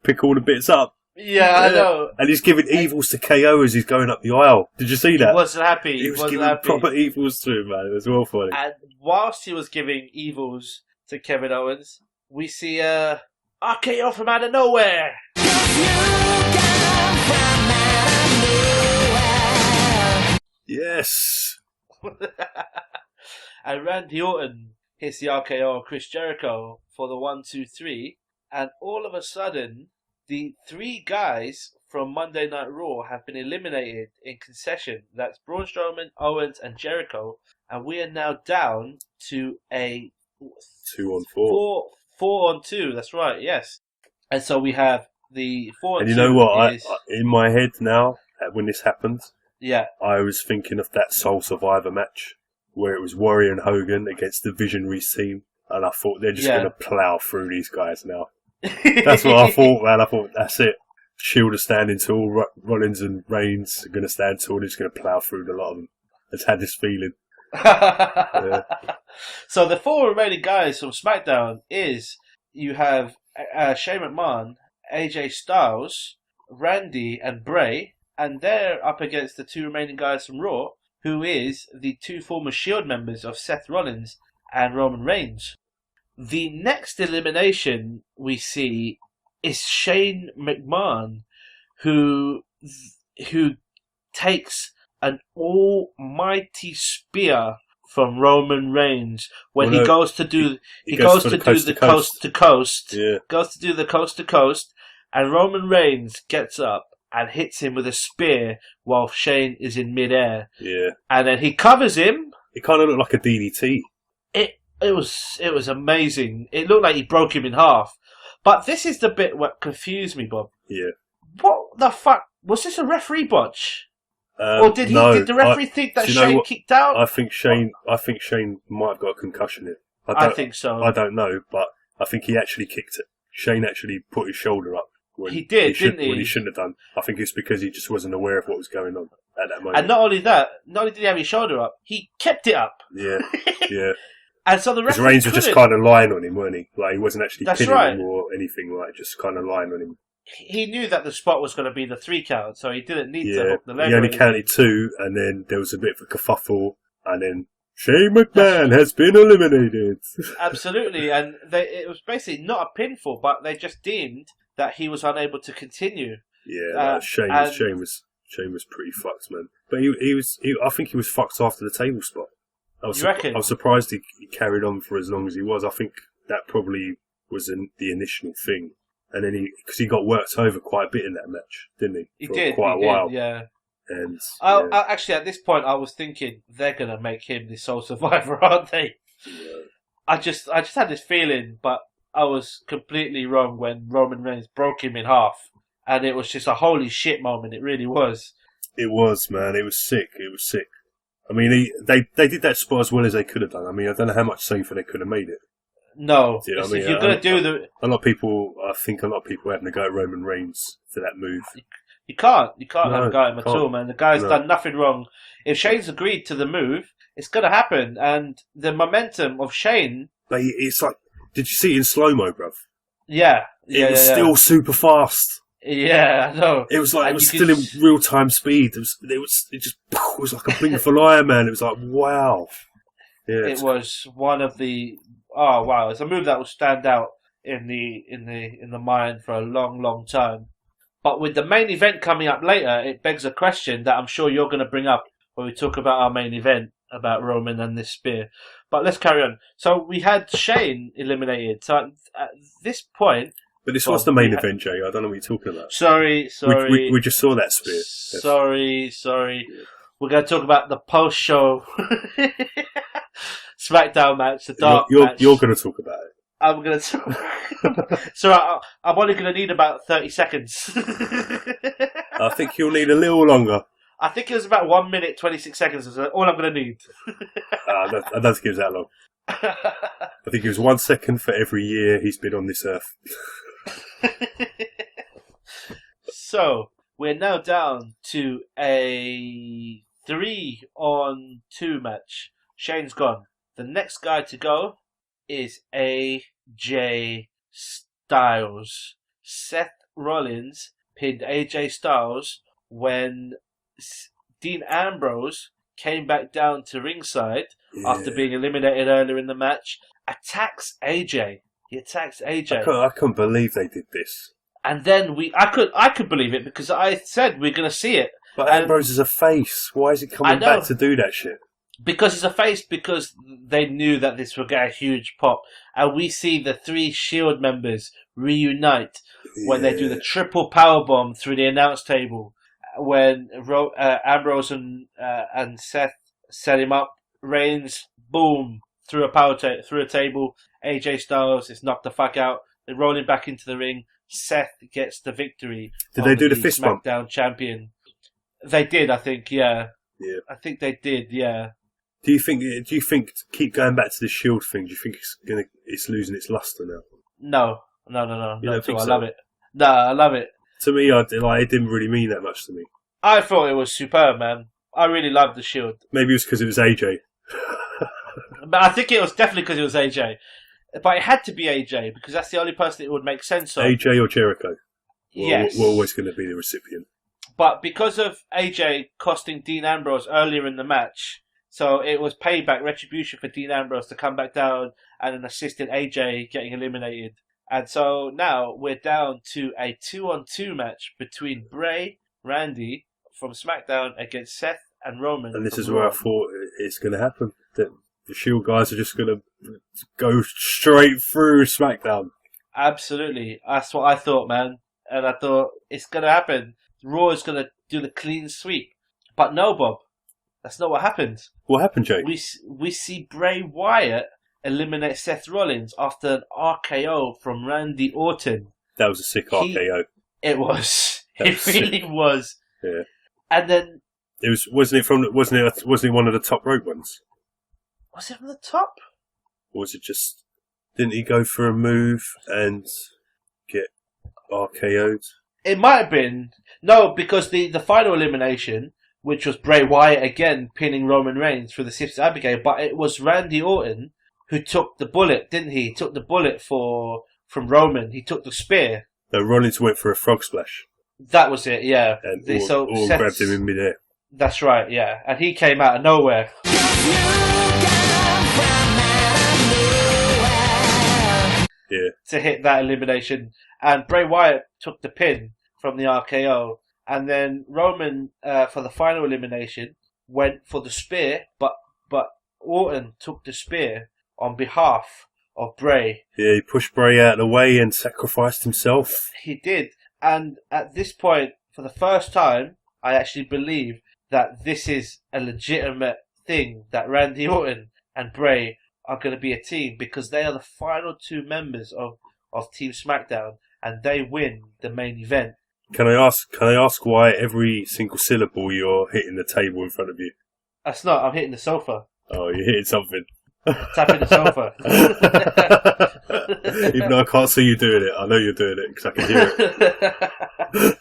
pick all the bits up. Yeah, I know. And he's giving evils to KO as he's going up the aisle. Did you see that? He wasn't happy. He was giving proper evils to him, man. It was well funny. And whilst he was giving evils to Kevin Owens, we see RKO from out of nowhere. Yes. And Randy Orton hits the RKO of Chris Jericho for the 1-2-3, and all of a sudden, the three guys from Monday Night Raw have been eliminated in concession. That's Braun Strowman, Owens, and Jericho, and we are now down to a 2-on-4. 4-on-2. That's right. Yes, and so we have the 4-on-2. And you know what? I in my head now, when this happened, I was thinking of that Soul Survivor match where it was Warrior and Hogan against the Visionaries team, and I thought they're just going to plough through these guys now. That's what I thought, man. I thought, that's it. Shield are standing tall, Rollins and Reigns are going to stand tall, and he's going to plough through a lot of them. I just had this feeling. So the four remaining guys from SmackDown is, you have Shane McMahon, AJ Styles, Randy, and Bray, and they're up against the two remaining guys from Raw, who is the two former Shield members of Seth Rollins and Roman Reigns. The next elimination we see is Shane McMahon, who takes an almighty spear from Roman Reigns when he goes to do the coast to coast. Yeah. Goes to do the coast to coast, and Roman Reigns gets up and hits him with a spear while Shane is in midair. Yeah. And then he covers him. It kind of looked like a DDT. It was amazing. It looked like he broke him in half. But this is the bit what confused me, Bob. Yeah. What the fuck? Was this a referee botch? Or did the referee think that Shane kicked out? I think Shane might have got a concussion here. I think so. I don't know, but I think he actually kicked it. Shane actually put his shoulder up. He did, didn't he? When he shouldn't have done. I think it's because he just wasn't aware of what was going on at that moment. And not only did he have his shoulder up, he kept it up. Yeah, yeah. And so the referee Reigns was just kind of lying on him, weren't he? Like, he wasn't actually pinning him or anything, like, just kind of lying on him. He knew that the spot was going to be the 3 count, so he didn't need to hook the leg. He only counted 2, and then there was a bit of a kerfuffle, and then Shane McMahon has been eliminated. Absolutely, and it was basically not a pinfall, but they just deemed that he was unable to continue. Yeah, Shane was pretty fucked, man. But I think he was fucked after the table spot. You reckon? I was surprised he carried on for as long as he was. I think that probably was the initial thing. And then because he got worked over quite a bit in that match, didn't he? He did. Quite a while. Yeah. And I actually, at this point, I was thinking they're gonna make him the sole survivor, aren't they? Yeah. I just had this feeling, but I was completely wrong when Roman Reigns broke him in half, and it was just a holy shit moment. It really was. It was, man. It was sick. It was sick. I mean, they did that spot as well as they could have done. I mean, I don't know how much safer they could have made it. No, you know if you're going to do I think a lot of people having to go at Roman Reigns for that move. You can't have a go at him at all, man. The guy's done nothing wrong. If Shane's agreed to the move, it's going to happen. And the momentum of Shane... But it's like, did you see it in slow-mo, bruv? Yeah. It was still super fast. Yeah, I know. It was like, it was still in real-time speed. It just... it was like a blink of an eye, man. It was like, wow. Yeah, it was one of the it's a move that will stand out in the mind for a long, long time. But with the main event coming up later, it begs a question that I'm sure you're going to bring up when we talk about our main event about Roman and this spear. But let's carry on. So we had Shane eliminated. So at this point, but this was the main event, Jay. I don't know what you're talking about. Sorry. We just saw that spear. Sorry. We're going to talk about the post-show SmackDown match, the dark match. You're going to talk about it. I'm going to... So I'm only going to need about 30 seconds. I think you'll need a little longer. I think it was about 1 minute, 26 seconds is all I'm going to need. I don't think it was that long. I think it was 1 second for every year he's been on this earth. So, we're now down to a 3-on-2 match. Shane's gone. The next guy to go is AJ Styles. Seth Rollins pinned AJ Styles when Dean Ambrose came back down to ringside after being eliminated earlier in the match. Attacks AJ. He attacks AJ. I couldn't believe they did this. And then I could believe it because I said we're going to see it. But Ambrose is a face. Why is he coming back to do that shit? Because he's a face, because they knew that this would get a huge pop. And we see the 3 Shield members reunite when they do the triple powerbomb through the announce table. When Ambrose and Seth set him up, Reigns, boom, through a table. AJ Styles is knocked the fuck out. They're rolling back into the ring. Seth gets the victory. Did they do the fist bump? SmackDown champion. They did, I think, yeah. Yeah. I think they did, yeah. Do you think keep going back to the Shield thing? Do you think it's losing its luster now? No. You don't think so? I love it. No, I love it. To me, it didn't really mean that much to me. I thought it was superb, man. I really loved the Shield. Maybe it was because it was AJ. But I think it was definitely because it was AJ. But it had to be AJ because that's the only person it would make sense of. AJ or Jericho. Yes. We're always going to be the recipient. But because of AJ costing Dean Ambrose earlier in the match, so it was payback, retribution for Dean Ambrose to come back down and an assistant AJ getting eliminated. And so now we're down to a 2-on-2 match between Bray, Randy from SmackDown against Seth and Roman. And this is where I thought it's going to happen. That the Shield guys are just going to go straight through SmackDown. Absolutely. That's what I thought, man. And I thought it's going to happen. Raw is going to do the clean sweep. But no, Bob. That's not what happened. What happened, Jake? We see Bray Wyatt eliminate Seth Rollins after an RKO from Randy Orton. That was a sick RKO. It was. It really was. Yeah. And then it was. Wasn't it one of the top rope ones? Was it from the top? Or was it just? Didn't he go for a move and get RKO'd? It might have been. No, because the final elimination, which was Bray Wyatt again pinning Roman Reigns for the Sister Abigail, but it was Randy Orton who took the bullet, didn't he? He took the bullet from Roman. He took the spear. No, Rollins went for a frog splash. That was it, yeah. And Orton grabbed him in midair. That's right, yeah. And he came out of nowhere. Yeah. To hit that elimination. And Bray Wyatt took the pin from the RKO. And then Roman, for the final elimination, went for the spear, but Orton took the spear on behalf of Bray. Yeah, he pushed Bray out of the way and sacrificed himself. He did. And at this point, for the first time, I actually believe that this is a legitimate thing, that Randy Orton and Bray are going to be a team, because they are the final 2 members of Team SmackDown, and they win the main event. Can I ask why every single syllable you're hitting the table in front of you? That's not. I'm hitting the sofa. Oh, you're hitting something. Tapping the sofa. Even though I can't see you doing it, I know you're doing it because I can hear it.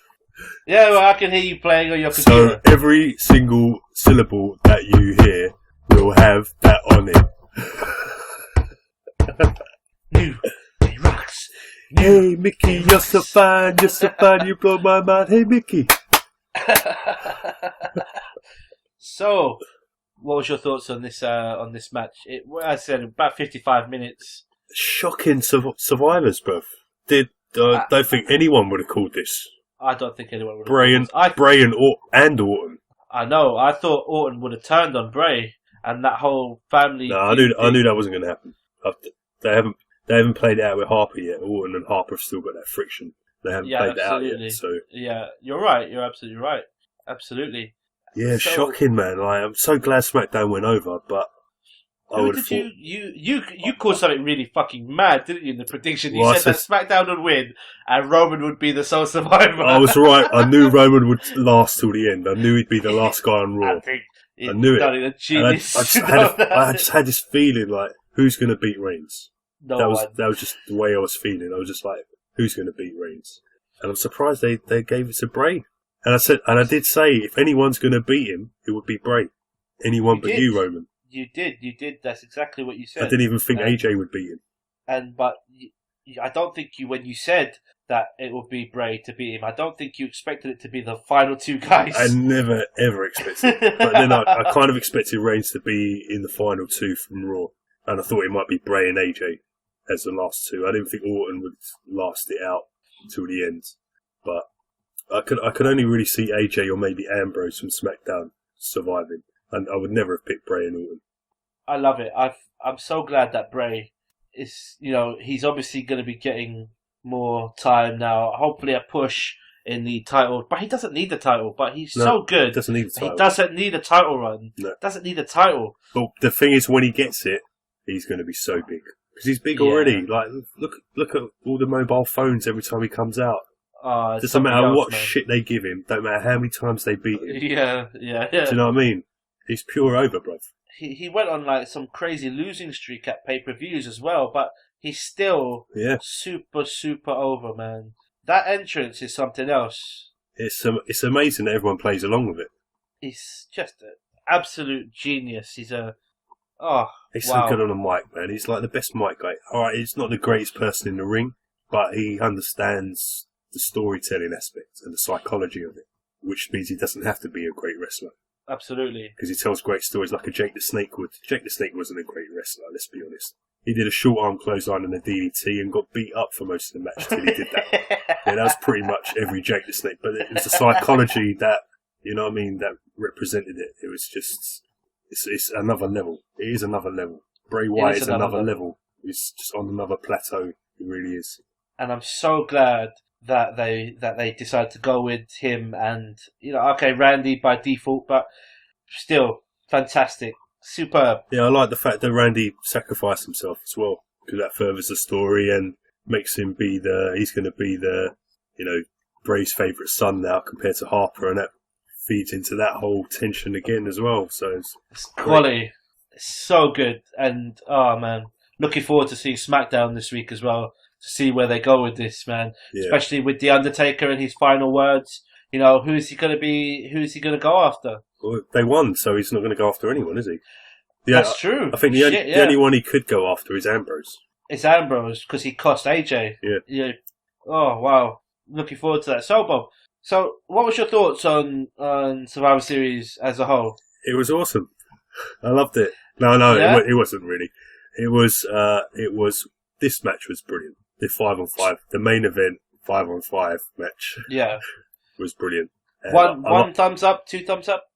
Yeah, well, I can hear you playing on your computer. So every single syllable that you hear will have that on it. New. He rocks. Hey Mickey, you're so fine, you blow my mind. Hey Mickey. So, what was your thoughts on this match? I said about 55 minutes. Shocking survivors, bruv. Don't think anyone would have called this. I don't think anyone would have Bray called this. Bray and Orton. I know. I thought Orton would have turned on Bray and that whole family. No, I knew that wasn't going to happen. They haven't played it out with Harper yet. Orton and Harper have still got that friction. They haven't played it out yet. So yeah, you're right. You're absolutely right. Absolutely. Yeah, shocking, man. I'm so glad SmackDown went over, but I would have thought... You called something really fucking mad, didn't you, in the prediction? You said that SmackDown would win and Roman would be the sole survivor. I was right. I knew Roman would last till the end. I knew he'd be the last guy on Raw. I knew it. I just had this feeling like, who's going to beat Reigns? That was just the way I was feeling. I was just like, who's going to beat Reigns? And I'm surprised they gave it to Bray. And I did say, if anyone's going to beat him, it would be Bray. Anyone but you, Roman. You did. That's exactly what you said. I didn't even think AJ would beat him. But I don't think when you said that it would be Bray to beat him, I don't think you expected it to be the final two guys. I never, ever expected it. But then I kind of expected Reigns to be in the final two from Raw. And I thought it might be Bray and AJ as the last two. I didn't think Orton would last it out until the end. But I could only really see AJ or maybe Ambrose from SmackDown surviving. And I would never have picked Bray and Orton. I love it. I'm so glad that Bray is, he's obviously going to be getting more time now. Hopefully a push in the title. But he doesn't need the title. But he's so good. He doesn't need the title. He doesn't need a title run. No. Doesn't need a title. But the thing is, when he gets it, he's going to be so big. Because he's big already. Like, look at all the mobile phones every time he comes out. Doesn't matter what shit they give him. Don't matter how many times they beat him. Yeah. Do you know what I mean? He's pure over, bruv. He went on like some crazy losing streak at pay-per-views as well, but he's still super, super over, man. That entrance is something else. It's amazing that everyone plays along with it. He's just an absolute genius. He's so good on a mic, man. He's like the best mic guy. Alright, he's not the greatest person in the ring, but he understands the storytelling aspect and the psychology of it, which means he doesn't have to be a great wrestler. Absolutely. Because he tells great stories like a Jake the Snake would. Jake the Snake wasn't a great wrestler, let's be honest. He did a short arm clothesline and a DDT and got beat up for most of the match till he did that. That was pretty much every Jake the Snake. But it was the psychology that, that represented it. It was just, it's another level. It is another level. Bray Wyatt is another level. It's just on another plateau. It really is. And I'm so glad that they decided to go with him and, Randy by default, but still fantastic. Superb. Yeah, I like the fact that Randy sacrificed himself as well, because that furthers the story and makes him he's going to be Bray's favourite son now compared to Harper, and that feeds into that whole tension again as well. So it's quality. It's so good. And, oh man, looking forward to seeing SmackDown this week as well. To see where they go with this, man. Yeah. Especially with The Undertaker and his final words. Who is he going to go after? Well, they won, so he's not going to go after anyone, is he? Yeah, that's true. I think the only one he could go after is Ambrose. It's Ambrose, because he cost AJ. Yeah. Oh, wow. Looking forward to that. So, Bob, what was your thoughts on Survivor Series as a whole? It was awesome. I loved it. No, it wasn't really. It was. This match was brilliant. The 5-on-5, the main event 5-on-5 match. Yeah, was brilliant. One thumbs up, 2 thumbs up.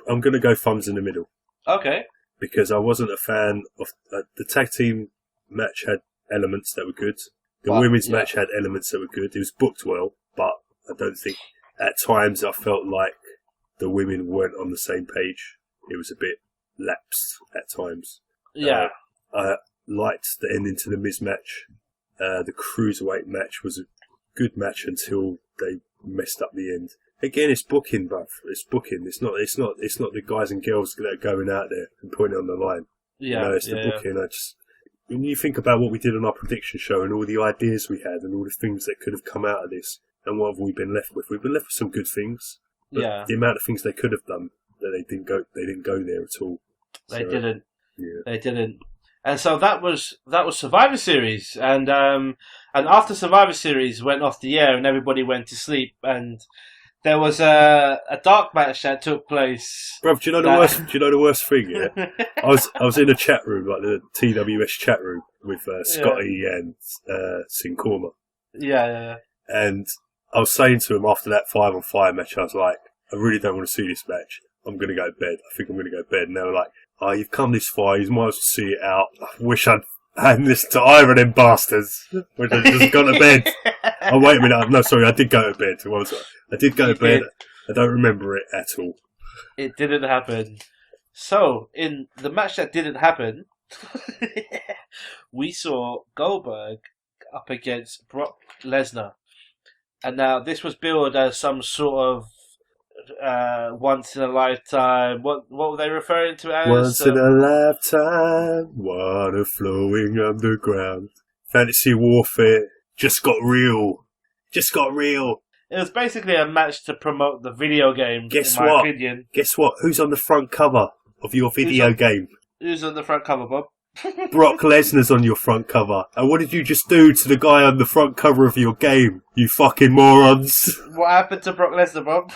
I'm going to go thumbs in the middle. Okay. Because I wasn't a fan of the tag team match. Had elements that were good. The women's match had elements that were good. It was booked well, but I don't think at times I felt like the women weren't on the same page. It was a bit lapsed at times. Yeah. I liked the ending to the Miz match. The Cruiserweight match was a good match until they messed up the end. Again, it's booking, bruv. It's booking. It's not the guys and girls that are going out there and putting it on the line. Yeah, it's the booking. When you think about what we did on our prediction show and all the ideas we had and all the things that could have come out of this, and what have we been left with? We've been left with some good things. But the amount of things they could have done, that they didn't go there at all. They didn't. Yeah. They didn't. And so that was Survivor Series, and after Survivor Series went off the air and everybody went to sleep, and there was a dark match that took place. Bruv, do you know the worst? Do you know the worst thing? Yeah, I was in a chat room, like the TWS chat room, with Scotty and Sincorma. Yeah. And I was saying to him after that 5-on-5 match, I was like, I really don't want to see this match. I'm going to go to bed. I think I'm going to go to bed. And they were like, oh, you've come this far. You might as well see it out. I wish I'd hand this to either of them bastards. Which I just gone to bed. Oh, wait a minute. No, sorry. I did go to bed. I did go to bed. I don't remember it at all. It didn't happen. So, in the match that didn't happen, we saw Goldberg up against Brock Lesnar. And now this was billed as some sort of once in a lifetime. What were they referring to as? Once in a lifetime, water flowing underground. Fantasy warfare just got real. Just got real. It was basically a match to promote the video game. Guess in my what? opinion. Guess what? Who's on the front cover of your video game? Who's on the front cover, Bob? Brock Lesnar's on your front cover. And what did you just do to the guy on the front cover of your game? You fucking morons. What happened to Brock Lesnar, Bob?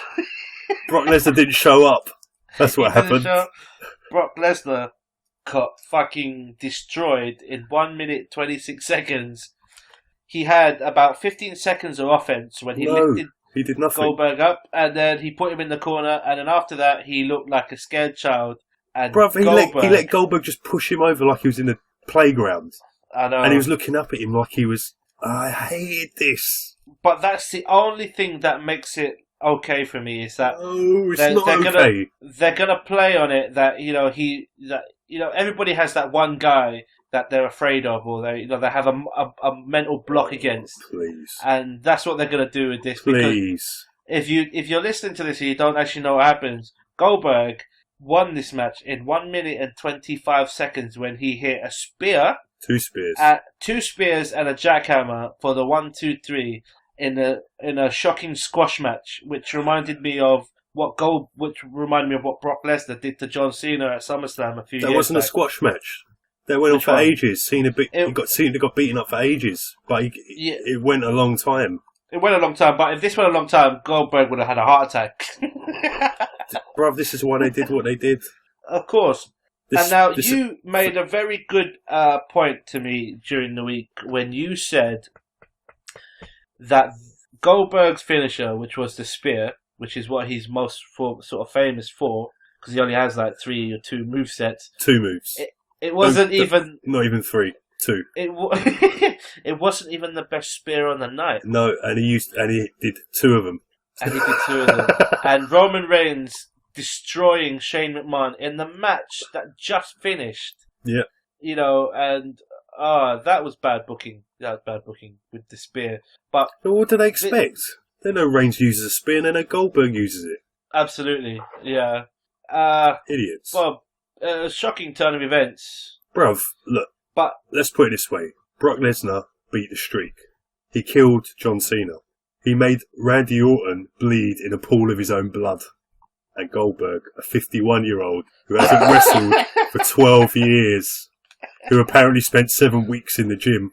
Brock Lesnar didn't show up. That's what happened. Brock Lesnar got fucking destroyed in 1 minute 26 seconds. He had about 15 seconds of offense when he lifted he did nothing. Goldberg up, and then he put him in the corner, and then after that he looked like a scared child. And bruv, he let Goldberg just push him over like he was in a playground. I know. And he was looking up at him like he was, I hated this. But that's the only thing that makes it okay for me, is that they're gonna play on it that everybody has that one guy that they're afraid of, or they have a mental block against. Please. And that's what they're gonna do with this. Please. If you're listening to this and you don't actually know what happens, Goldberg won this match in 1 minute and 25 seconds when he hit a spear. Two spears. Two spears and a jackhammer for the 1, 2, 3 in a shocking squash match, which reminded me of what Brock Lesnar did to John Cena at SummerSlam a few years back. That wasn't a squash match. That went on for ages. Cena got beaten up for ages, but it went a long time. It went a long time, but if this went a long time, Goldberg would have had a heart attack. Bruv, this is why they did what they did. Of course. You made a very good point to me during the week when you said that Goldberg's finisher, which was the spear, which is what he's most sort of famous for, because he only has like 3 or 2 movesets. 2 moves. It wasn't even... Not even 3. 2. It wasn't even the best spear on the night. No, and he did 2 of them. And he did 2 of them. And Roman Reigns destroying Shane McMahon in the match that just finished. Yeah. That was bad booking. That was bad booking with the spear. But what do they expect? They know Reigns uses a spear and they know Goldberg uses it. Absolutely, yeah. Idiots. Well, shocking turn of events. Bruv, look. But let's put it this way. Brock Lesnar beat the streak. He killed John Cena. He made Randy Orton bleed in a pool of his own blood. And Goldberg, a 51-year-old who hasn't wrestled for 12 years, who apparently spent 7 weeks in the gym,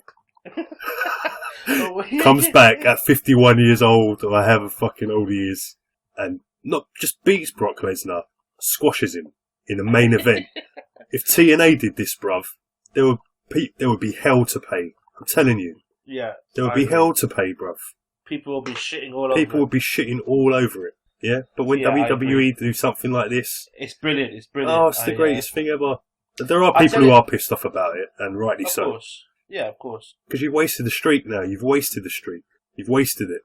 comes back at 51 years old, or however fucking old he is, and not just beats Brock Lesnar, squashes him in the main event. If TNA did this, bruv, there would be hell to pay. I'm telling you. Yeah. There would be hell to pay, bruv. People will be shitting all over it. People would be shitting all over it. Yeah? But when WWE do something like this... It's brilliant. It's brilliant. Oh, it's the greatest thing ever. There are people who are pissed off about it, and rightly so. Of course. Yeah, of course. Because you've wasted the streak now. You've wasted the streak. You've wasted it.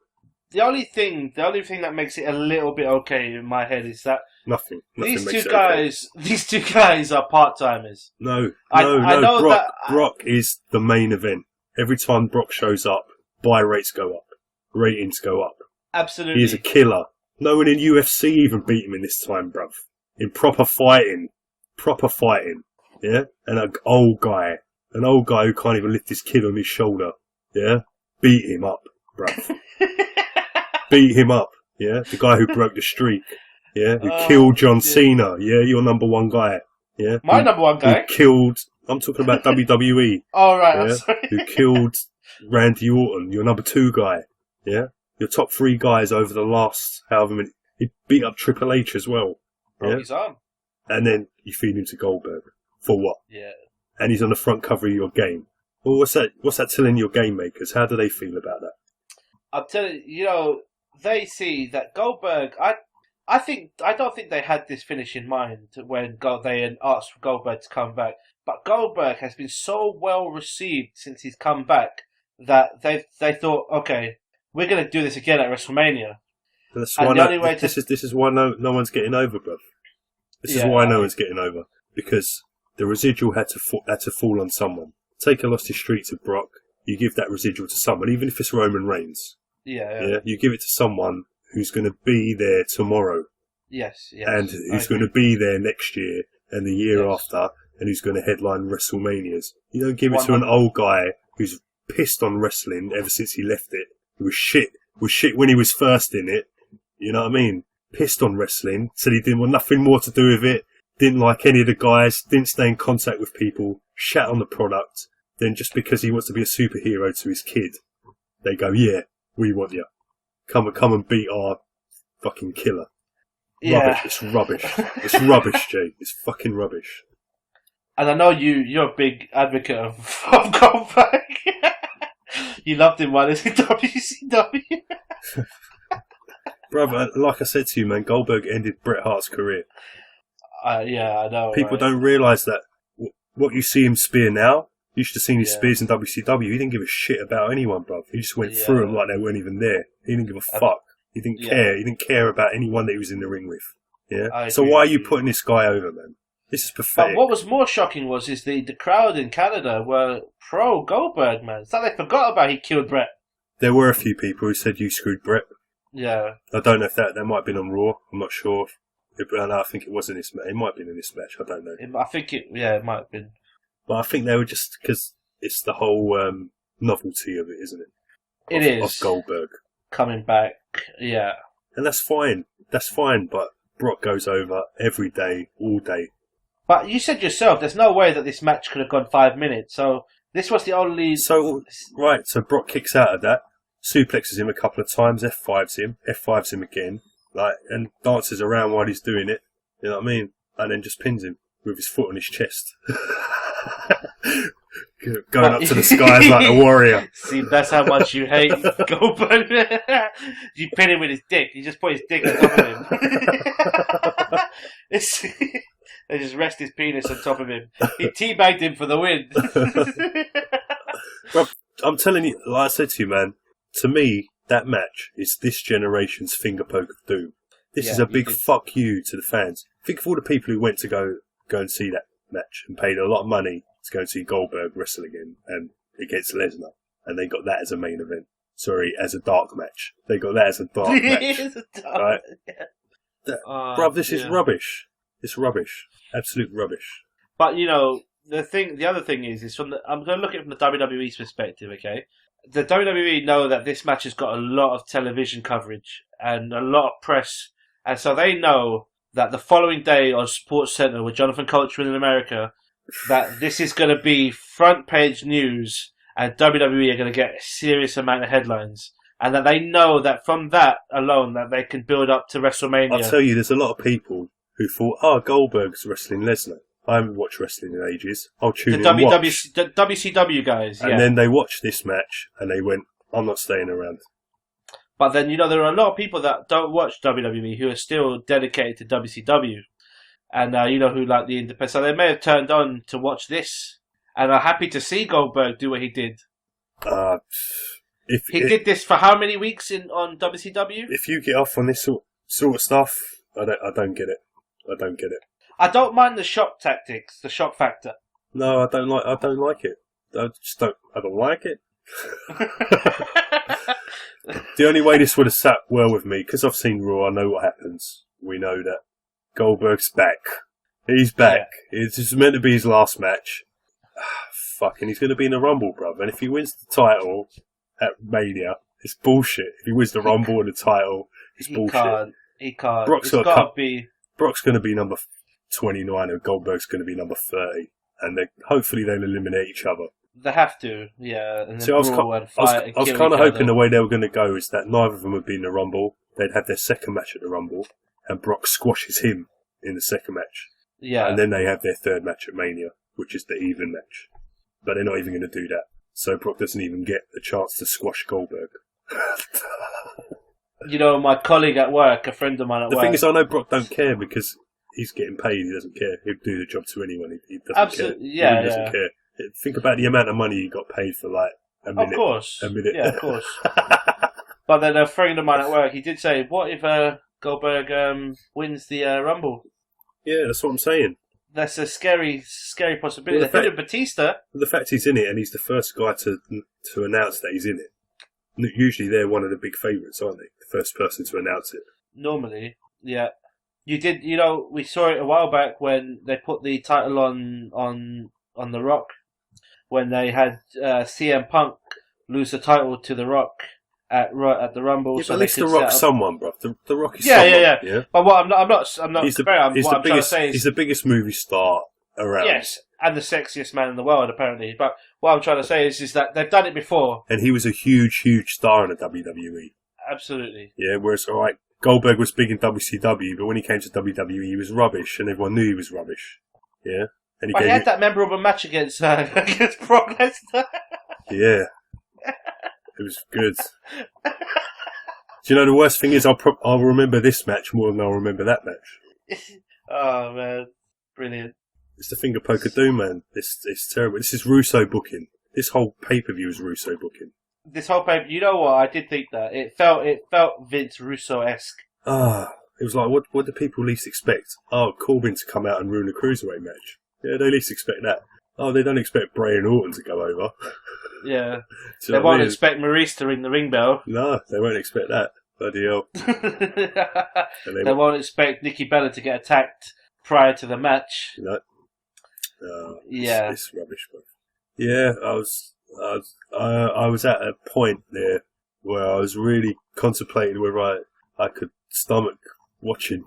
The only thing that makes it a little bit okay in my head is that Nothing these makes two it guys, okay. These two guys are part-timers. No. I know Brock is the main event. Every time Brock shows up, buy rates go up. Ratings go up. Absolutely. He is a killer. No one in UFC even beat him in this time, bruv. In proper fighting. Yeah? And an old guy who can't even lift his kid on his shoulder. Yeah? Beat him up, bruv. Beat him up. Yeah? The guy who broke the streak. Yeah? Who killed John Cena. Yeah? Your number one guy. Yeah? My number one guy? Who killed... I'm talking about WWE. Oh, right. Yeah? I'm sorry. Who killed Randy Orton. Your number 2 guy. Yeah? your top 3 guys over the last however many. He beat up Triple H as well. Broke his arm. And then you feed him to Goldberg. For what? Yeah. And he's on the front cover of your game. Well, what's that telling your game makers? How do they feel about that? I'm telling you, they see that Goldberg. I don't think they had this finish in mind when they asked for Goldberg to come back. But Goldberg has been so well received since he's come back that they thought, okay, we're going to do this again at WrestleMania. This is why no one's getting over, bruv. This is why no one's getting over, because the residual had to fall on someone. Taker lost his streak to Brock. You give that residual to someone, even if it's Roman Reigns. Yeah. You give it to someone who's going to be there tomorrow. Yes. And who's going to be there next year and the year after, and who's going to headline WrestleManias. You don't give it to an old guy who's pissed on wrestling ever since he left it. He was shit when he was first in it. You know what I mean? Pissed on wrestling, said he didn't want nothing more to do with it, didn't like any of the guys, didn't stay in contact with people, shat on the product. Then just because he wants to be a superhero to his kid, they go, yeah, we want you. Come and beat our fucking killer. Yeah. Rubbish. It's rubbish. It's rubbish, Jay. It's fucking rubbish. And I know you're a big advocate of Goldberg. You loved him while he was in WCW. Brother, like I said to you, man, Goldberg ended Bret Hart's career. Yeah, I know. People don't realise that what you see him spear now, you should have seen his spears in WCW. He didn't give a shit about anyone, bruv. He just went through them like they weren't even there. He didn't give a fuck. He didn't care. He didn't care about anyone that he was in the ring with. Yeah. So why are you putting this guy over, man? This is pathetic. But what was more shocking is the crowd in Canada were pro Goldberg, man. It's like they forgot about he killed Bret. There were a few people who said you screwed Bret. Yeah. I don't know if that might have been on Raw. I'm not sure. I think it was in this match. It might have been in this match. I don't know. I think it might have been. But I think they were just because it's the whole novelty of it, isn't it? It is. Of Goldberg coming back, yeah. And that's fine. That's fine. But Brock goes over every day, all day. But you said yourself, there's no way that this match could have gone 5 minutes. So this was the only. So Brock kicks out of that, suplexes him a couple of times, F5s him again, and dances around while he's doing it. You know what I mean? And then just pins him with his foot on his chest. Going up to the skies like a warrior. See, that's how much you hate Goldberg. You pin him with his dick. You just put his dick on top of him. They just rest his penis on top of him. He teabagged him for the win. Bro, I'm telling you, like I said to you, man, to me, that match is this generation's finger poke of doom. This is a big fuck you to the fans. Think of all the people who went to go and see that match and paid a lot of money to go and see Goldberg wrestle again and against Lesnar, and they got that as a main event. Sorry, as a dark match. They got that as a dark match. Right? Bruv, this is rubbish. It's rubbish. Absolute rubbish. But, the other thing is I'm going to look at it from the WWE's perspective, okay? The WWE know that this match has got a lot of television coverage and a lot of press, and so they know that the following day on SportsCenter with Jonathan Coachman in America, that this is going to be front page news and WWE are going to get a serious amount of headlines. And that they know that from that alone that they can build up to WrestleMania. I'll tell you, there's a lot of people who thought, Goldberg's wrestling Lesnar. I haven't watched wrestling in ages. I'll tune in and watch. The WCW guys, And then they watched this match and they went, I'm not staying around. But then, there are a lot of people that don't watch WWE who are still dedicated to WCW. And, who like the independent. So they may have turned on to watch this and are happy to see Goldberg do what he did. He did this for how many weeks on WCW? If you get off on this sort of stuff, I don't get it. I don't get it. I don't mind the shock tactics, the shock factor. No, I don't like it. I don't like it. The only way this would have sat well with me, because I've seen Raw, I know what happens. We know that Goldberg's back. He's back. Yeah. It's just meant to be his last match. Fucking, he's going to be in the Rumble, bruv. And if he wins the title at Mania, it's bullshit. If he wins the Rumble and the title, it's bullshit. He can't. Brock's going to be number 29 and Goldberg's going to be number 30. And hopefully they'll eliminate each other. They have to, yeah. And then See, I was kind of hoping the way they were going to go is that neither of them would be in the Rumble. They'd have their second match at the Rumble, and Brock squashes him in the second match. Yeah. And then they have their third match at Mania, which is the even match. But they're not even going to do that. So Brock doesn't even get a chance to squash Goldberg. You know, my colleague at work, a friend of mine at work... The thing is, I know Brock don't care because he's getting paid. He doesn't care. He'll do the job to anyone. He doesn't care. Yeah, he doesn't care. Think about the amount of money he got paid for, like, a minute. Of course. A minute. Yeah, of course. But then a friend of mine at work, he did say, what if Goldberg wins the Rumble? Yeah, that's what I'm saying. That's a scary possibility. Well, Batista... The fact he's in it, and he's the first guy to announce that he's in it. Usually they're one of the big favourites, aren't they? The first person to announce it. Normally, yeah. We saw it a while back when they put the title on The Rock. When they had CM Punk lose the title to The Rock at the Rumble. Yeah, so but at least The Rock's someone, bro. The Rock is someone. Yeah. But what I'm not. He's the biggest movie star around. Yes, and the sexiest man in the world, apparently. But what I'm trying to say is that they've done it before. And he was a huge, huge star in the WWE. Absolutely. Yeah, whereas, alright, Goldberg was big in WCW, but when he came to WWE, he was rubbish, and everyone knew he was rubbish. Yeah? And he had that memorable match against Brock Lesnar. Yeah. It was good. Do you know the worst thing is I'll remember this match more than I'll remember that match. Oh, man. Brilliant. It's the finger poke of doom, man. It's terrible. This is Russo booking. This whole pay-per-view is Russo booking. This whole pay-per-view, you know what? I did think that. It felt Vince Russo-esque. It was like, what do people least expect? Oh, Corbin to come out and ruin a cruiserweight match. Yeah, they least expect that. Oh, they don't expect Bray and Orton to go over. Yeah. They won't expect Maurice to ring the ring bell. No, they won't expect that. Bloody hell. They won't expect Nikki Bella to get attacked prior to the match. No. Yeah. It's rubbish, bro. Yeah, I was at a point there where I was really contemplating whether I could stomach watching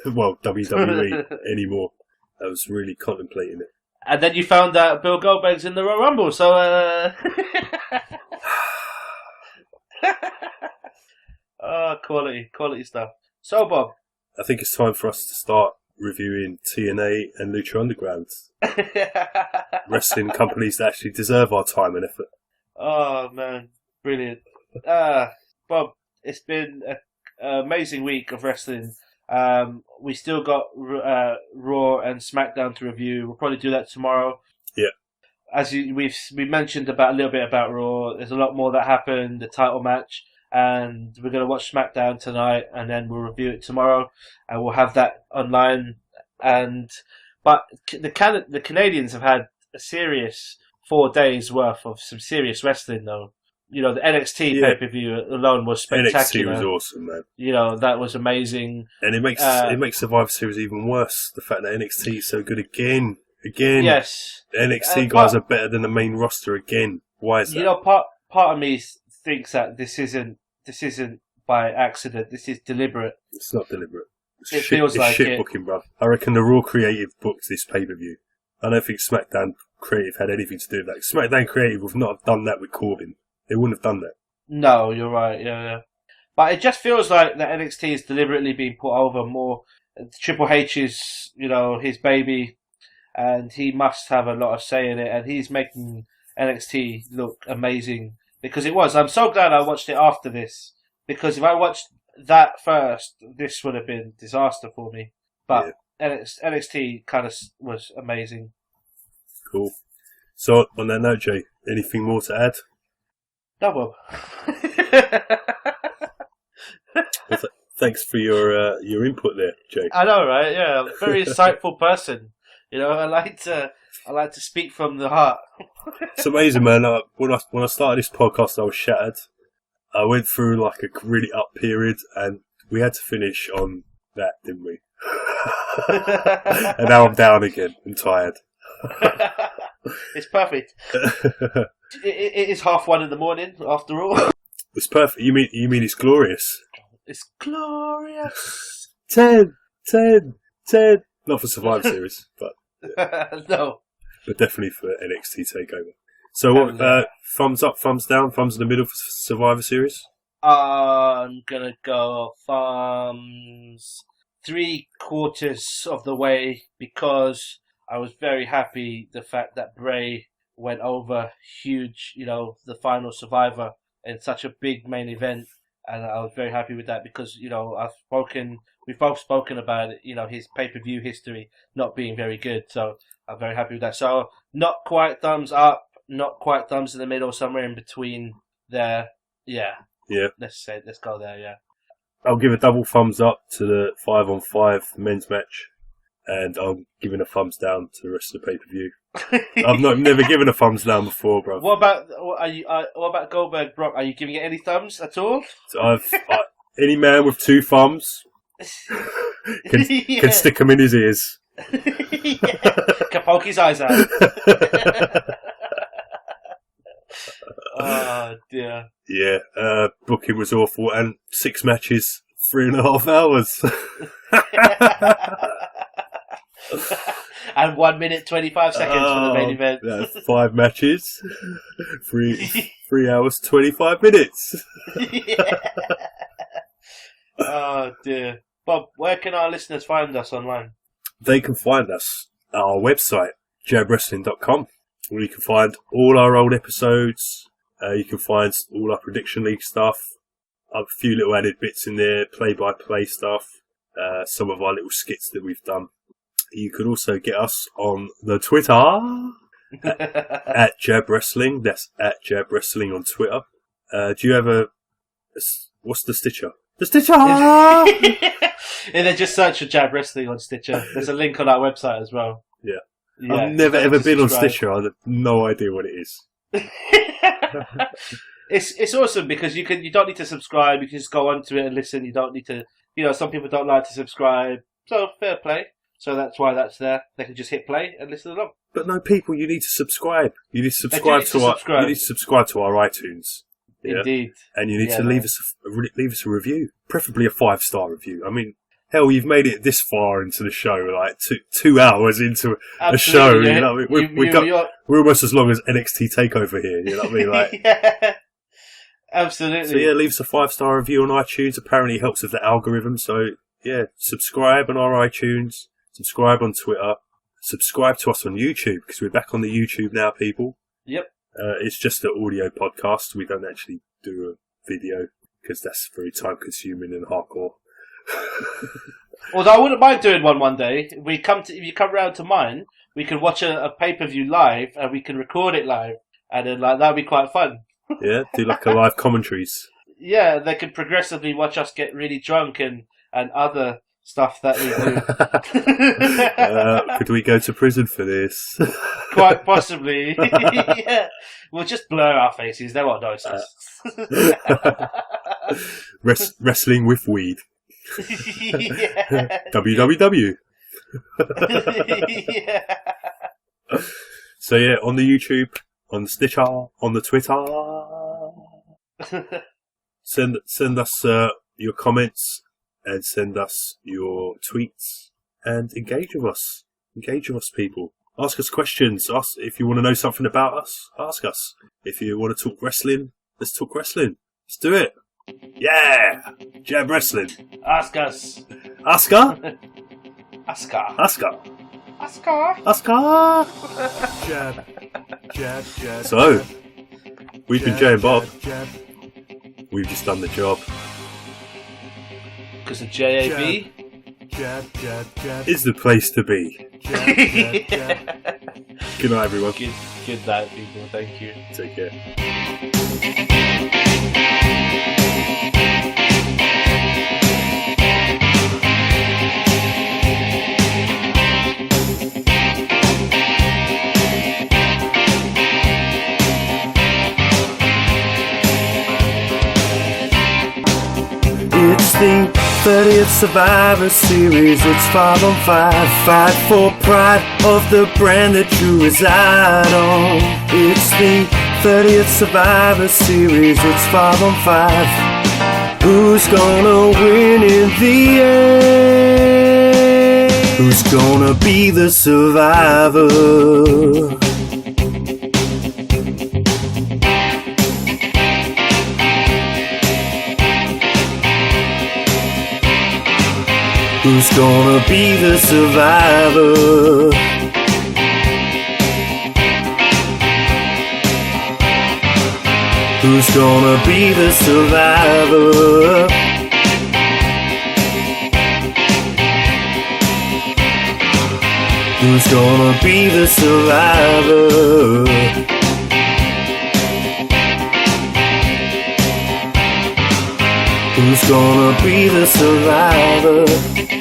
WWE anymore. I was really contemplating it. And then you found out Bill Goldberg's in the Royal Rumble, so quality stuff. So, Bob, I think it's time for us to start reviewing TNA and Lucha Underground. Wrestling companies that actually deserve our time and effort. Oh, man. Brilliant. Bob, it's been an amazing week of wrestling. We still got Raw and SmackDown to review. We'll probably do that tomorrow. Yeah. As we mentioned a little bit about Raw, there's a lot more that happened, the title match, and we're going to watch SmackDown tonight, and then we'll review it tomorrow, and we'll have that online. But the Canadians have had a serious 4 days worth of some serious wrestling, though. You know, the NXT pay-per-view alone was spectacular. NXT was awesome, man. You know, that was amazing. And it makes Survivor Series even worse. The fact that NXT is so good again. Yes. The NXT guys are better than the main roster again. Why is that? You know, part of me thinks that this isn't by accident. This is deliberate. It's not deliberate. It feels like shit booking, bruv. I reckon the Raw Creative booked this pay-per-view. I don't think SmackDown Creative had anything to do with that. SmackDown Creative would not have done that with Corbin. They wouldn't have done that. No, you're right. Yeah. But it just feels like that NXT is deliberately being put over more. Triple H is, his baby, and he must have a lot of say in it. And he's making NXT look amazing because it was. I'm so glad I watched it after this, because if I watched that first, this would have been disaster for me. But NXT kind of was amazing. Cool. So on that note, Jay, anything more to add? No, Bob. Well, thanks for your input there, Jay. I know, right? Yeah, very insightful person. I like to speak from the heart. It's amazing, man. When I started this podcast, I was shattered. I went through like a really up period, and we had to finish on that, didn't we? And now I'm down again and tired. It's perfect. It is 1:30 in the morning, after all. It's perfect. You mean it's glorious? It's glorious. 10. Not for Survivor Series, but no. but definitely for NXT Takeover. So what? Thumbs up, thumbs down, thumbs in the middle for Survivor Series. I'm gonna go thumbs 3/4 of the way, because I was very happy the fact that Bray went over huge, the final Survivor in such a big main event, and I was very happy with that because we've both spoken about it, his pay-per-view history not being very good, so I'm very happy with that. So not quite thumbs up, not quite thumbs in the middle, somewhere in between there. Yeah. Let's go there. Yeah. I'll give a double thumbs up to the 5-on-5 men's match, and I'm giving a thumbs down to the rest of the pay-per-view. I've never given a thumbs down before, bro. What about Goldberg Brock? Are you giving it any thumbs at all? So any man with 2 thumbs can stick them in his ears. Can poke his eyes out. Oh dear. Yeah, booking was awful, and 6 matches, 3.5 hours. And 1 minute 25 seconds for the main event. 5 matches, 3 hours 25 minutes. Yeah. Oh dear. Bob, where can our listeners find us online? They can find us at our website, jabwrestling.com, where you can find all our old episodes. You can find all our Prediction League stuff, a few little added bits in there, play-by-play stuff, some of our little skits that we've done. You can also get us on the Twitter at Jab Wrestling. That's at Jab Wrestling on Twitter. Do you have what's the Stitcher? The Stitcher! And then just search for Jab Wrestling on Stitcher. There's a link on our website as well. Yeah. I've never ever been on Stitcher. I have no idea what it is. It's awesome because you don't need to subscribe. You can just go onto it and listen. You don't need to. Some people don't like to subscribe, so fair play. So that's why that's there. They can just hit play and listen along. But no, people, you need to subscribe. You need to subscribe You need to subscribe to our iTunes. Yeah? Indeed. And you need to leave us a review, preferably a 5-star review. I mean, hell, you've made it this far into the show, like 2 hours into a show. Yeah. You know what I mean? We're almost as long as NXT Takeover here. You know what I mean? Like, yeah, absolutely. So yeah, leave us a 5-star review on iTunes. Apparently, it helps with the algorithm. So yeah, subscribe on our iTunes. Subscribe on Twitter. Subscribe to us on YouTube, because we're back on the YouTube now, people. Yep. It's just an audio podcast. We don't actually do a video, because that's very time consuming and hardcore. Although I wouldn't mind doing one day. If you come round to mine, we can watch a pay-per-view live, and we can record it live, and then that'd be quite fun. Yeah, do like a live commentaries. Yeah, they can progressively watch us get really drunk and other stuff that we do. Could we go to prison for this? Quite possibly. Yeah. We'll just blur our faces. They won't notice us. Wrestling with weed. Yeah. WWW. Yeah. So yeah, on the YouTube, on the Stitcher, on the Twitter. Send us your comments. And send us your tweets and engage with us. Engage with us, people. Ask us questions. If you want to know something about us, ask us. If you want to talk wrestling, let's talk wrestling. Let's do it. Yeah! Jab Wrestling. Ask us. Oscar? Oscar. Oscar. Oscar. Oscar. Jab. So, we've been Jay and Bob. We've just done the job. Because of JAB is the place to be. Good night, everyone. Good night, people. Thank you. Take care. It's the 30th Survivor Series, it's 5-on-5. Fight for pride of the brand that you reside on. It's the 30th Survivor Series, it's 5-on-5. Who's gonna win in the end? Who's gonna be the survivor? gonna be the survivor? Who's gonna be the survivor? Who's gonna be the survivor? Who's gonna be the survivor?